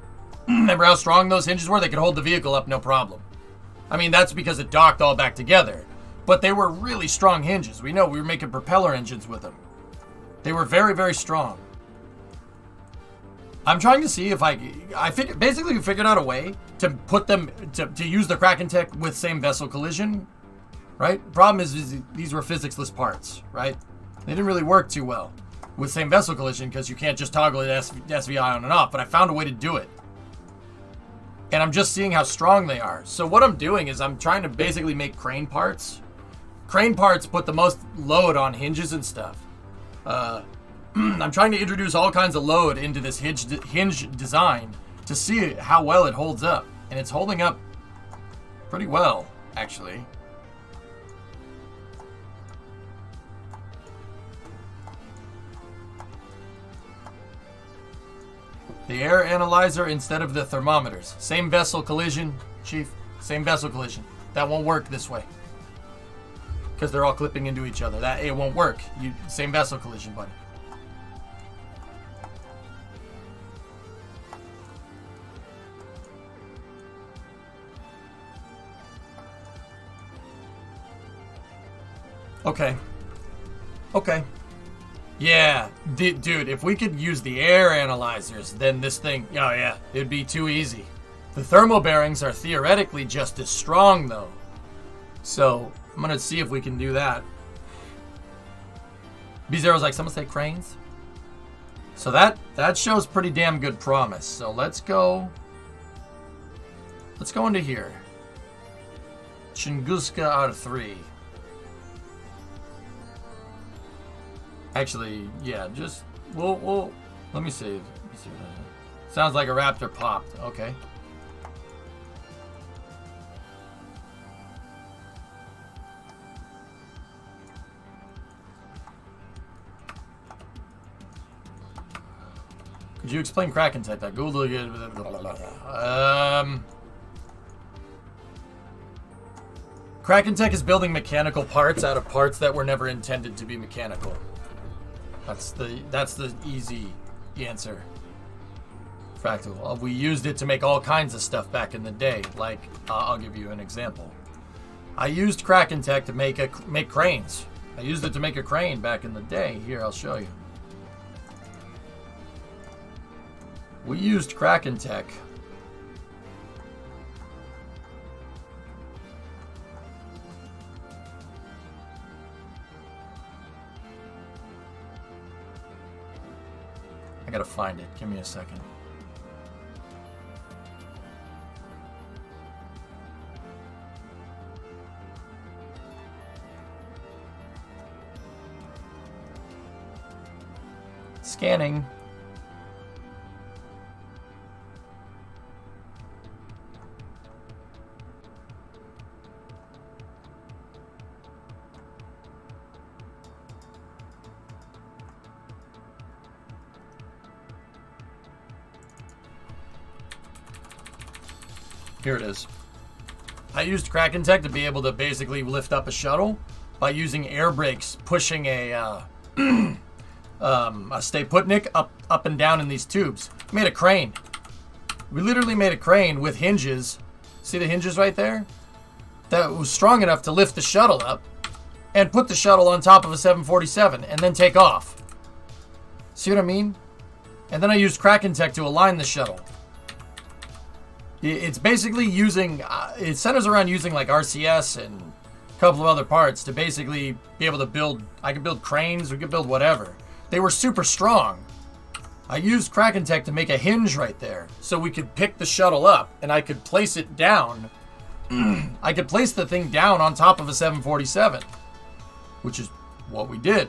Remember how strong those hinges were? They could hold the vehicle up no problem. I mean, that's because it docked all back together. But they were really strong hinges. We know we were making propeller engines with them. They were very, very strong. I'm trying to see if basically we figured out a way to put them, to use the Kraken tech with same vessel collision, right? The problem is these were physics-less parts, right? They didn't really work too well with same vessel collision because you can't just toggle it SVI on and off, but I found a way to do it. And I'm just seeing how strong they are. So what I'm doing is I'm trying to basically make crane parts. Crane parts put the most load on hinges and stuff. I'm trying to introduce all kinds of load into this hinge design to see how well it holds up. And it's holding up pretty well, actually. The air analyzer instead of the thermometers. Same vessel collision, Chief. Same vessel collision. That won't work this way. Because they're all clipping into each other. It won't work. Same vessel collision, buddy. Okay. Okay. Yeah, dude, if we could use the air analyzers, then this thing, oh yeah, it'd be too easy. The thermal bearings are theoretically just as strong, though. So, I'm gonna see if we can do that. B-Zero's like, someone say cranes? So that shows pretty damn good promise. So let's go into here. Tunguska R3. Actually, yeah, just we'll let me save. Sounds like a raptor popped. Okay. Could you explain Kraken Tech? That Google. Kraken Tech is building mechanical parts out of parts that were never intended to be mechanical. That's the easy answer. Fractal. We used it to make all kinds of stuff back in the day. Like, I'll give you an example. I used Kraken Tech to make cranes. I used it to make a crane back in the day. Here, I'll show you. We used Kraken Tech. I gotta find it. Give me a second. Scanning. Here it is. I used Kraken Tech to be able to basically lift up a shuttle by using air brakes, pushing a stay putnik up and down in these tubes. Made a crane. We literally made a crane with hinges. See the hinges right there? That was strong enough to lift the shuttle up and put the shuttle on top of a 747 and then take off. See what I mean? And then I used Kraken Tech to align the shuttle. It's basically using, it centers around using like RCS and a couple of other parts to basically be able to build, I could build cranes, we could build whatever. They were super strong. I used Kraken Tech to make a hinge right there so we could pick the shuttle up and I could place it down. I could place the thing down on top of a 747, which is what we did.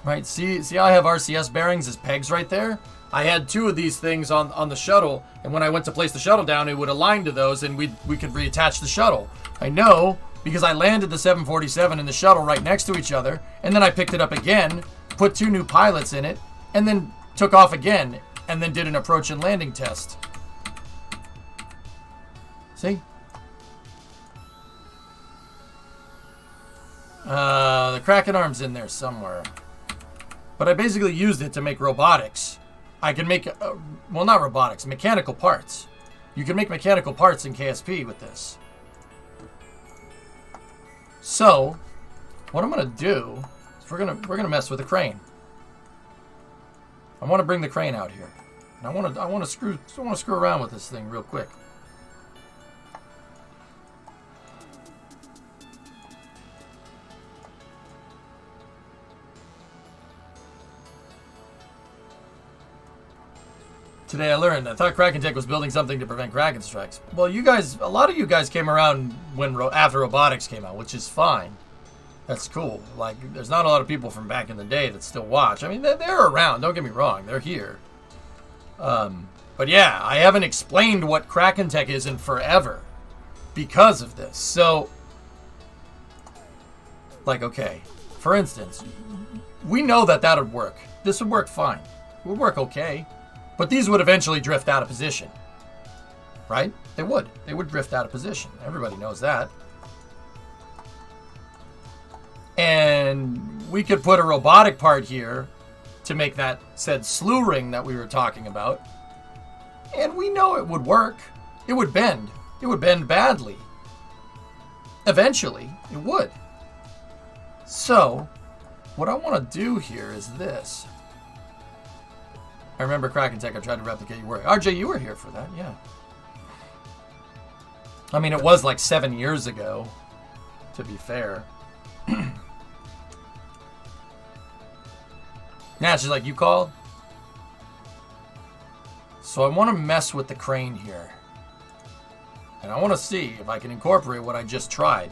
Right, see how I have RCS bearings as pegs right there? I had two of these things on the shuttle, and when I went to place the shuttle down, it would align to those, and we could reattach the shuttle. I know, because I landed the 747 and the shuttle right next to each other, and then I picked it up again, put two new pilots in it, and then took off again, and then did an approach and landing test. See? The Kraken arm's in there somewhere. But I basically used it to make robotics. I can make, well, not robotics, mechanical parts. You can make mechanical parts in KSP with this. So, what I'm gonna do is we're gonna mess with the crane. I want to bring the crane out here, and I want to screw around with this thing real quick. Today I learned. I thought Kraken Tech was building something to prevent Kraken strikes. Well, you guys, a lot of you guys came around after robotics came out, which is fine. That's cool. Like, there's not a lot of people from back in the day that still watch. I mean, they're around. Don't get me wrong. They're here. But yeah, I haven't explained what Kraken Tech is in forever because of this. So, like, okay, for instance, we know that would work. This would work fine. It would work okay. But these would eventually drift out of position, right? They would. They would drift out of position. Everybody knows that. And we could put a robotic part here to make that said slew ring that we were talking about. And we know it would work. It would bend. It would bend badly. Eventually, it would. So, what I want to do here is this. I remember Kraken Tech, I tried to replicate your work. RJ, you were here for that, yeah. I mean, it was like 7 years ago, to be fair. Nah, she's like, you called? So I want to mess with the crane here. And I want to see if I can incorporate what I just tried.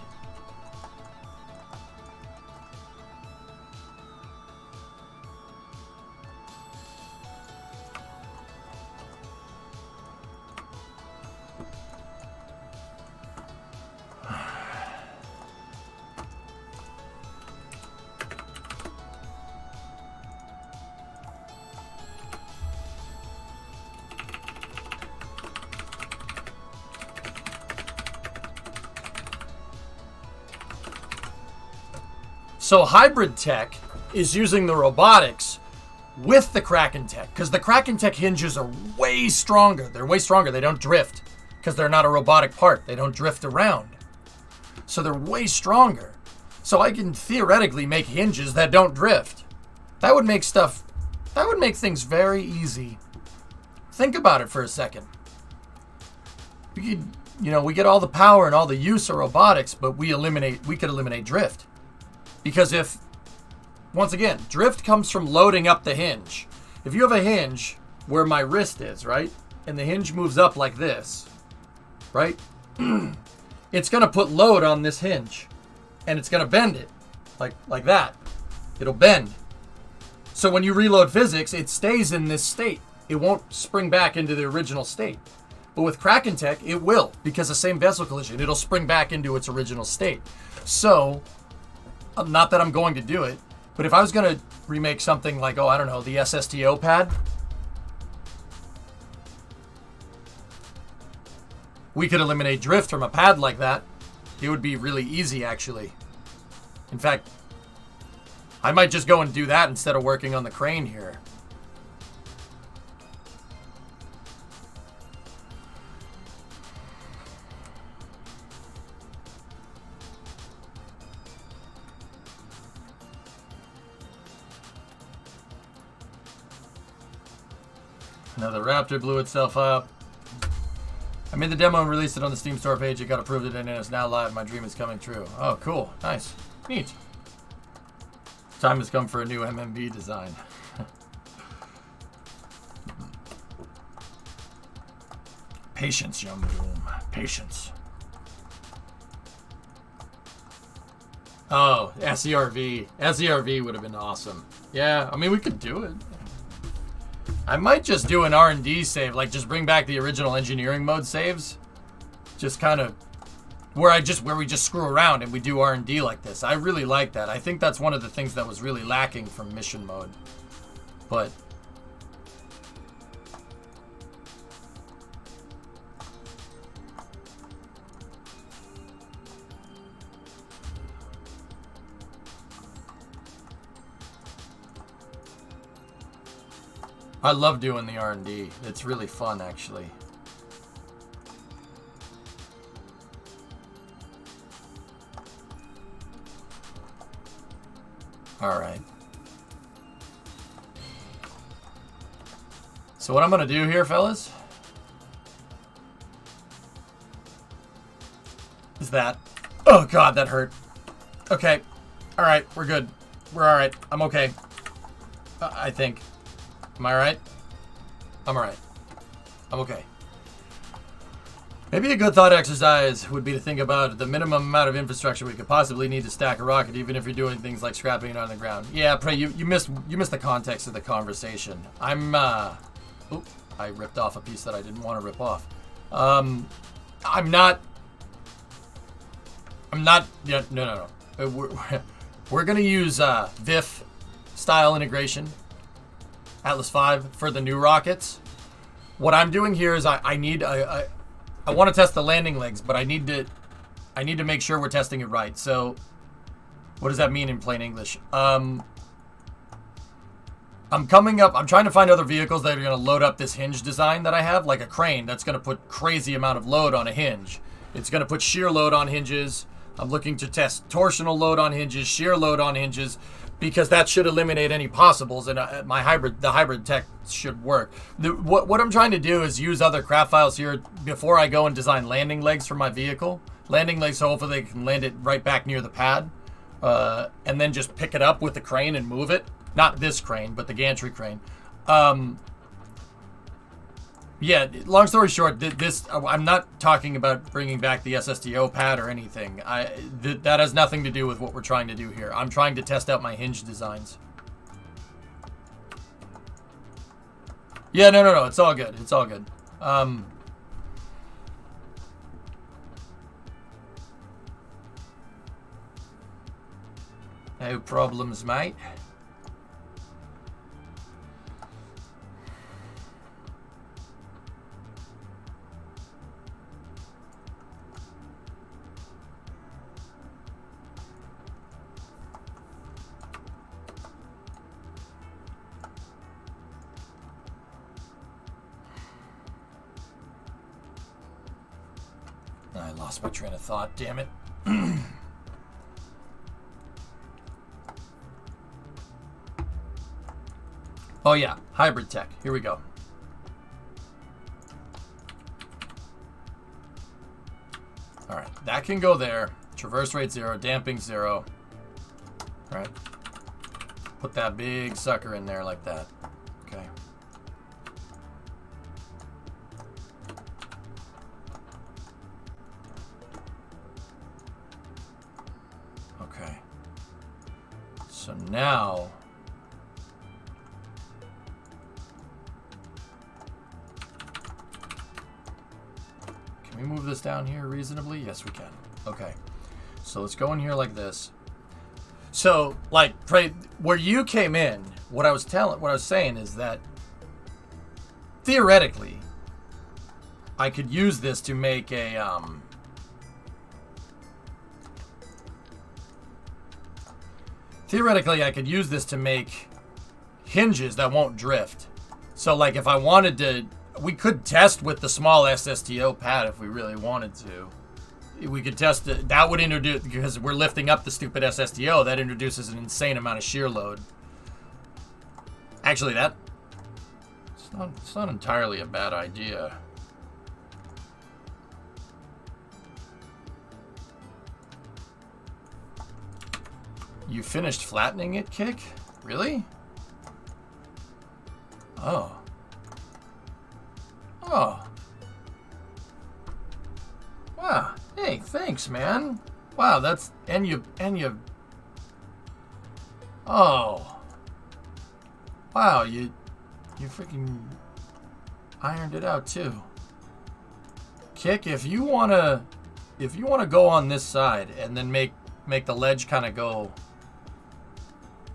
So hybrid tech is using the robotics with the Kraken tech, because the Kraken tech hinges are way stronger. They're way stronger. They don't drift because they're not a robotic part. They don't drift around. So they're way stronger. So I can theoretically make hinges that don't drift. That would make things very easy. Think about it for a second. We get all the power and all the use of robotics, but we could eliminate drift. Because once again, drift comes from loading up the hinge. If you have a hinge where my wrist is, right? And the hinge moves up like this, right? It's going to put load on this hinge. And it's going to bend it. Like that. It'll bend. So when you reload physics, it stays in this state. It won't spring back into the original state. But with Kraken tech, it will. Because the same vessel collision, it'll spring back into its original state. So, not that I'm going to do it, but if I was going to remake something like, I don't know, the SSTO pad, we could eliminate drift from a pad like that. It would be really easy, actually. In fact, I might just go and do that instead of working on the crane here. Now the Raptor blew itself up. I made the demo and released it on the Steam store page. It got approved and it's now live. My dream is coming true. Oh, cool. Nice. Neat. Time has come for a new MMB design. Patience, young Doom. Patience. Oh, SERV. SERV would have been awesome. Yeah, I mean, we could do it. I might just do an R&D save, like just bring back the original engineering mode saves. Just kind of where we just screw around and we do R&D like this. I really like that. I think that's one of the things that was really lacking from mission mode. But I love doing the R&D. It's really fun, actually. All right. So what I'm going to do here, fellas, is that... Oh, God, that hurt. Okay. All right, we're good. We're all right. I'm okay. I think. Am I right? I'm alright. I'm okay. Maybe a good thought exercise would be to think about the minimum amount of infrastructure we could possibly need to stack a rocket, even if you're doing things like scrapping it on the ground. Yeah, Prey, you missed the context of the conversation. Oop, I ripped off a piece that I didn't want to rip off. I'm not. Yeah, no. We're gonna use VIF style integration. Atlas V for the new rockets. What I'm doing here is I want to test the landing legs, but I need to make sure we're testing it right. So what does that mean in plain English? I'm trying to find other vehicles that are going to load up this hinge design that I have, like a crane that's going to put crazy amount of load on a hinge. It's going to put shear load on hinges. I'm looking to test torsional load on hinges, shear load on hinges, because that should eliminate any possibles, and the hybrid tech should work. What I'm trying to do is use other craft files here before I go and design landing legs for my vehicle. Landing legs, so hopefully they can land it right back near the pad, and then just pick it up with the crane and move it. Not this crane, but the gantry crane. Yeah, long story short, I'm not talking about bringing back the SSTO pad or anything. That has nothing to do with what we're trying to do here. I'm trying to test out my hinge designs. Yeah, no, it's all good. It's all good. No problems, mate. I lost my train of thought, damn it. Oh yeah, hybrid tech. Here we go. All right, that can go there. Traverse rate 0, damping 0. All right. Put that big sucker in there like that. Okay. Okay. So now can we move this down here reasonably? Yes, we can. Okay. So let's go in here like this. So, like, where you came in, what I was saying is that theoretically, I could use this to make a theoretically, I could use this to make hinges that won't drift. So, like, if I wanted to, we could test with the small SSTO pad if we really wanted to. We could test it. That would introduce, because we're lifting up the stupid SSTO, that introduces an insane amount of shear load. Actually, it's not entirely a bad idea. You finished flattening it, Kick? Really? Oh. Oh. Wow. Hey, thanks, man. Wow, that's... And you... Oh. Wow, you freaking ironed it out, too. Kick, if you wanna go on this side and then make the ledge kind of go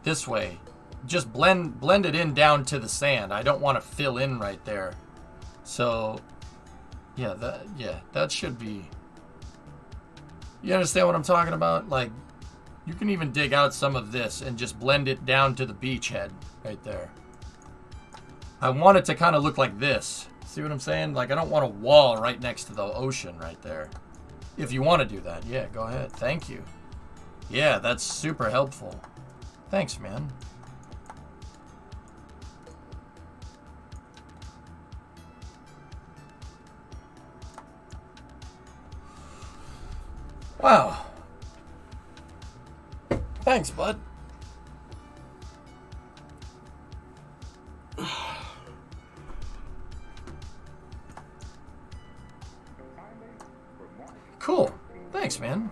this way, just blend it in down to the sand. I don't want to fill in right there. So, yeah, that should be... You understand what I'm talking about? Like, you can even dig out some of this and just blend it down to the beachhead right there. I want it to kind of look like this. See what I'm saying? Like, I don't want a wall right next to the ocean right there. If you want to do that, yeah, go ahead. Thank you. Yeah, that's super helpful. Thanks, man. Wow. Thanks, bud. Cool. Thanks, man.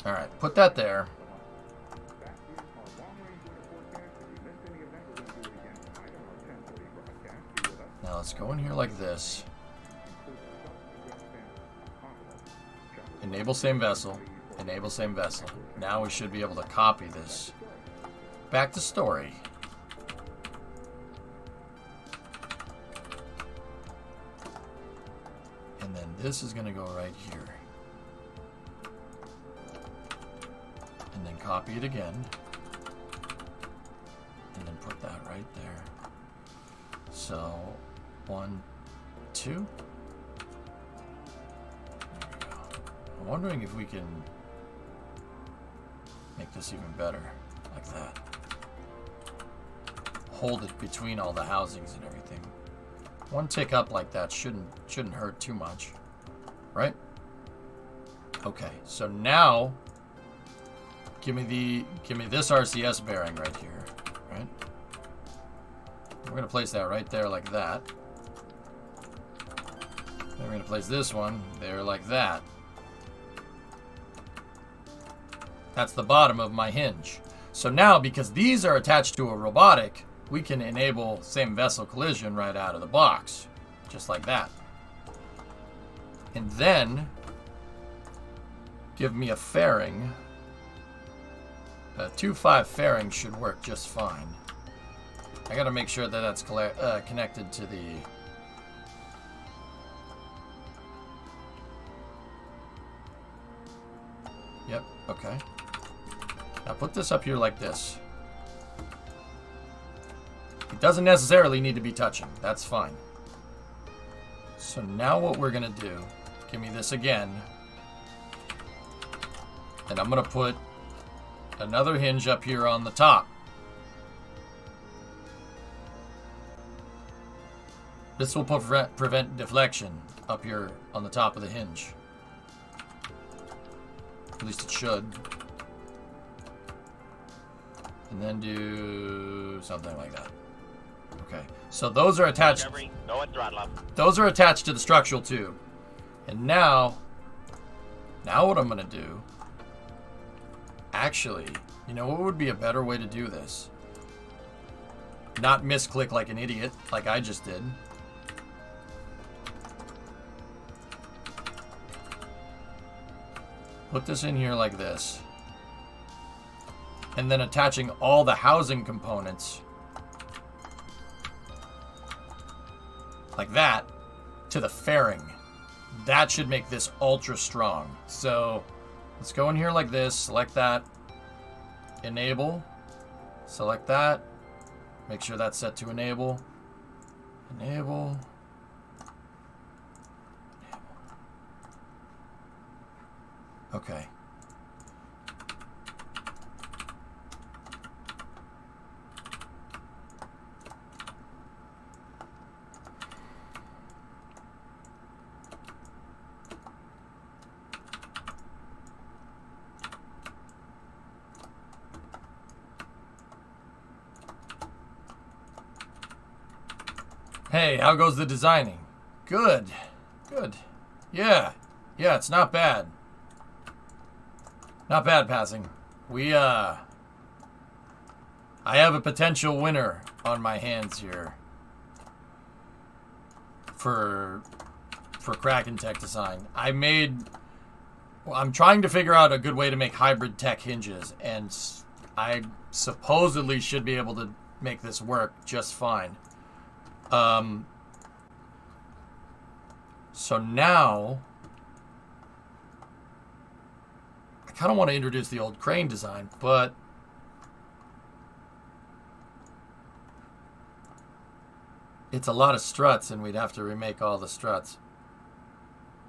All right, put that there. Now let's go in here like this. Enable same vessel. Enable same vessel. Now we should be able to copy this back to story. And then this is going to go right here. And then copy it again. And then put that right there. So, 1, 2. There we go. I'm wondering if we can make this even better, like that. Hold it between all the housings and everything. One tick up like that shouldn't hurt too much, right? Okay, so now give me this RCS bearing right here, right? We're gonna place that right there like that. Then we're gonna place this one there like that. That's the bottom of my hinge. So now, because these are attached to a robotic, we can enable same vessel collision right out of the box, just like that. And then give me a fairing. A 2.5 fairing should work just fine. I gotta make sure that that's connected to the Yep, okay. Now put this up here like this. It doesn't necessarily need to be touching. That's fine. So now what we're going to do, give me this again. And I'm going to put another hinge up here on the top. This will prevent deflection up here on the top of the hinge. At least it should. And then do something like that. Okay, so those are attached. Discovery, go at throttle up. Those are attached to the structural tube. And now what I'm gonna do, actually, you know what would be a better way to do this? Not misclick like an idiot, like I just did. Put this in here like this. And then attaching all the housing components like that to the fairing. That should make this ultra strong. So let's go in here like this, select that, enable, select that, make sure that's set to enable, enable. Okay. Hey, how goes the designing? Good. Good. Yeah. Yeah, it's not bad. Not bad, passing. I have a potential winner on my hands here for Kraken Tech design. I'm trying to figure out a good way to make hybrid tech hinges, and I supposedly should be able to make this work just fine. So now I kind of want to introduce the old crane design, but it's a lot of struts and we'd have to remake all the struts.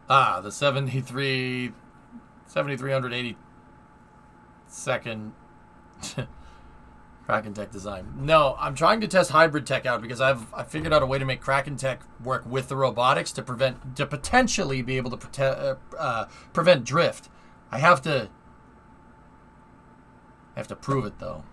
The 7382nd Kraken Tech design. No, I'm trying to test hybrid tech out because I figured out a way to make Kraken Tech work with the robotics to potentially be able to prevent drift. I have to prove it though.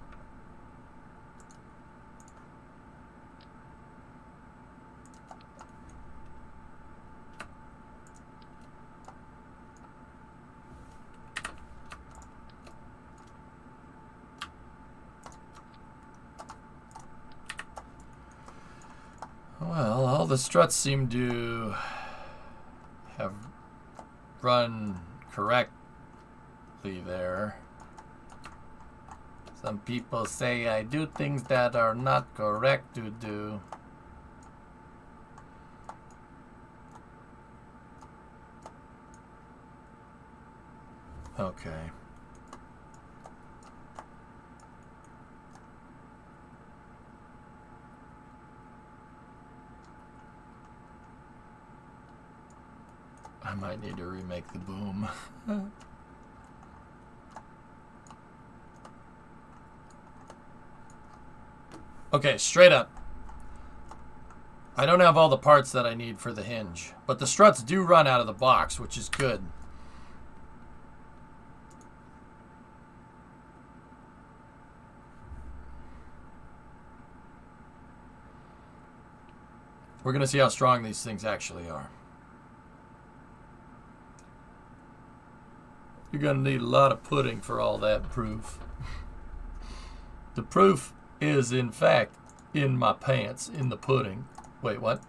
Well, all the struts seem to have run correctly there. Some people say I do things that are not correct to do. Okay. I might need to remake the boom. Okay, straight up. I don't have all the parts that I need for the hinge, but the struts do run out of the box, which is good. We're going to see how strong these things actually are. You're going to need a lot of pudding for all that proof. The proof is, in fact, in my pants, in the pudding. Wait, what?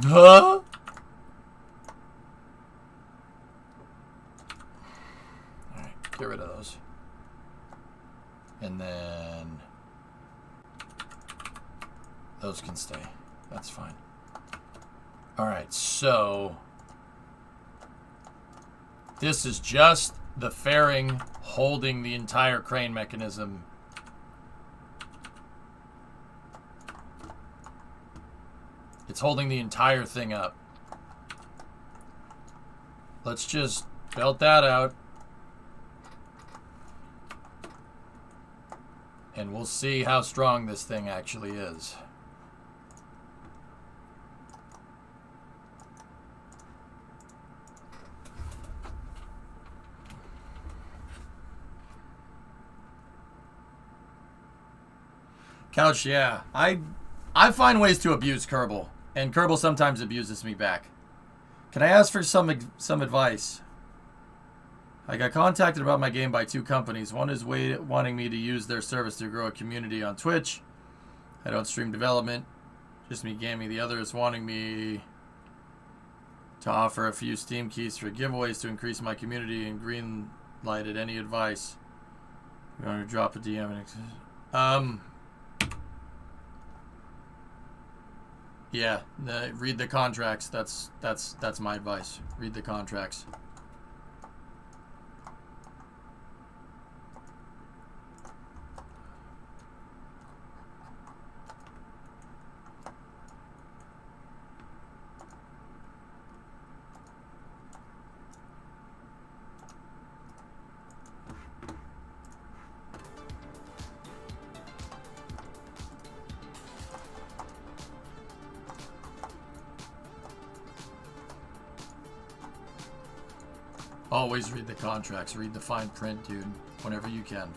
Huh? Alright, get rid of those. And then those can stay. That's fine. Alright, so this is just the fairing holding the entire crane mechanism. It's holding the entire thing up. Let's just belt that out. And we'll see how strong this thing actually is. Couch, yeah. I find ways to abuse Kerbal, and Kerbal sometimes abuses me back. Can I ask for some advice? I got contacted about my game by 2 companies. One is wanting me to use their service to grow a community on Twitch. I don't stream development, just me gaming. The other is wanting me to offer a few Steam keys for giveaways to increase my community and green lighted. Any advice? I'm going to drop a DM. Yeah, read the contracts. That's my advice. Read the contracts. Always read the contracts. Read the fine print, dude, whenever you can.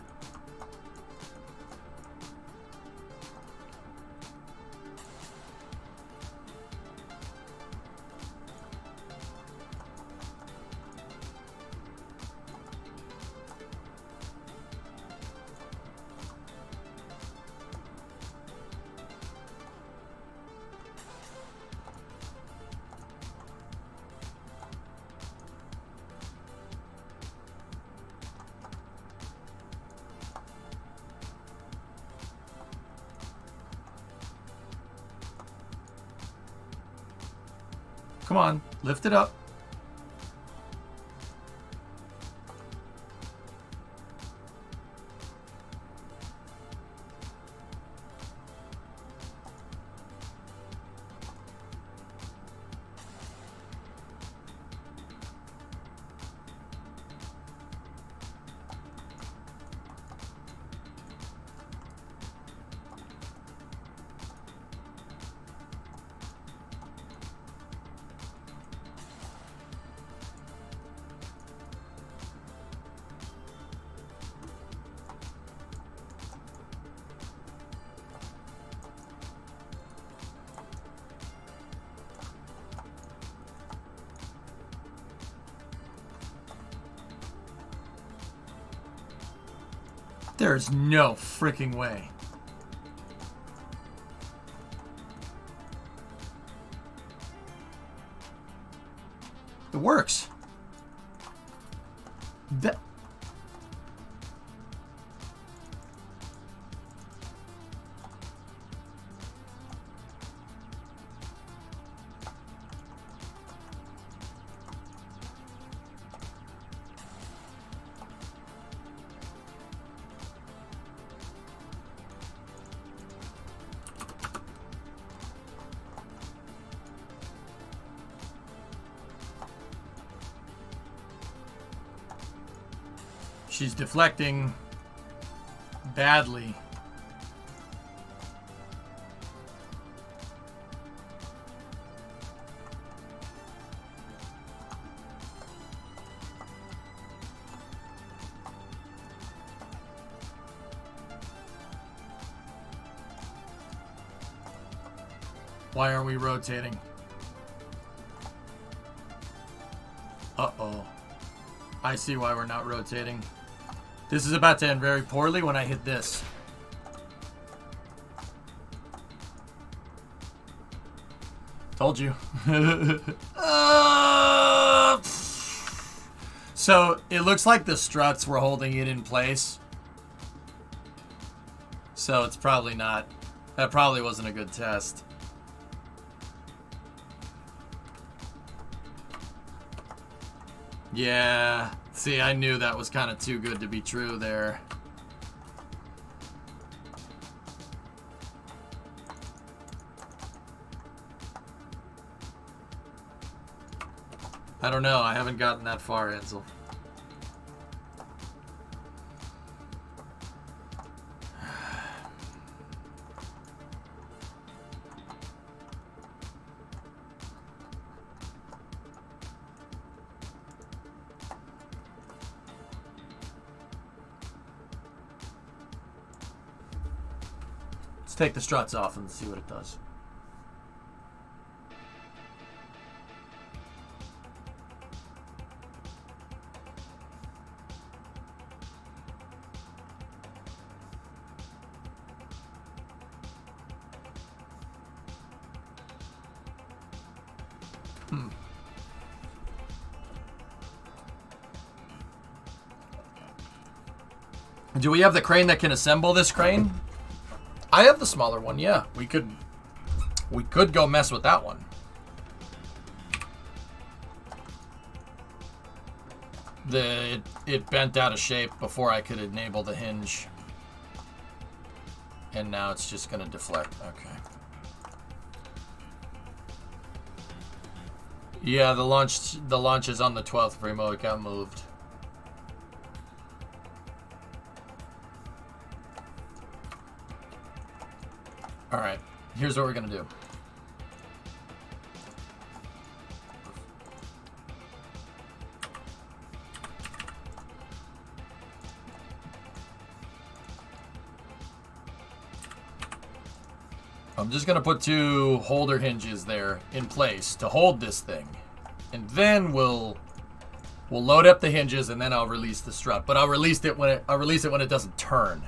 Come on, lift it up. There's no freaking way. It works. That... She's deflecting badly. Why are we rotating? Uh-oh. I see why we're not rotating. This is about to end very poorly when I hit this. Told you. So it looks like the struts were holding it in place. So it's probably not. That probably wasn't a good test. Yeah. See, I knew that was kind of too good to be true there. I don't know. I haven't gotten that far, Ansel. Let's take the struts off and see what it does. Do we have the crane that can assemble this crane? I have the smaller one, yeah. We could go mess with that one. It bent out of shape before I could enable the hinge. And now it's just gonna deflect. Okay. Yeah, the launch is on the 12th, Primo. It got moved. Alright, here's what we're gonna do. I'm just gonna put 2 holder hinges there in place to hold this thing. And then we'll load up the hinges and then I'll release the strut. But I'll release it when it doesn't turn.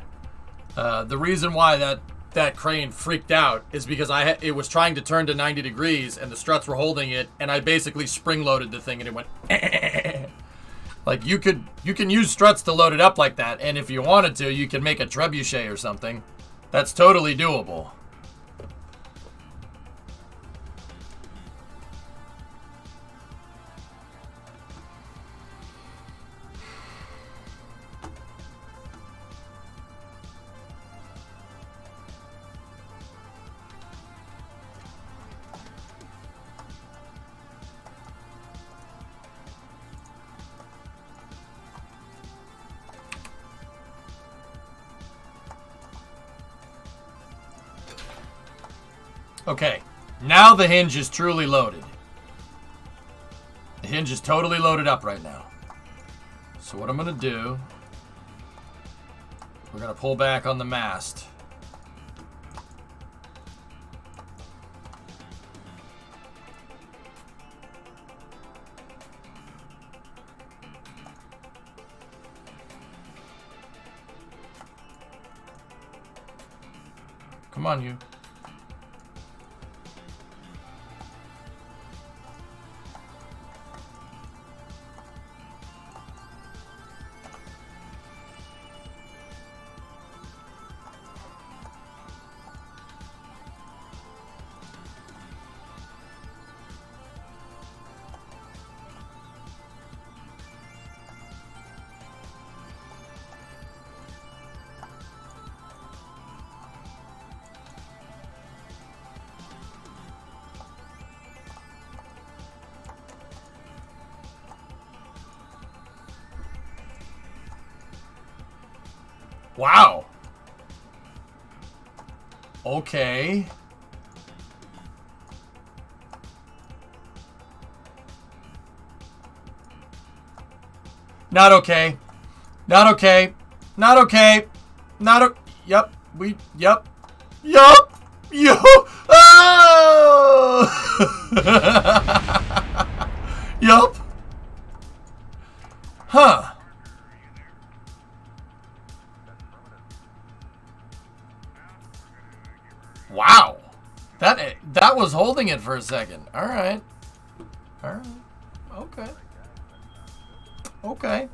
The reason why that crane freaked out is because it was trying to turn to 90 degrees and the struts were holding it, and I basically spring loaded the thing and it went like you can use struts to load it up like that, and if you wanted to you can make a trebuchet or something. That's totally doable. Okay, now the hinge is truly loaded. The hinge is totally loaded up right now. So what I'm going to do, we're going to pull back on the mast. Come on, you. Wow. Okay. Not okay. Not okay. Not okay. Yep. Yep. Yo. Oh! Yup. Huh. Wow. That was holding it for a second. All right. All right. Okay. Okay.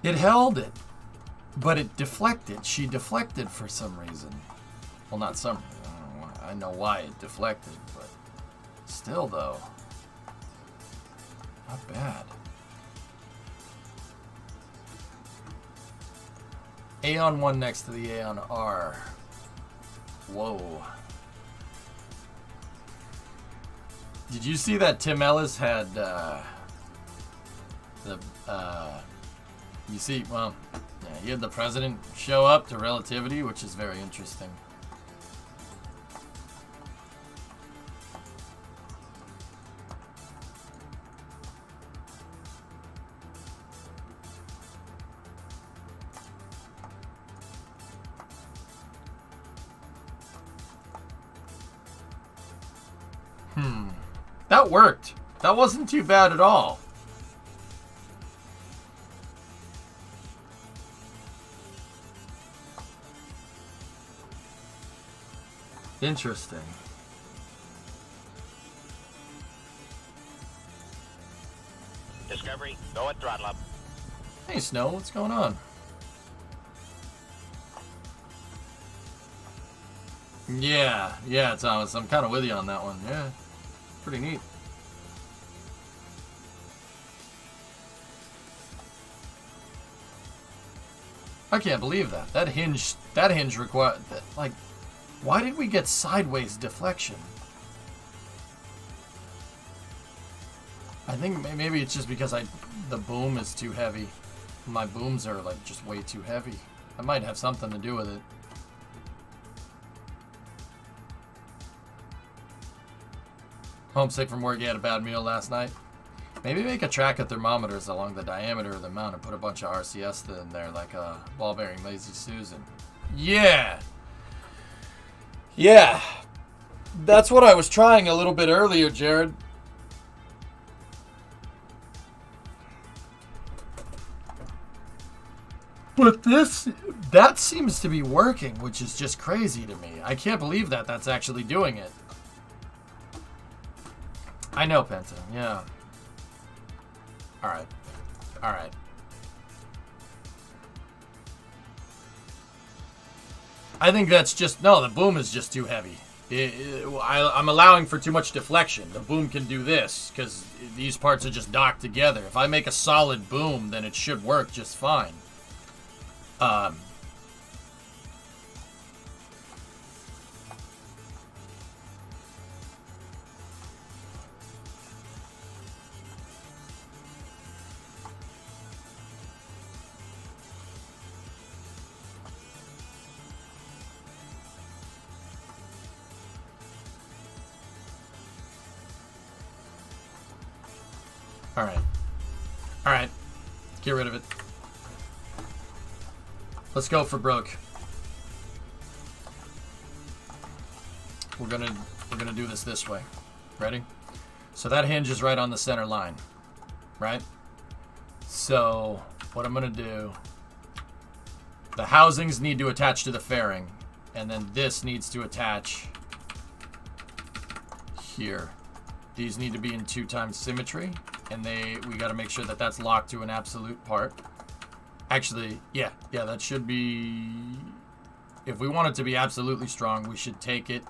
It held it, but it deflected. She deflected for some reason. Well, not some reason. I know why it deflected, but still, though, not bad. A on 1 next to the A on R. Whoa. Did you see that Tim Ellis had you see, well, yeah, he had the president show up to Relativity, which is very interesting. That worked. That wasn't too bad at all. Interesting. Discovery, go at throttle up. Hey, Snow, what's going on? Yeah, Thomas, I'm kind of with you on that one. Yeah, pretty neat. I can't believe that. That hinge required, like, why did we get sideways deflection? I think maybe it's just because the boom is too heavy. My booms are like just way too heavy. That might have something to do with it. Homesick from work, you had a bad meal last night. Maybe make a track of thermometers along the diameter of the mount and put a bunch of RCS in there like a ball bearing Lazy Susan. Yeah. Yeah. That's what I was trying a little bit earlier, Jared. But that seems to be working, which is just crazy to me. I can't believe that that's actually doing it. I know, Penta. Yeah. All right. All right. I think that's just... No, the boom is just too heavy. I'm allowing for too much deflection. The boom can do this, because these parts are just docked together. If I make a solid boom, then it should work just fine. All right. Get rid of it. Let's go for broke. We're gonna do this way. Ready? So that hinge is right on the center line, right? So what I'm gonna do, the housings need to attach to the fairing, and then this needs to attach here. These need to be in 2x symmetry, and we got to make sure that that's locked to an absolute part. Actually, yeah, that should be... If we want it to be absolutely strong, we should take it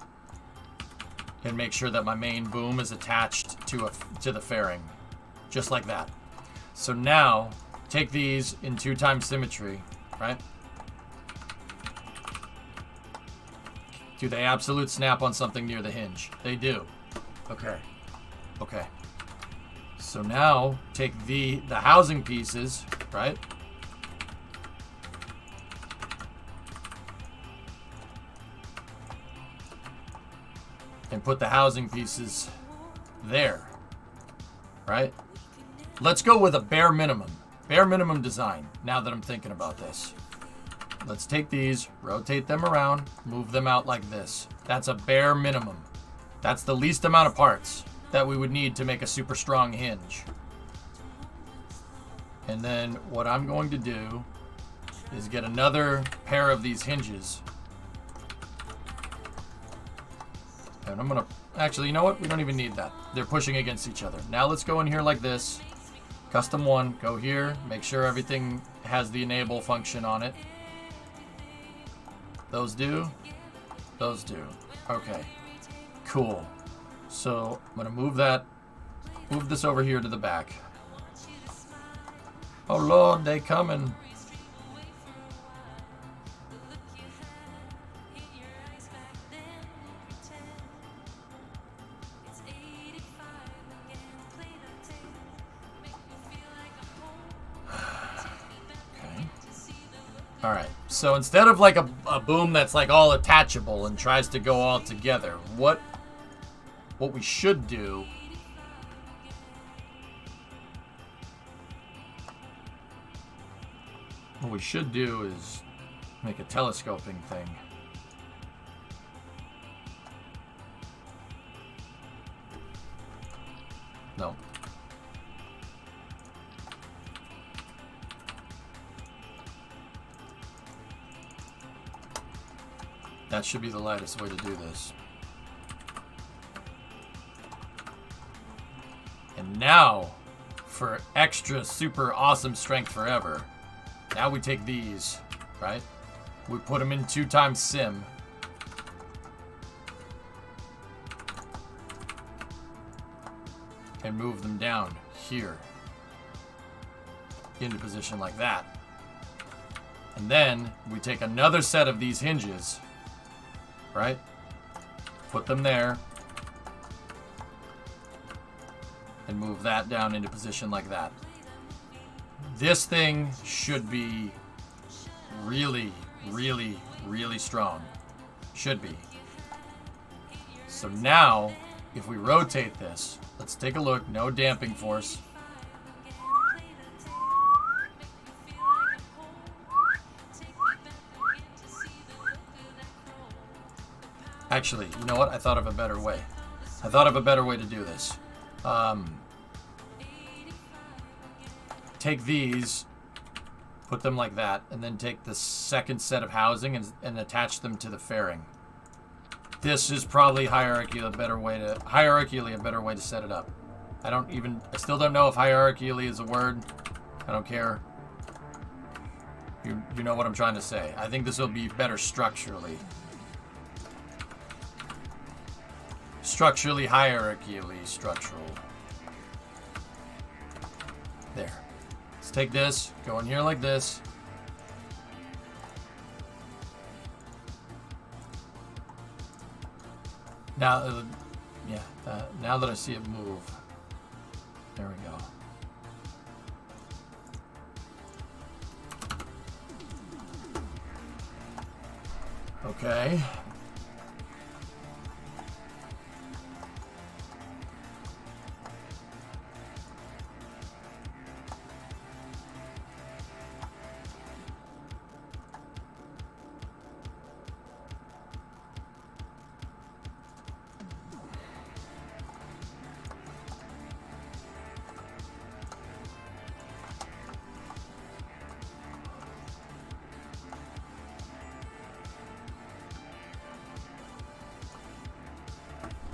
and make sure that my main boom is attached to the fairing. Just like that. So now, take these in 2x symmetry, right? Do they absolute snap on something near the hinge? They do. Okay. Okay. So now, take the housing pieces, right? And put the housing pieces there, right? Let's go with a bare minimum design, now that I'm thinking about this. Let's take these, rotate them around, move them out like this. That's a bare minimum. That's the least amount of parts that we would need to make a super strong hinge. And then what I'm going to do is get another pair of these hinges. And I'm going to... Actually, you know what? We don't even need that. They're pushing against each other. Now let's go in here like this. Custom 1. Go here. Make sure everything has the enable function on it. Those do. Those do. Okay. Cool. So I'm going to move that. Move this over here to the back. Oh, Lord, they coming. Alright, so instead of like a boom that's like all attachable and tries to go all together, what we should do is make a telescoping thing. No. That should be the lightest way to do this. And now, for extra super awesome strength forever, now we take these, right? We put them in 2 times sim. And move them down here. Into position like that. And then we take another set of these hinges, right? Put them there. And move that down into position like that. This thing should be really, really, really strong. Should be. So now, if we rotate this, let's take a look. No damping force. Actually, you know what? I thought of a better way. I thought of a better way to do this. Take these, put them like that, and then take the second set of housing and attach them to the fairing. This is probably hierarchy a better way to set it up. I still don't know if hierarchically is a word. I don't care. You know what I'm trying to say. I think this will be better structurally. Structurally, hierarchically, structural. There. Let's take this, go in here like this. Now, now that I see it move. There we go. Okay.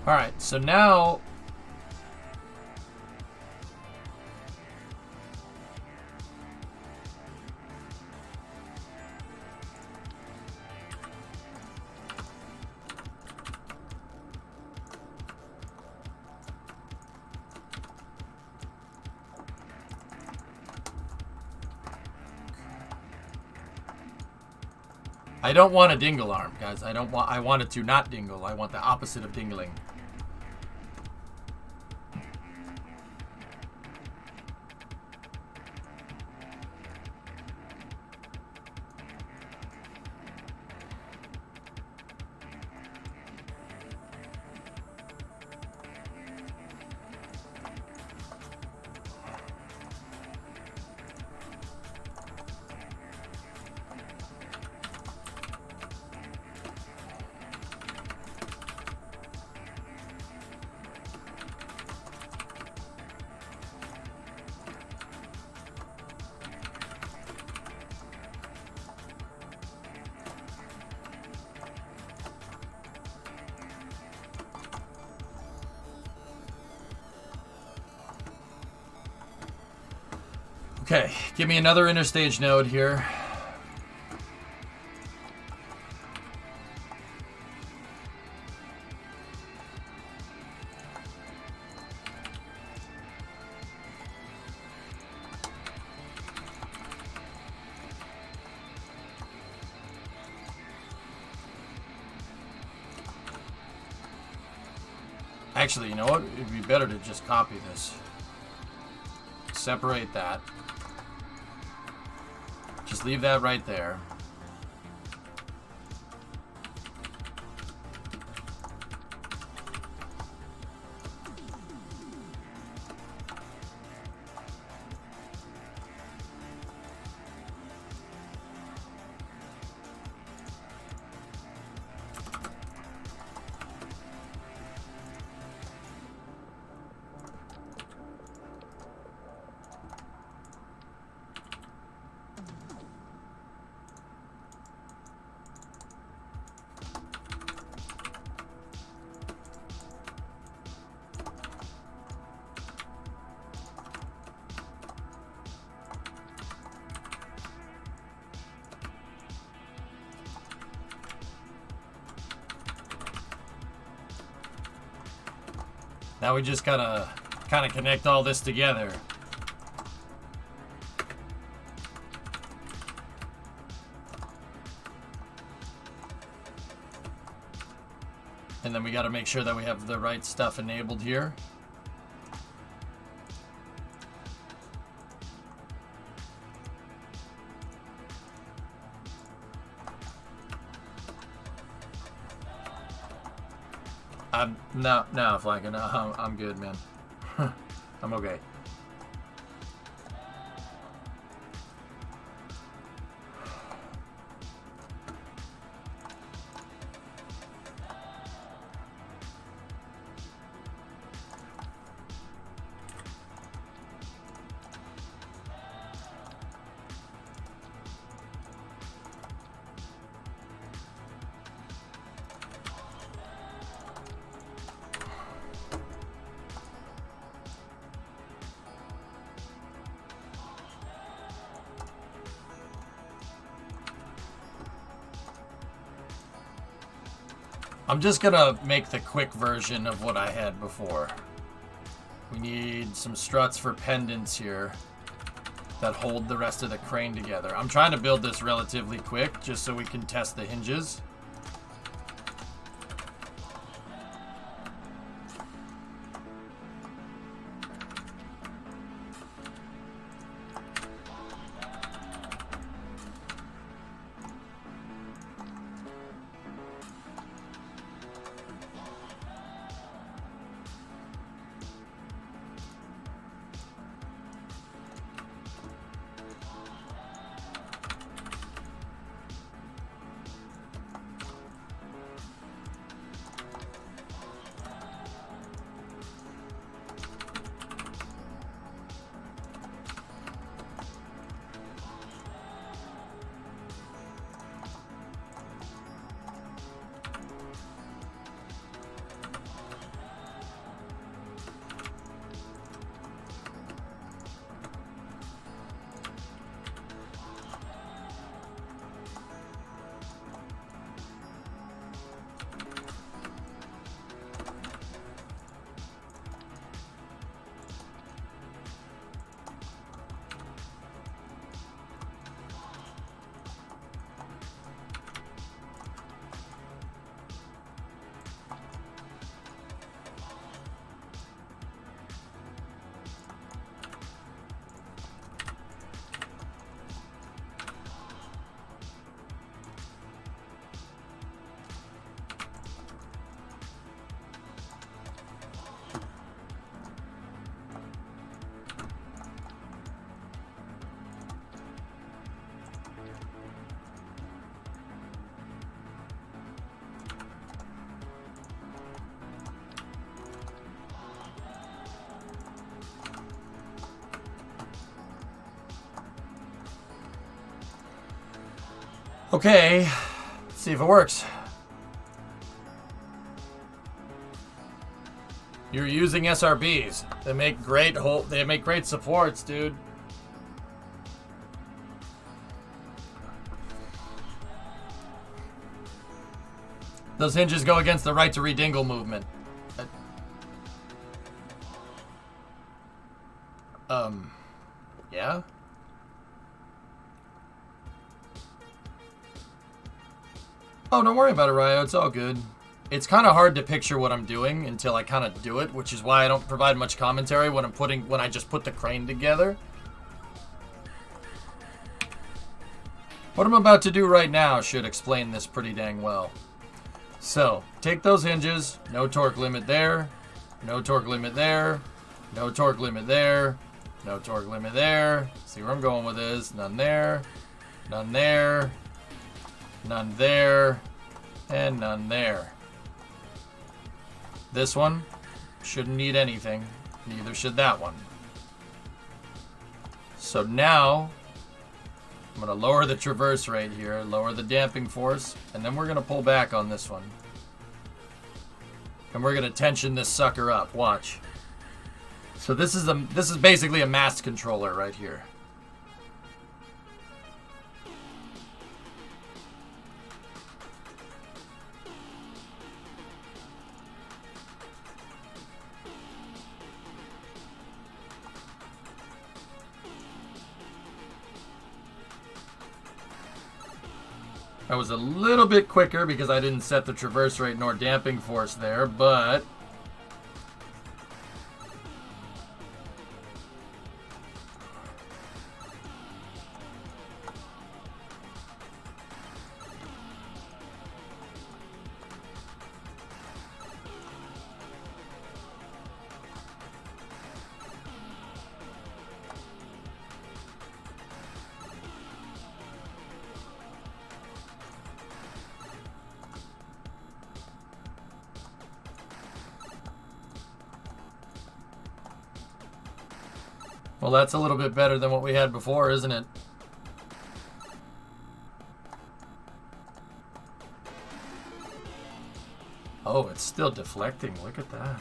All right, so now I don't want a dingle arm, guys. I want it to not dingle. I want the opposite of dingling. Okay, give me another interstage node here. Actually, you know what? It'd be better to just copy this. Separate that. Just leave that right there. Now we just gotta kind of connect all this together. And then we gotta make sure that we have the right stuff enabled here. No, Flankin. I'm good, man. I'm okay. I'm just gonna make the quick version of what I had before. We need some struts for pendants here that hold the rest of the crane together. I'm trying to build this relatively quick just so we can test the hinges. Okay, let's see if it works. You're using SRBs. They make great supports, dude. Those hinges go against the right to redingle movement. Yeah? Oh, don't worry about it, Ryo. It's all good. It's kind of hard to picture what I'm doing until I kind of do it, which is why I don't provide much commentary when I just put the crane together. What I'm about to do right now should explain this pretty dang well. So, take those hinges, no torque limit there, no torque limit there, no torque limit there, no torque limit there. See where I'm going with this. None there, none there, none there, and none there. This one shouldn't need anything, neither should that one. So now, I'm going to lower the traverse rate here, lower the damping force, and then we're going to pull back on this one. And we're going to tension this sucker up. Watch. So this is basically a mass controller right here. I was a little bit quicker because I didn't set the traverse rate nor damping force there, but well, that's a little bit better than what we had before, isn't it? Oh, it's still deflecting. Look at that.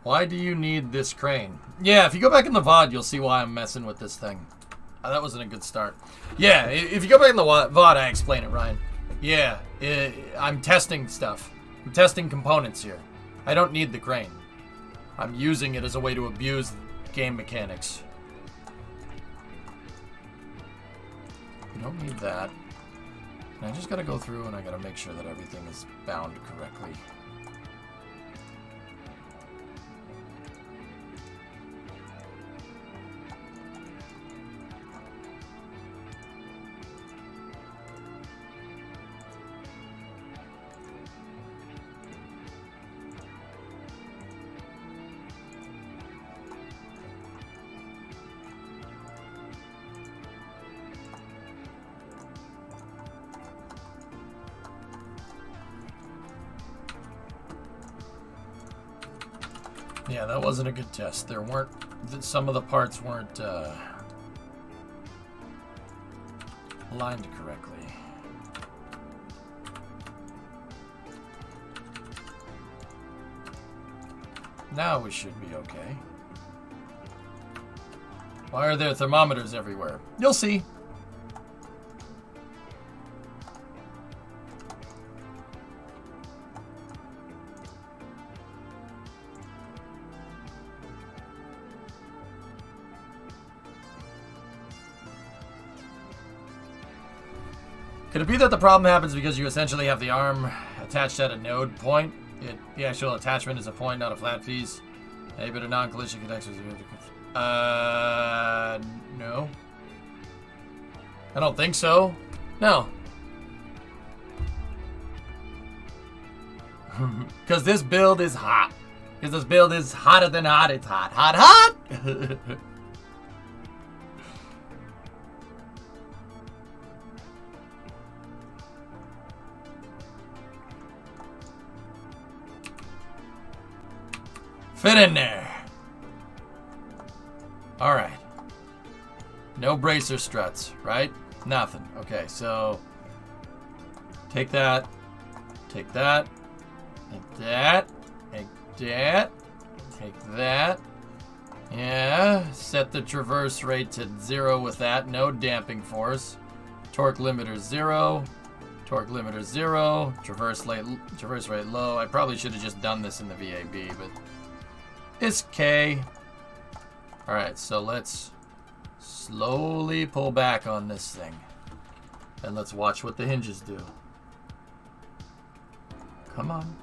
Why do you need this crane? Yeah, if you go back in the VOD, you'll see why I'm messing with this thing. That wasn't a good start. Yeah, if you go back in the VOD, I explain it, Ryan. Yeah, I'm testing stuff. I'm testing components here. I don't need the crane. I'm using it as a way to abuse game mechanics. You don't need that. And I just gotta go through and I gotta make sure that everything is bound correctly. Yeah, that wasn't a good test. There weren't, some of the parts weren't aligned correctly. Now we should be okay. Why are there thermometers everywhere? You'll see. Could it be that the problem happens because you essentially have the arm attached at a node point? The actual attachment is a point, not a flat piece. A bit of non-collision connections. No. I don't think so. No. Because this build is hot. Because this build is hotter than hot. It's hot, hot, hot! Fit in there. All right. No bracer struts, right? Nothing. Okay, so take that, take that, take that, take that, take that. Yeah, set the traverse rate to 0 with that. No damping force. Torque limiter 0. Torque limiter 0. Traverse rate low. I probably should have just done this in the VAB, but it's K. Alright, so let's slowly pull back on this thing. And let's watch what the hinges do. Come on.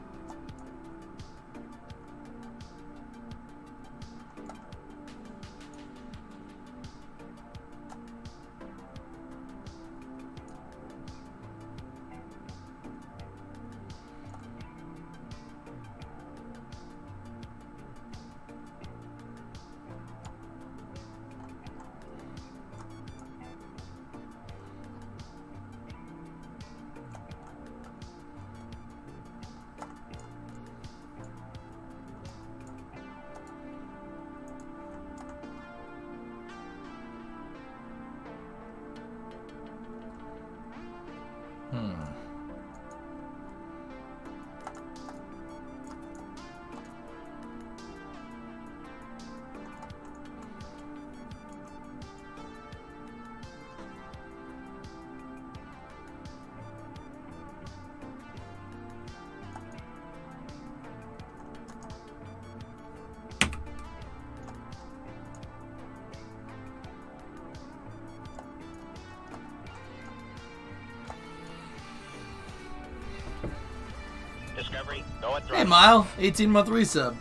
Discovery, go at Hey, throttle. Mile. 18-month resub.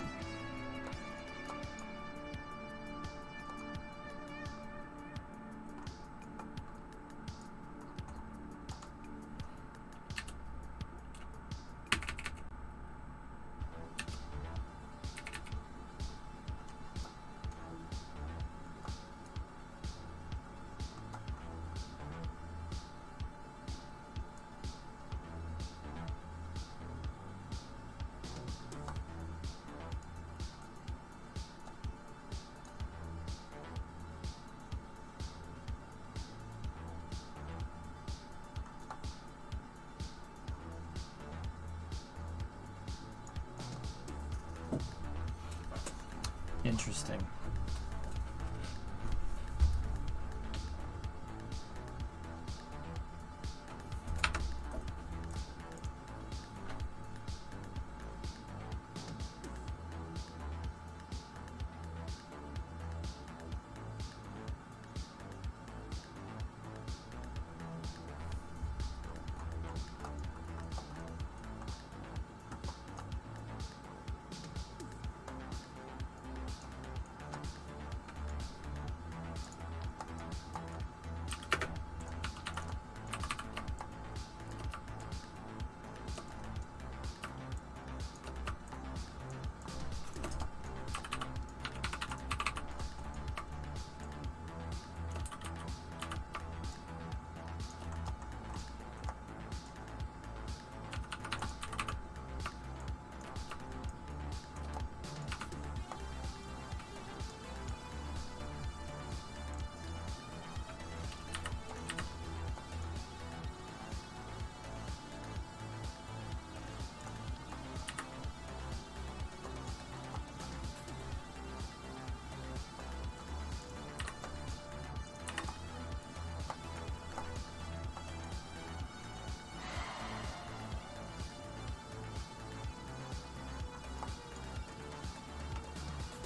Interesting.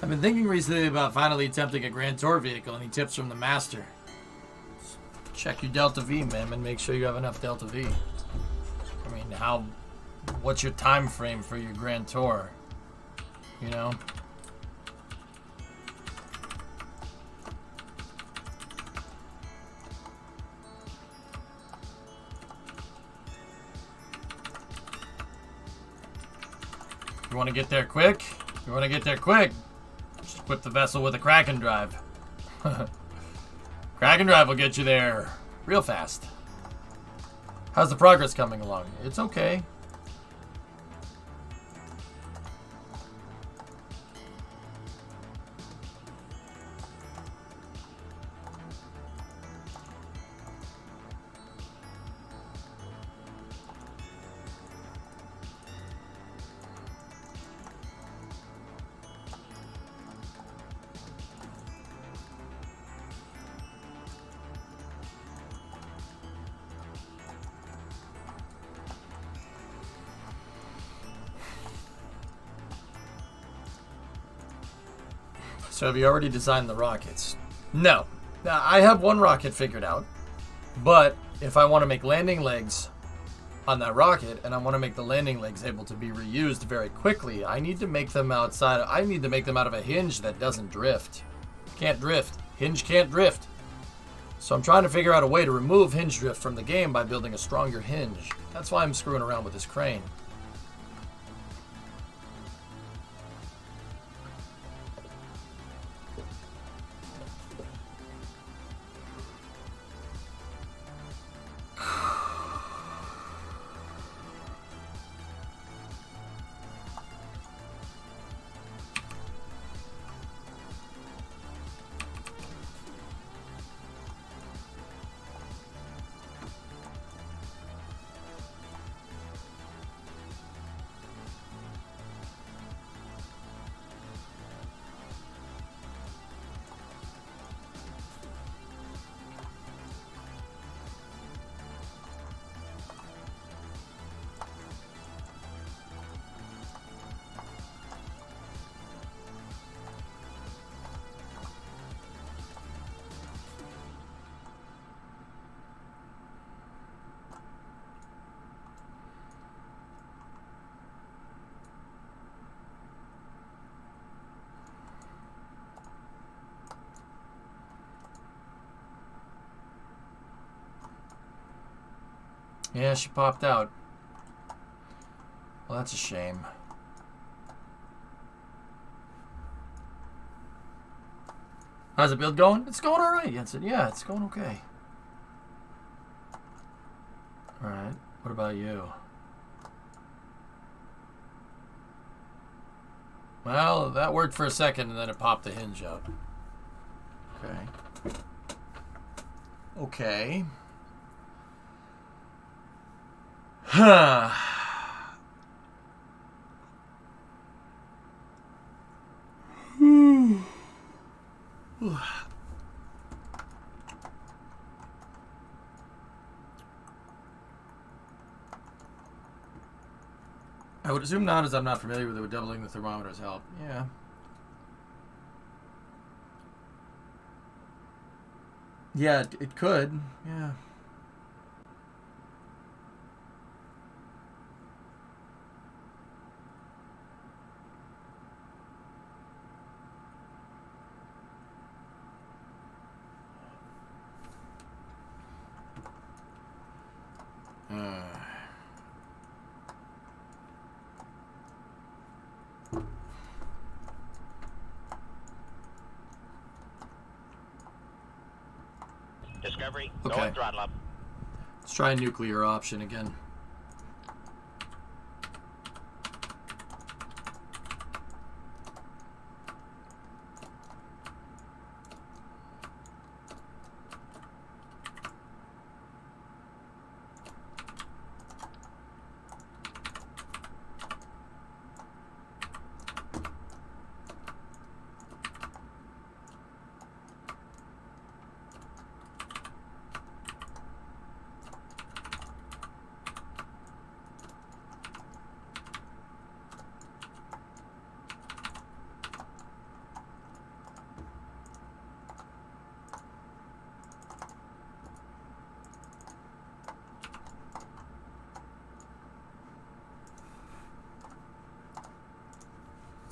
I've been thinking recently about finally attempting a Grand Tour vehicle. Any tips from the master? Check your Delta V, man, and make sure you have enough Delta V. I mean, what's your time frame for your Grand Tour? You know? You want to get there quick? You want to get there quick? Just equip the vessel with a Kraken drive. Kraken drive will get you there real fast. How's the progress coming along? It's okay. So have you already designed the rockets? No. Now, I have one rocket figured out, but if I want to make landing legs on that rocket, and I want to make the landing legs able to be reused very quickly, I need to make them outside. I need to make them out of a hinge that doesn't drift. Can't drift. Hinge can't drift. So I'm trying to figure out a way to remove hinge drift from the game by building a stronger hinge. That's why I'm screwing around with this crane. Yeah, she popped out. Well, that's a shame. How's the build going? It's going all right, Jensen. Yeah, it's going okay. All right. What about you? Well, that worked for a second, and then it popped the hinge up. Okay. Okay. Huh. I would assume not, as I'm not familiar with it. Would doubling the thermometers help? Yeah. Yeah, it could. Yeah. Discovery, Okay. go and throttle up. Let's try a nuclear option again.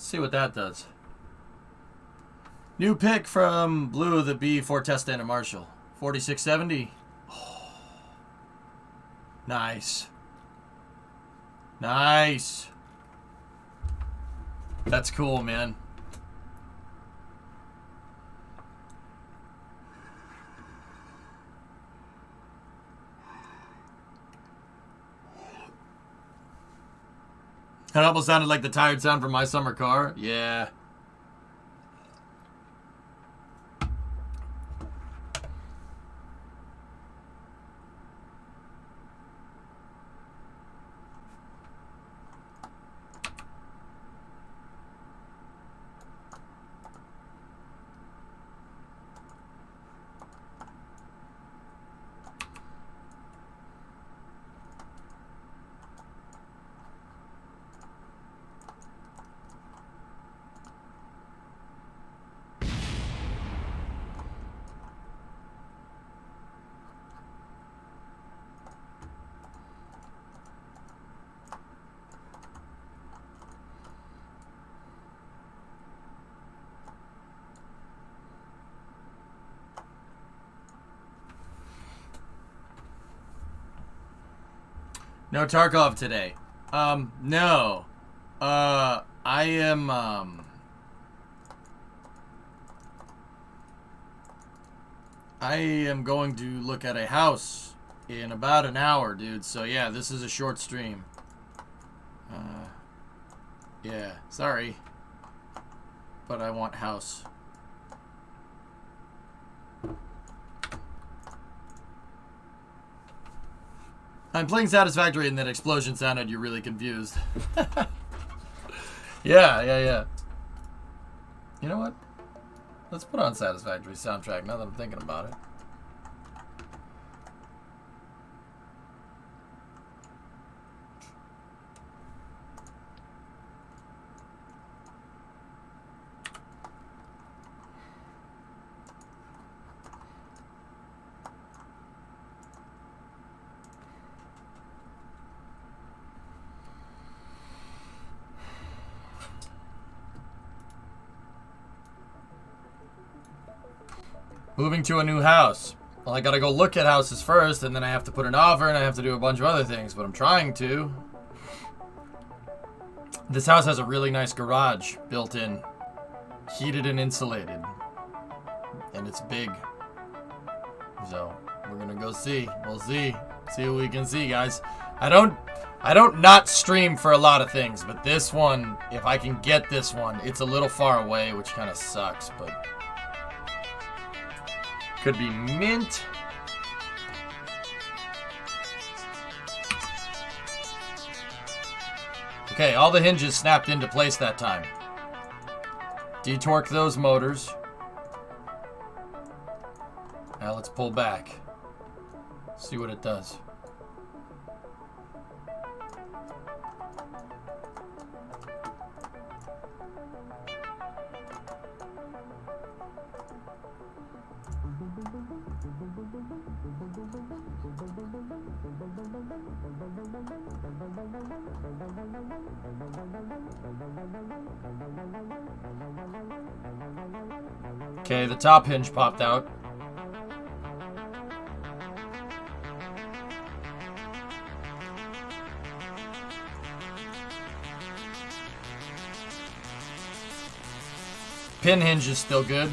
see what that does. New pick from Blue, the B for Testa and Marshall. 4670. Oh. Nice. Nice. That's cool, man. That almost sounded like the tired sound from my summer car. Yeah. No Tarkov today. No. I am, going to look at a house in about an hour, dude. So, yeah, this is a short stream. Yeah, sorry. But I want house. I'm playing Satisfactory and that explosion sounded you really confused. Yeah. You know what? Let's put on Satisfactory soundtrack now that I'm thinking about it. Moving to a new house. Well, I gotta go look at houses first, and then I have to put an offer, and I have to do a bunch of other things, but I'm trying to. This house has a really nice garage built in. Heated and insulated. And it's big. So, we're gonna go see. We'll see. See what we can see, guys. I don't not stream for a lot of things, but this one, if I can get this one, it's a little far away, which kind of sucks, but... could be mint. Okay, all the hinges snapped into place that time. Detorque those motors. Now let's pull back. See what it does. Okay, the top hinge popped out. Pin hinge is still good.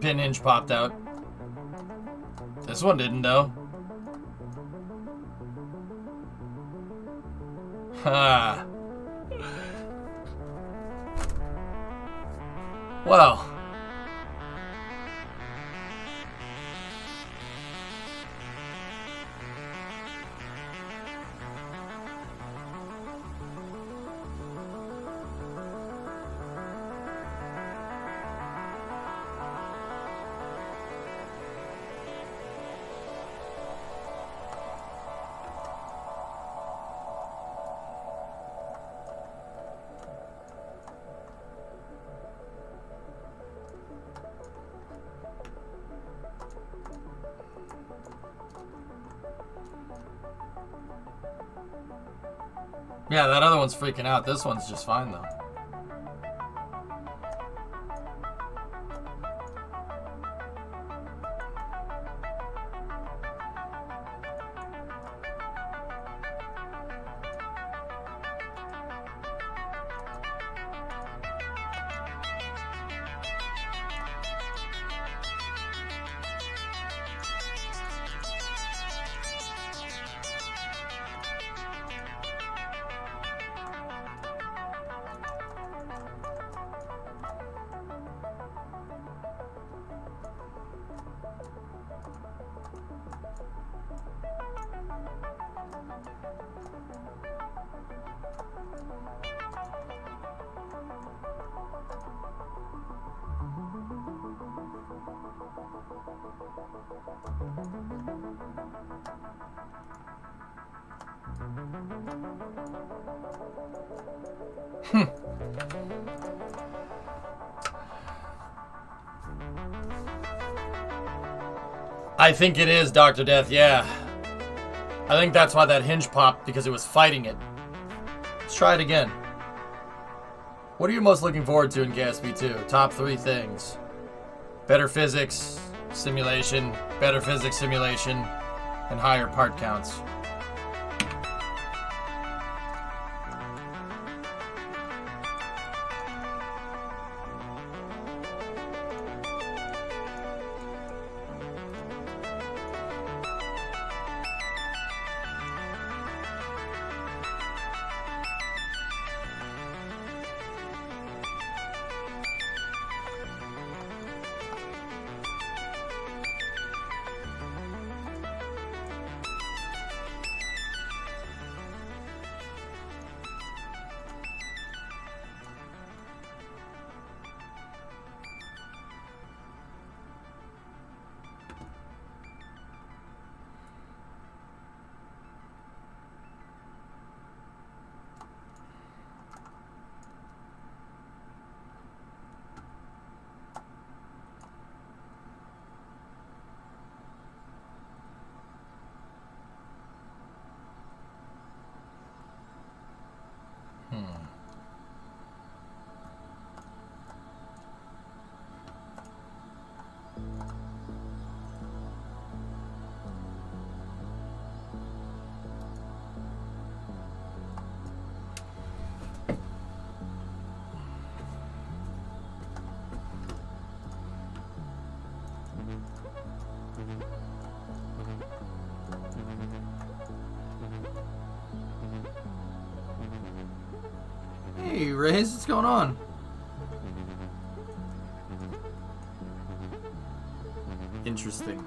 Pin hinge popped out. This one didn't, though. Ha. Well. Yeah, that other one's freaking out. This one's just fine, though. I think it is Dr. Death, yeah. I think that's why that hinge popped, because it was fighting it. Let's try it again. What are you most looking forward to in KSP 2? Top 3 things. Better physics, simulation, better physics simulation, and higher part counts. Hey, Raze, what's going on? Interesting.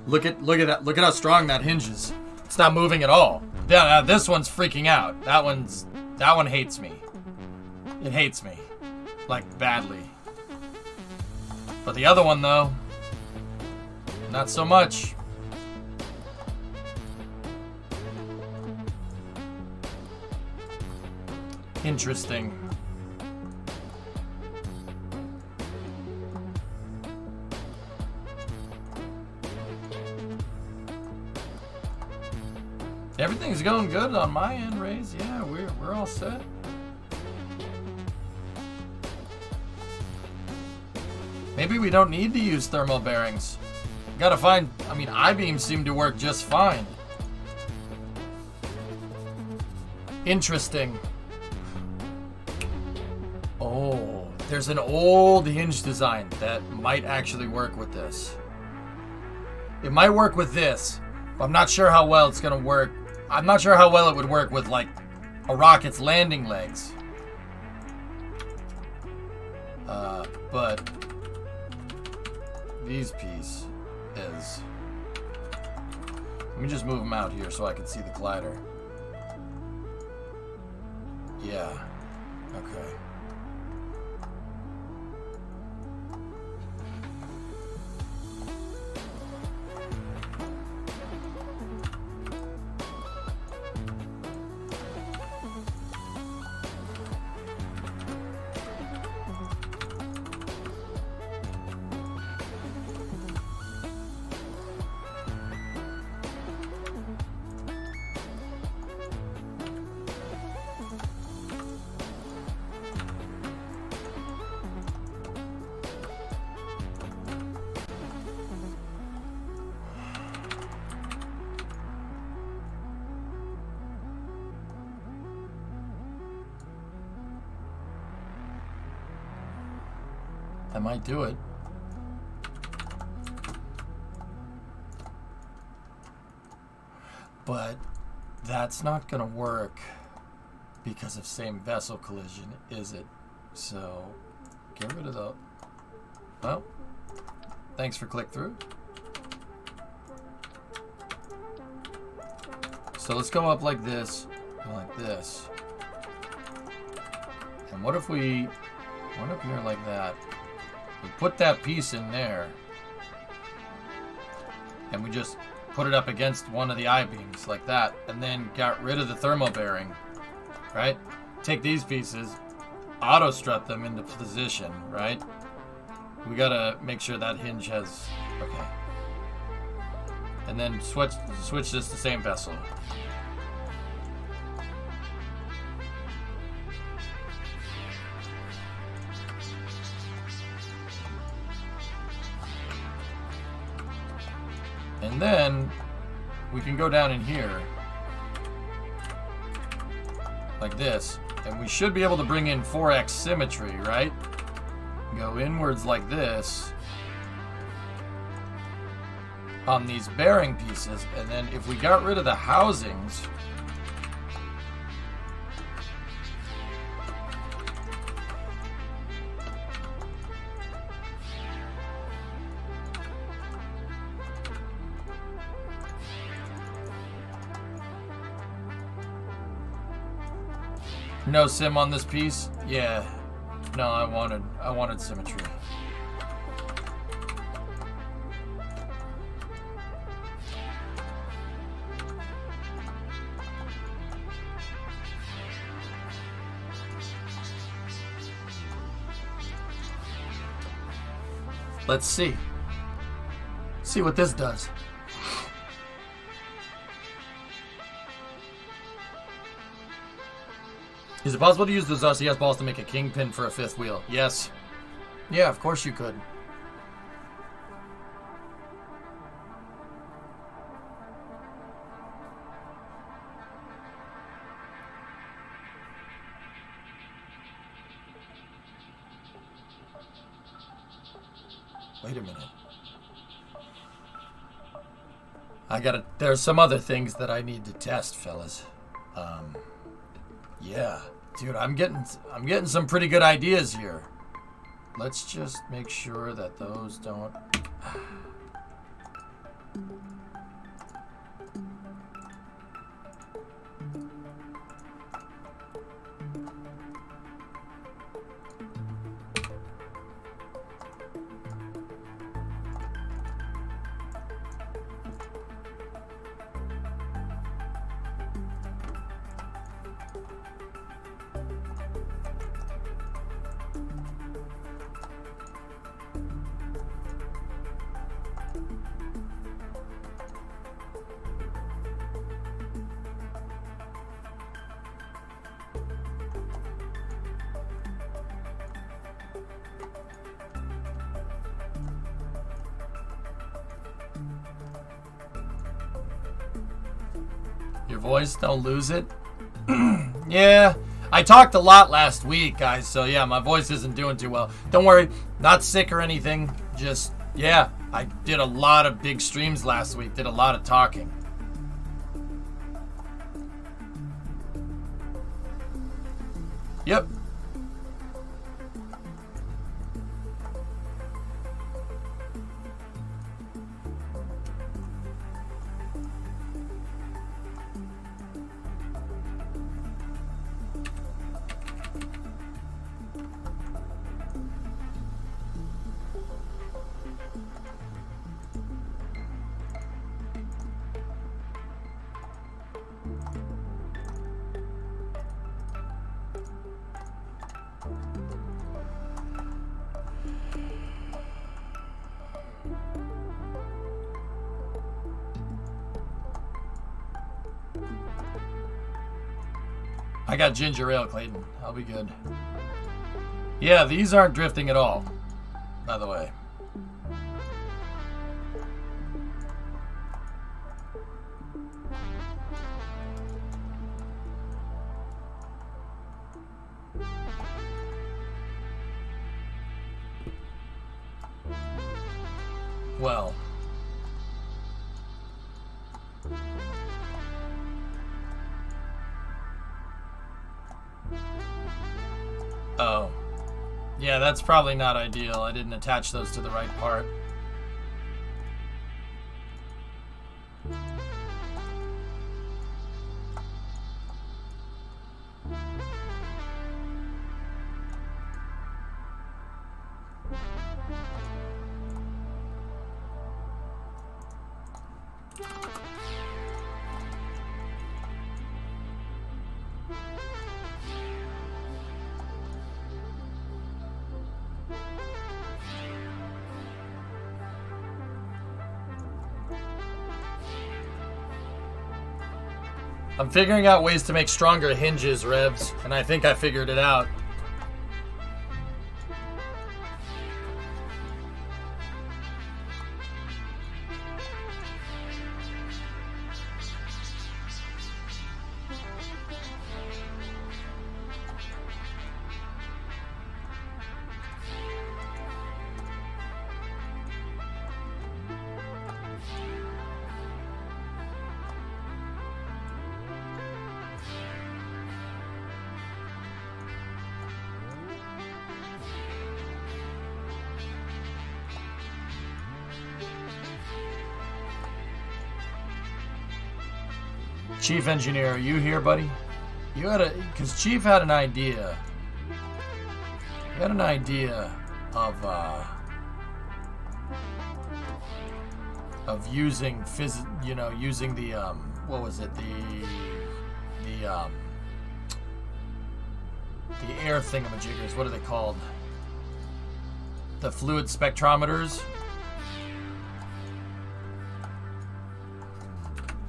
Look at that. Look at how strong that hinge is. It's not moving at all. Yeah, this one's freaking out. That one hates me. It hates me, like badly. But the other one though, not so much. Interesting. Everything's going good on my end, Raze. Yeah, we're all set. Maybe we don't need to use thermal bearings. Gotta find, I mean, I-beams seem to work just fine. Interesting. Oh, there's an old hinge design that might actually work with this. It might work with this, but I'm not sure how well it's gonna work. I'm not sure how well it would work with, like, a rocket's landing legs. But these piece is... Let me just move them out here so I can see the glider. Yeah. Okay. That might do it. But that's not going to work because of same vessel collision, is it? So get rid of the... Well, thanks for click through. So let's go up like this, go like this. And what if we went up here like that? We put that piece in there. And we just put it up against one of the I-beams like that. And then got rid of the thermal bearing, right? Take these pieces, auto strut them into position, right? We gotta make sure that hinge has, okay. And then switch this to same vessel. And then we can go down in here like this, and we should be able to bring in 4x symmetry, right? Go inwards like this on these bearing pieces, and then if we got rid of the housings, no sim on this piece? Yeah. No, I wanted symmetry. Let's see. See what this does. Is it possible to use those RCS balls to make a kingpin for a fifth wheel? Yes. Yeah, of course you could. Wait a minute. There's some other things that I need to test, fellas. Yeah. Dude, I'm getting some pretty good ideas here. Let's just make sure that those don't... Your voice, don't lose it. Yeah, I talked a lot last week, guys, so yeah, my voice isn't doing too well. Don't worry, not sick or anything. Just, yeah, I did a lot of big streams last week, did a lot of talking. Yep. I got ginger ale, Clayton. I'll be good. Yeah, these aren't drifting at all, by the way. Well. Oh. Yeah, that's probably not ideal. I didn't attach those to the right part. I'm figuring out ways to make stronger hinges, Revs, and I think I figured it out. Chief Engineer, are you here, buddy? You had because Chief had an idea. He had an idea of using using the what was it, the air thingamajiggers. What are they called? The fluid spectrometers.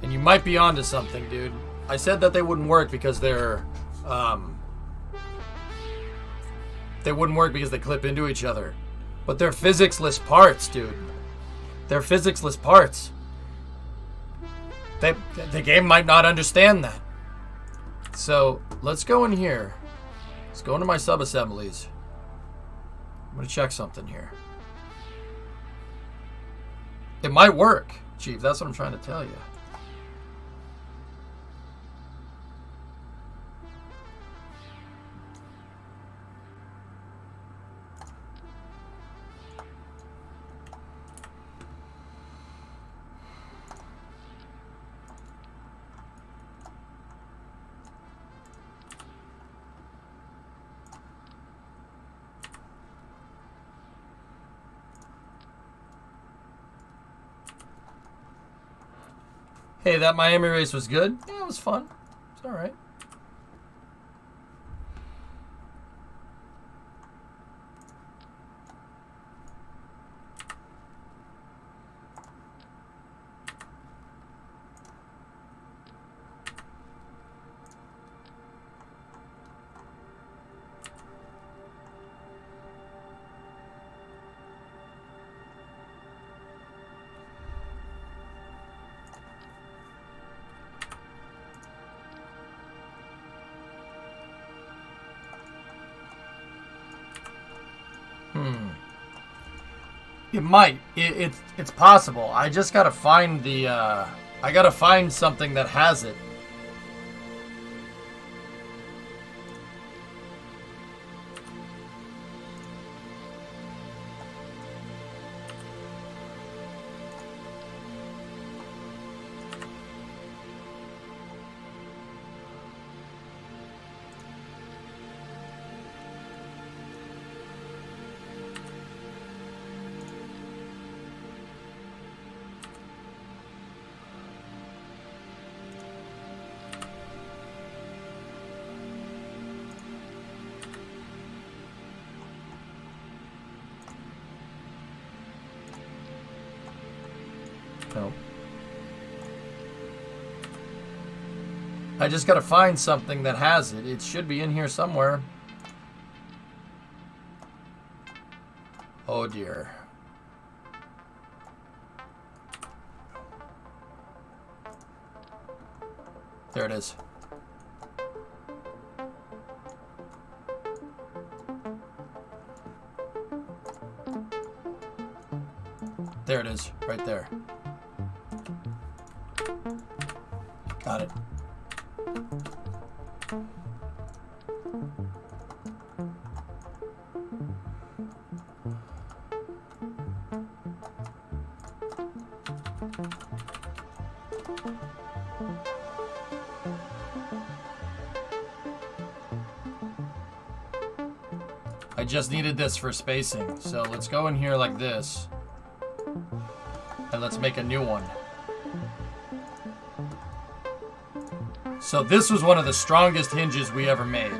And you might be onto something, dude. I said that they wouldn't work because they wouldn't work because they clip into each other. But they're physics-less parts, dude. They're physics-less parts. The game might not understand that. So, let's go in here. Let's go into my sub-assemblies. I'm going to check something here. It might work, Chief. That's what I'm trying to tell you. Hey, that Miami race was good. Yeah, it was fun. It's all right. It might. It's possible. I just gotta find the. I gotta find something that has it. No. I just gotta find something that has it. It should be in here somewhere. Oh dear. There it is. There it is, right there. Got it. I just needed this for spacing, so let's go in here like this, and let's make a new one. So this was one of the strongest hinges we ever made,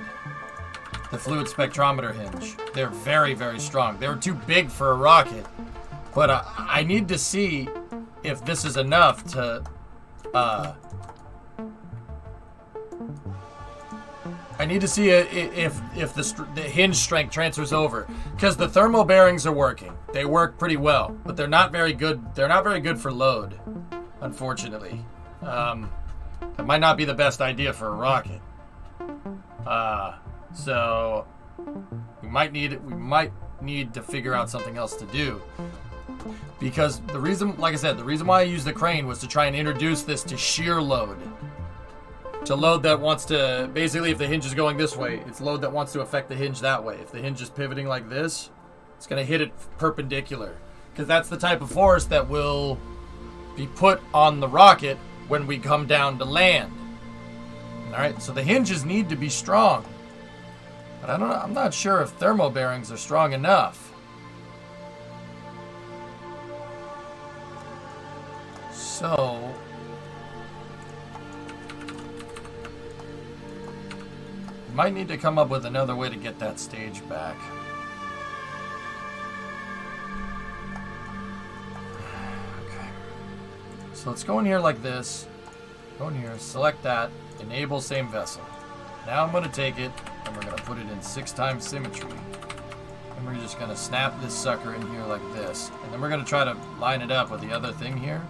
the fluid spectrometer hinge. They're very, very strong. They were too big for a rocket, but I need to see if this is enough to I need to see if the hinge strength transfers over, because the thermal bearings are working. They work pretty well, but they're not very good. They're not very good for load, unfortunately. It might not be the best idea for a rocket. So we might need to figure out something else to do, because the reason, like I said, the reason why I used the crane was to try and introduce this to shear load. To load that wants to, basically if the hinge is going this way, it's load that wants to affect the hinge that way. If the hinge is pivoting like this, it's going to hit it perpendicular. Because that's the type of force that will be put on the rocket when we come down to land. Alright, so the hinges need to be strong. But I'm not sure if thermal bearings are strong enough. So might need to come up with another way to get that stage back. Okay. So let's go in here like this. Go in here, select that, enable same vessel. Now I'm going to take it and we're going to put it in 6x symmetry. And we're just going to snap this sucker in here like this. And then we're going to try to line it up with the other thing here.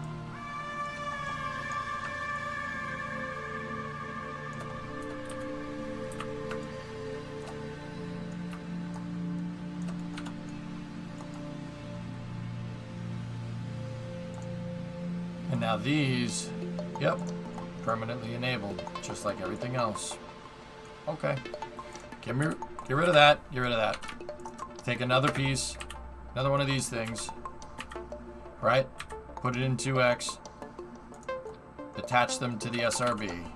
And now these, yep, permanently enabled, just like everything else. Okay. Get rid of that, get rid of that. Take another piece, another one of these things, right? Put it in 2x, attach them to the SRB.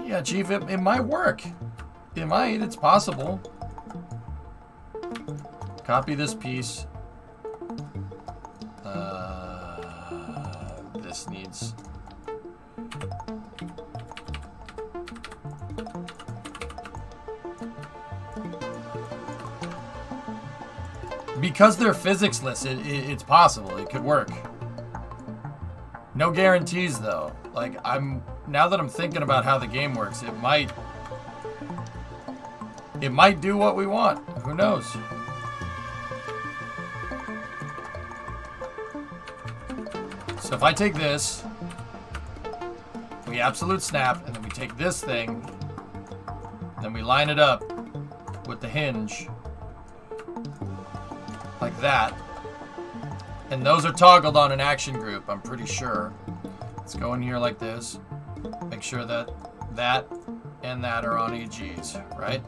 Yeah, Chief, it might work. It might, it's possible. Copy this piece. This needs... Because they're physicsless, it's possible. It could work. No guarantees, though. Like, now that I'm thinking about how the game works, it might do what we want. Who knows? So if I take this, we absolute snap, and then we take this thing, then we line it up with the hinge, like that, and those are toggled on an action group, I'm pretty sure. Let's go in here like this, make sure that that and that are on AGs, right?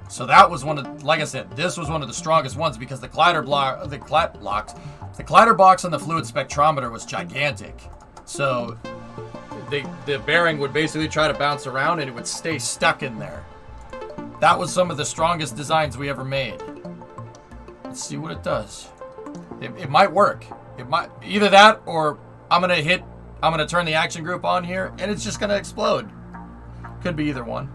So that was one of, like I said, this was one of the strongest ones because the collider box on the fluid spectrometer was gigantic. So the bearing would basically try to bounce around and it would stay stuck in there. That was some of the strongest designs we ever made. Let's see what it does. It might work. It might, either that or I'm gonna turn the action group on here and it's just gonna explode. Could be either one.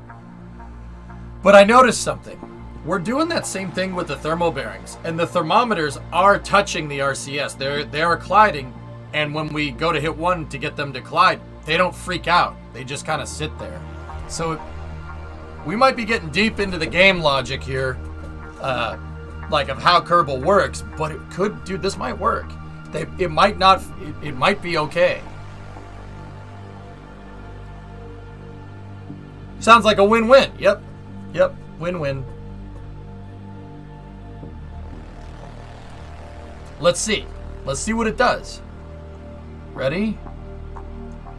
But I noticed something. We're doing that same thing with the thermal bearings, and the thermometers are touching the RCS. They are colliding, and when we go to hit one to get them to collide, they don't freak out. They just kind of sit there. So we might be getting deep into the game logic here, like of how Kerbal works, but it could, dude, this might work. It might not, it might be okay. Sounds like a win-win. Yep. Win-win. Let's see. Let's see what it does. Ready?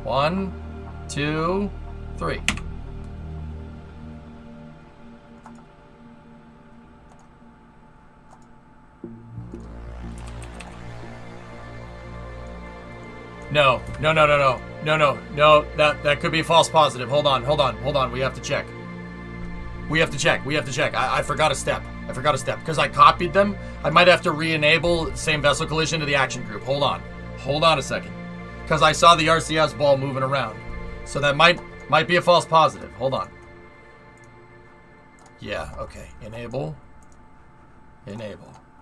1, 2, 3. No. That could be a false positive. Hold on. We have to check. I forgot a step. Because I copied them. I might have to re-enable same vessel collision to the action group. Hold on a second. Because I saw the RCS ball moving around. So that might be a false positive. Hold on. Yeah, okay. Enable.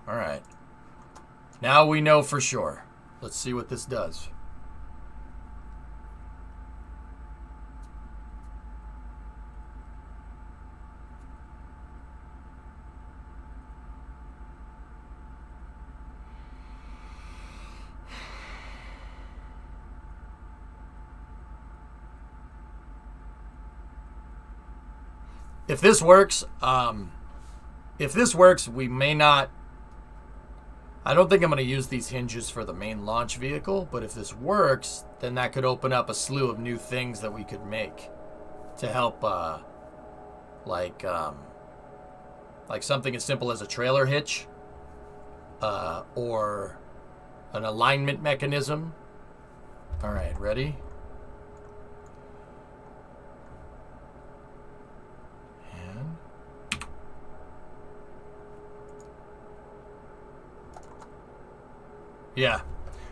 Alright. Now we know for sure. Let's see what this does. If this works, we may not... I don't think I'm going to use these hinges for the main launch vehicle, but if this works, then that could open up a slew of new things that we could make to help, like something as simple as a trailer hitch, or an alignment mechanism. All right, ready? Yeah,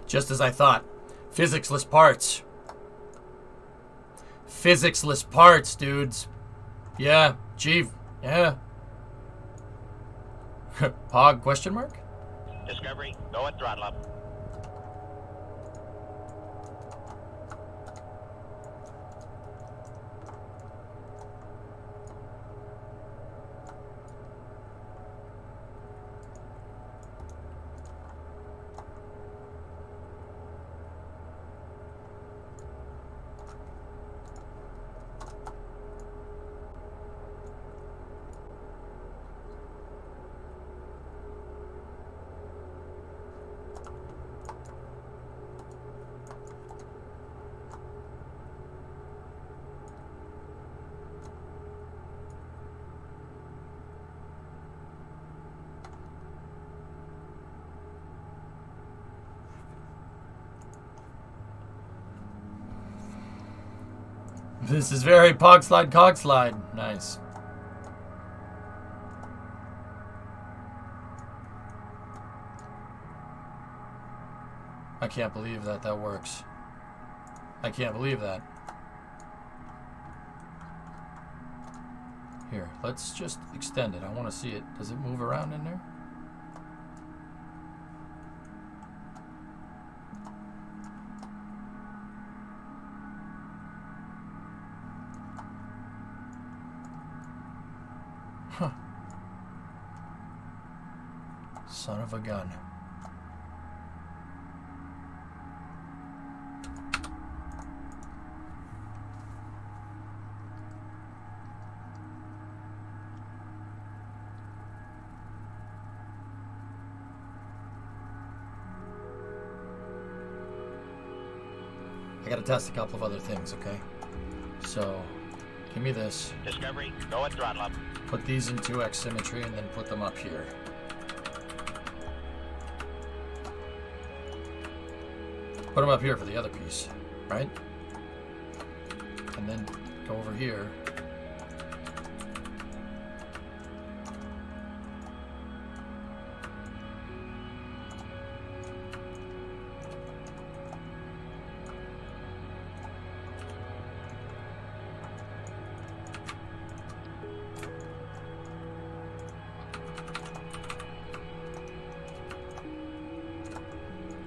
just as I thought. Physicsless parts, dudes. Yeah, Chief. Yeah. Pog, question mark? Discovery, go at throttle up. This is very pog slide, cog slide. Nice. I can't believe that works. I can't believe that. Here, let's just extend it. I want to see it. Does it move around in there? Huh. Son of a gun. I gotta test a couple of other things, okay? So, give me this. Discovery, go at throttle up. Put these in 2x symmetry and then put them up here. Put them up here for the other piece, right? And then go over here.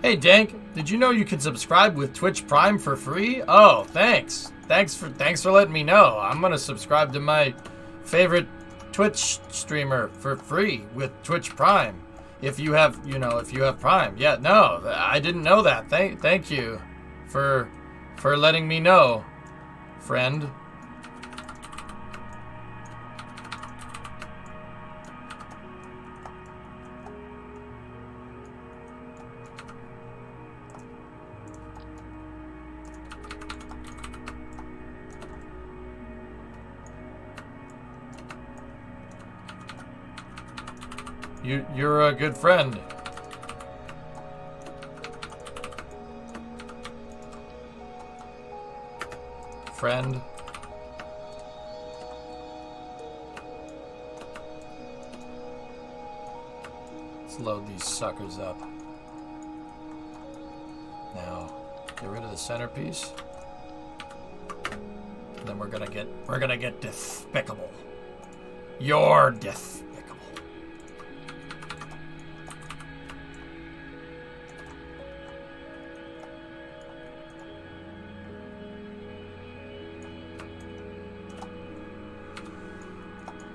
Hey Dank, did you know you can subscribe with Twitch Prime for free? Oh, thanks. Thanks for letting me know. I'm gonna subscribe to my favorite Twitch streamer for free with Twitch Prime. If you have, if you have Prime. Yeah, no, I didn't know that. Thank you for letting me know, friend. You're a good friend. Friend. Let's load these suckers up. Now, get rid of the centerpiece. And then we're gonna get despicable. You're despicable.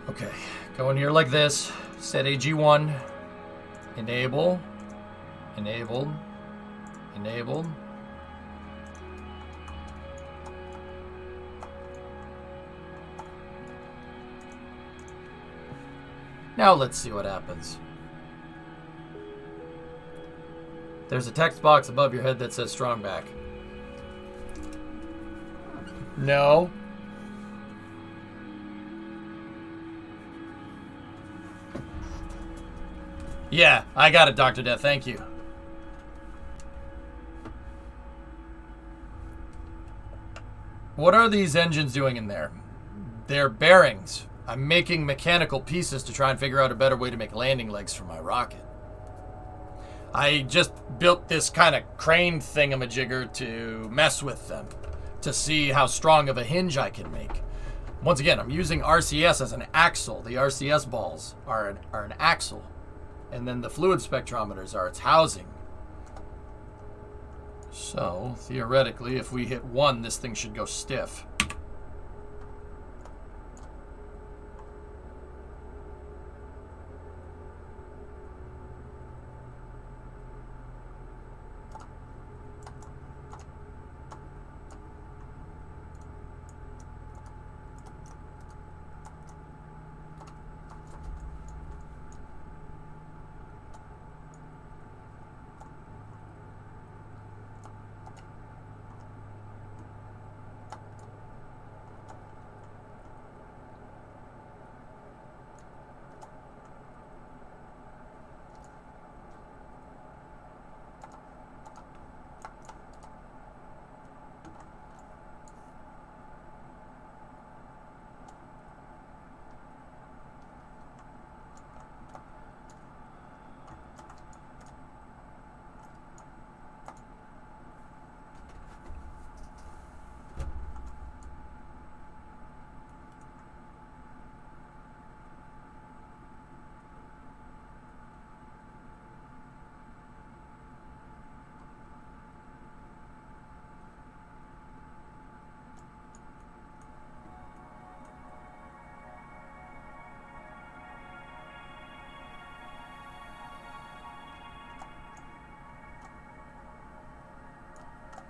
Okay, go in here like this. Set AG1. Enable. Enabled. Enabled. Now let's see what happens. There's a text box above your head that says strong back. No. Yeah, I got it, Dr. Death. Thank you. What are these engines doing in there? They're bearings. I'm making mechanical pieces to try and figure out a better way to make landing legs for my rocket. I just built this kind of crane thingamajigger to mess with them, to see how strong of a hinge I can make. Once again, I'm using RCS as an axle. The RCS balls are an axle. And then the fluid spectrometers are its housing. So, theoretically, if we hit 1, this thing should go stiff.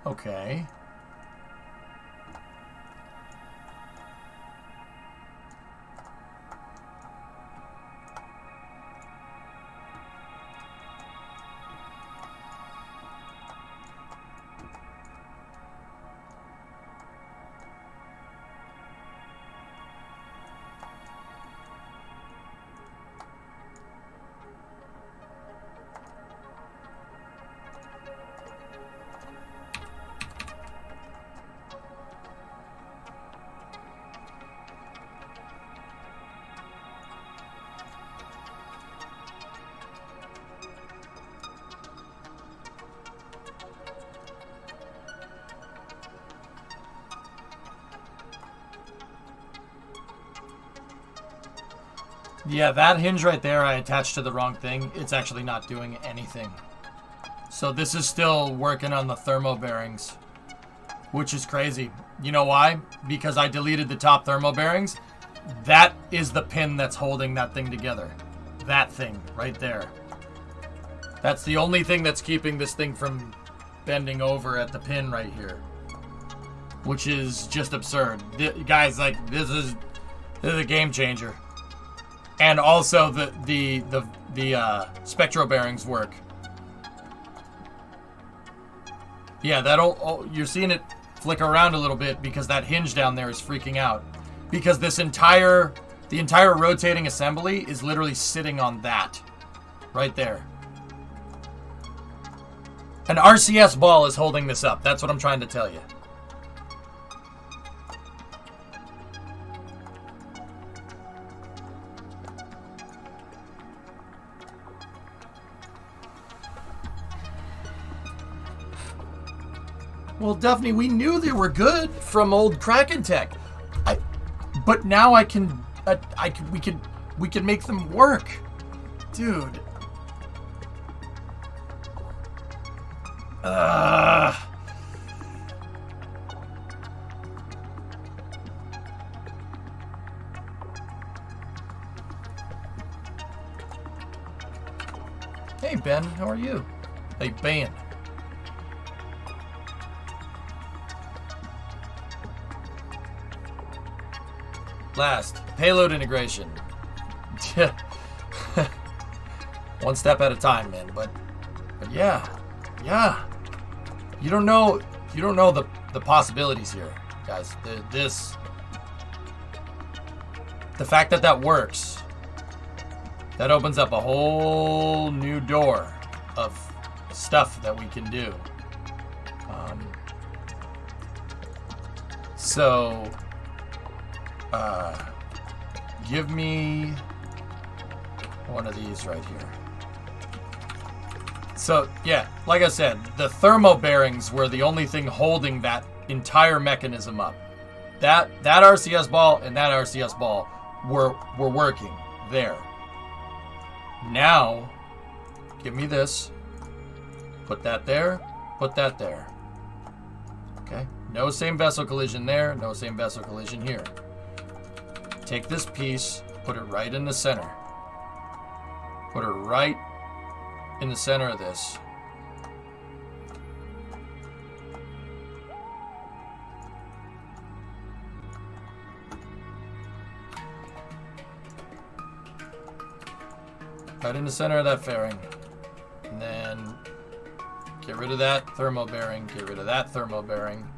Okay. Yeah, that hinge right there I attached to the wrong thing. It's actually not doing anything. So this is still working on the thermo bearings, which is crazy. You know why? Because I deleted the top thermo bearings. That is the pin that's holding that thing together. That thing right there. That's the only thing that's keeping this thing from bending over at the pin right here, which is just absurd. Guys, like, this is a game changer. And also the spectro bearings work. Yeah, you're seeing it flick around a little bit because that hinge down there is freaking out. Because the entire rotating assembly is literally sitting on that. Right there. An RCS ball is holding this up. That's what I'm trying to tell you. Well, Daphne, we knew they were good from old Kraken Tech. But now we can make them work. Dude. Hey, Ben, how are you? Hey, Ben. Last, payload integration. One step at a time, man. But yeah. You don't know the possibilities here, guys. The fact that works, that opens up a whole new door of stuff that we can do. So. Give me one of these right here. So, yeah, like I said, the thermo bearings were the only thing holding that entire mechanism up. That RCS ball and that RCS ball were working there. Now, give me this. Put that there. Put that there. Okay? No same vessel collision there. No same vessel collision here. Take this piece, put it right in the center. Put it right in the center of this. Right in the center of that fairing. And then get rid of that thermo bearing, get rid of that thermo bearing.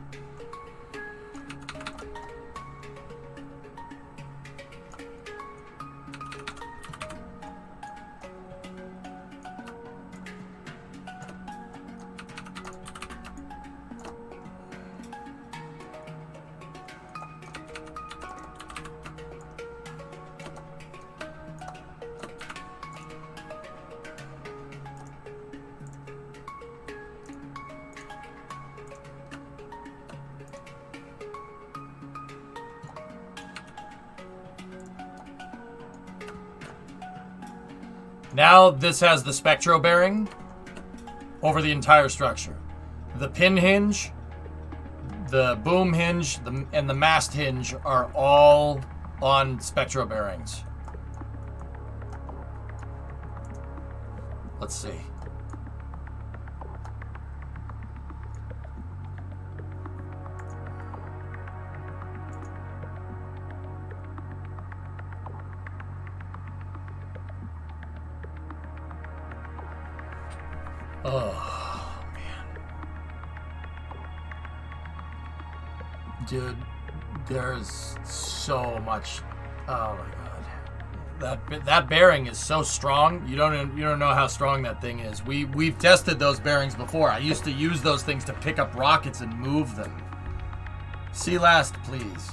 Now this has the spectro bearing over the entire structure. The pin hinge, the boom hinge, and the mast hinge are all on spectro bearings. Let's see. Oh, man. Dude, there's so much. Oh my god. That bearing is so strong. You don't know how strong that thing is. We've tested those bearings before. I used to use those things to pick up rockets and move them. See last, please.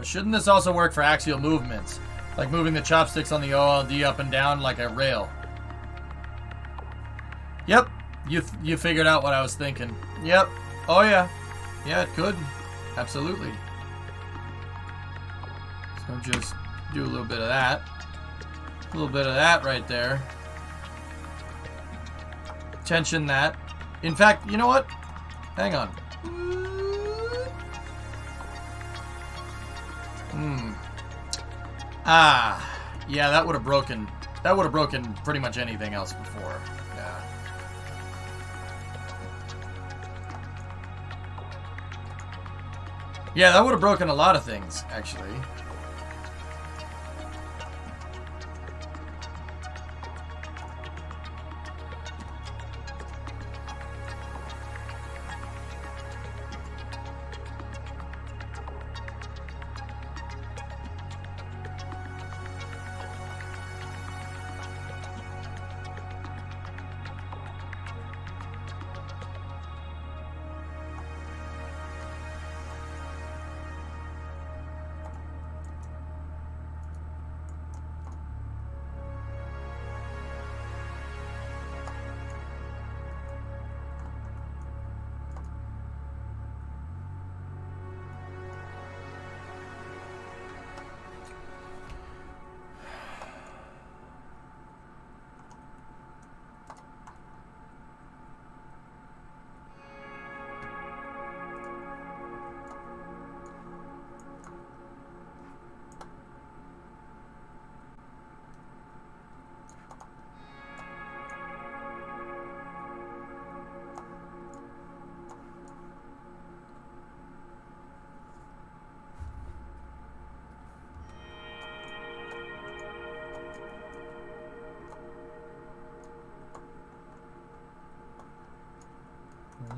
Shouldn't this also work for axial movements? Like moving the chopsticks on the OLD up and down like a rail? Yep. You figured out what I was thinking. Yep. Oh yeah. Yeah, it could. Absolutely. So just do a little bit of that. A little bit of that right there. Tension that. In fact, you know what? Hang on. Yeah, that would have broken pretty much anything else before. Yeah. Yeah, that would have broken a lot of things, actually.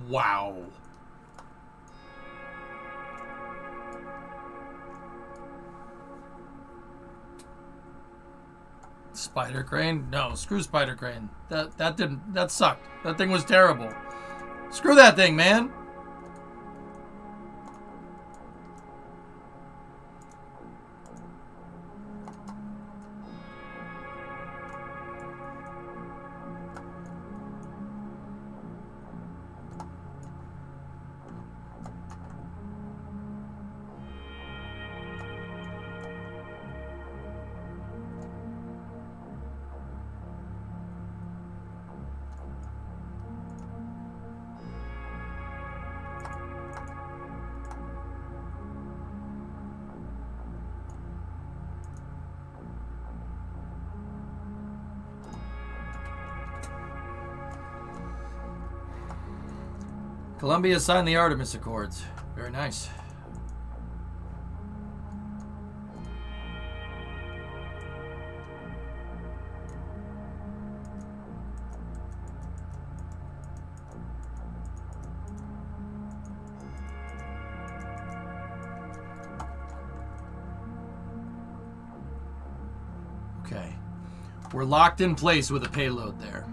Wow. Spider crane? No, screw spider crane. That sucked. That thing was terrible. Screw that thing, man. Columbia signed the Artemis Accords. Very nice. Okay. We're locked in place with a payload there.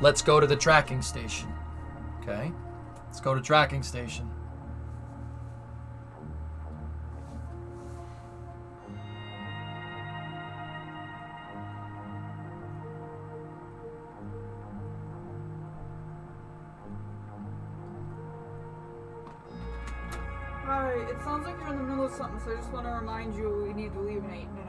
Let's go to the tracking station. Okay. Let's go to tracking station. Hi, it sounds like you're in the middle of something, so I just want to remind you we need to leave in 8 minutes.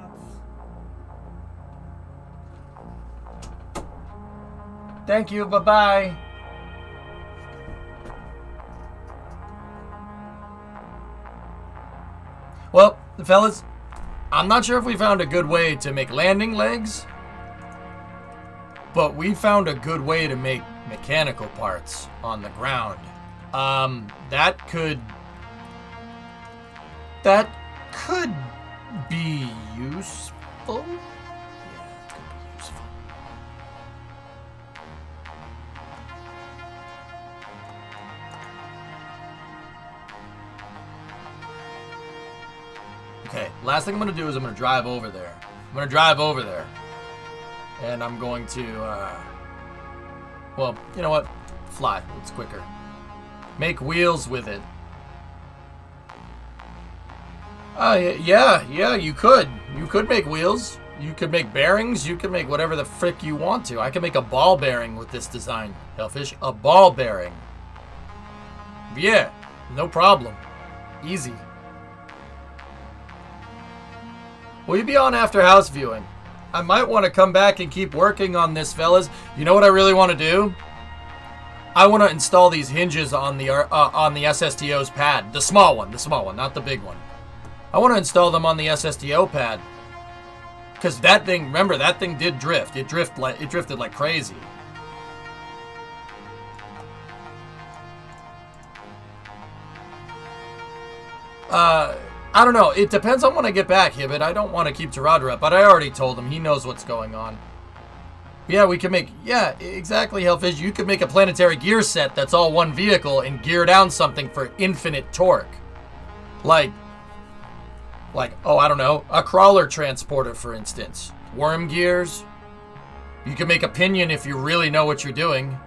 Thank you. Bye-bye. Well, fellas, I'm not sure if we found a good way to make landing legs, but we found a good way to make mechanical parts on the ground. That could be useful. Okay, last thing I'm going to do is I'm going to drive over there. And I'm going to, well, you know what? Fly. It's quicker. Make wheels with it. Yeah, you could. You could make wheels. You could make bearings. You could make whatever the frick you want to. I can make a ball bearing with this design, Hellfish. A ball bearing. Yeah, no problem. Easy. Will you be on after house viewing? I might want to come back and keep working on this, fellas. You know what I really want to do? I want to install these hinges on the SSTO's pad. The small one, not the big one. I want to install them on the SSTO pad. Because that thing, remember, that thing did drift. It drifted like crazy. I don't know. It depends on when I get back, Hibbit. I don't want to keep Taradra up, but I already told him. He knows what's going on. Yeah, we can make... Yeah, exactly, Hellfish. You could make a planetary gear set that's all one vehicle and gear down something for infinite torque. Like, oh, I don't know. A crawler transporter, for instance. Worm gears. You can make a pinion if you really know what you're doing.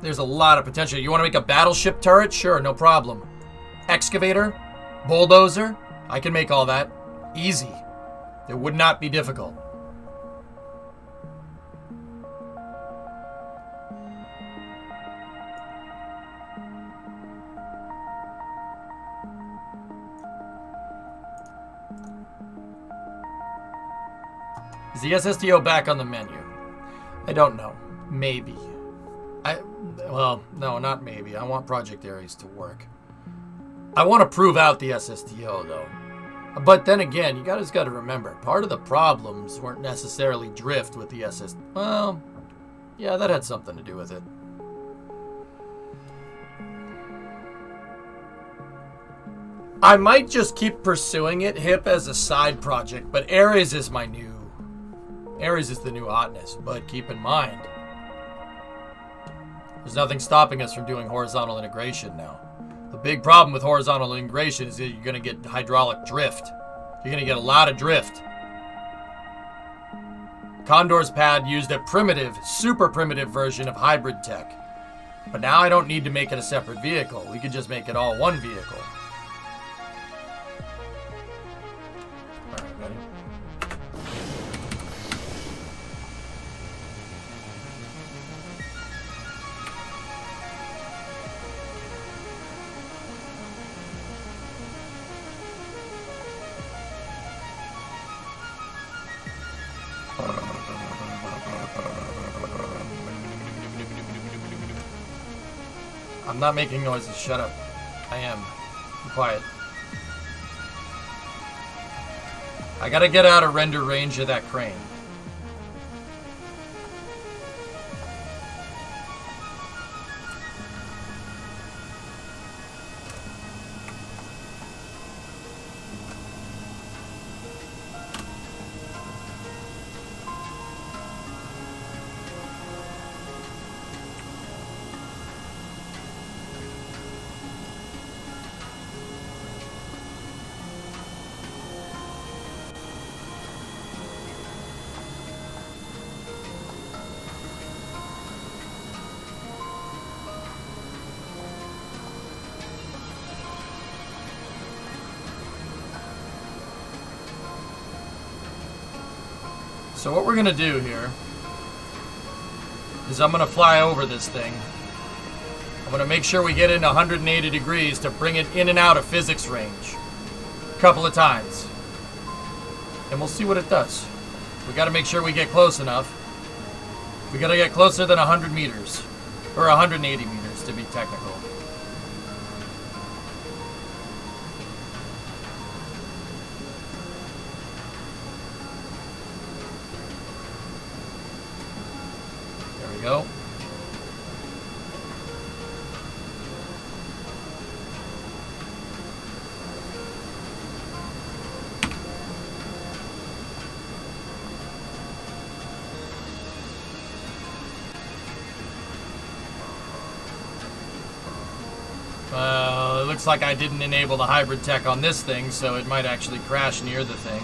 There's a lot of potential. You want to make a battleship turret? Sure, no problem. Excavator? Bulldozer? I can make all that. Easy. It would not be difficult. Is the SSTO back on the menu? I don't know. Maybe. Well, no, not maybe. I want Project Ares to work. I want to prove out the SSTO, though. But then again, you guys got to remember, part of the problems weren't necessarily drift with the SS... Well, yeah, that had something to do with it. I might just keep pursuing it, Hip, as a side project, but Ares is my new Aries is the new hotness, but keep in mind, there's nothing stopping us from doing horizontal integration now. The big problem with horizontal integration is that you're going to get hydraulic drift. You're going to get a lot of drift. Condor's pad used a primitive, super primitive version of hybrid tech. But now I don't need to make it a separate vehicle. We could just make it all one vehicle. All right, ready? I'm not making noises. Shut up. I am. Be quiet. I gotta get out of render range of that crane. So what we're gonna do here is I'm gonna fly over this thing. I'm gonna make sure we get in 180 degrees to bring it in and out of physics range a couple of times. And we'll see what it does. We gotta make sure we get close enough. We gotta get closer than 100 meters. Or 180 meters to be technical. Go. It looks like I didn't enable the hybrid tech on this thing, so it might actually crash near the thing.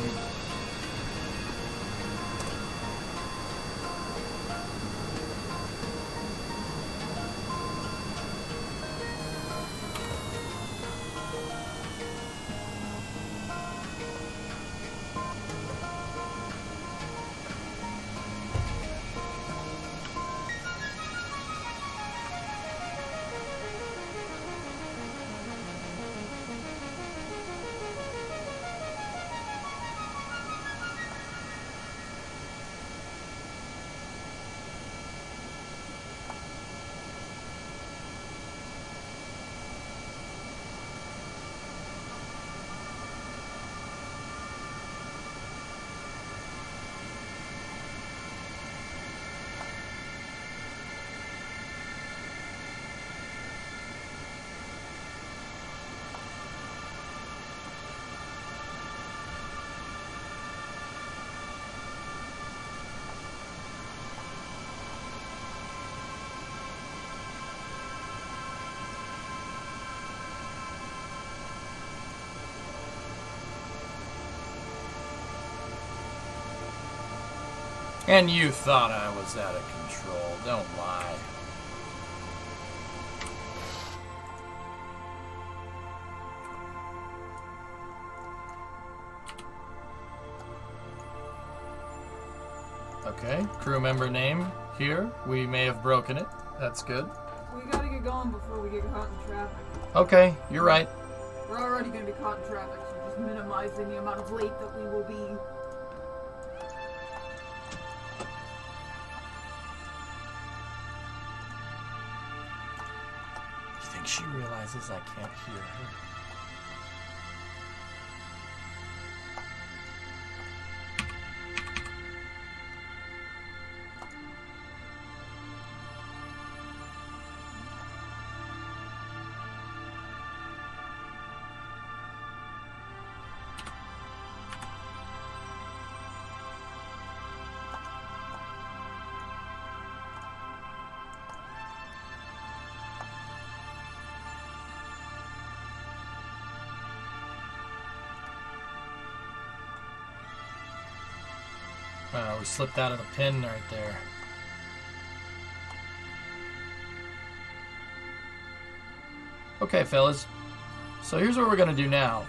And you thought I was out of control. Don't lie. Okay, crew member name here. We may have broken it. That's good. We gotta get going before we get caught in traffic. Okay, you're right. We're already gonna be caught in traffic, so just minimizing the amount of late that we will be. You think she realizes I can't hear her? We slipped out of the pin right there. Okay, fellas. So here's what we're going to do now.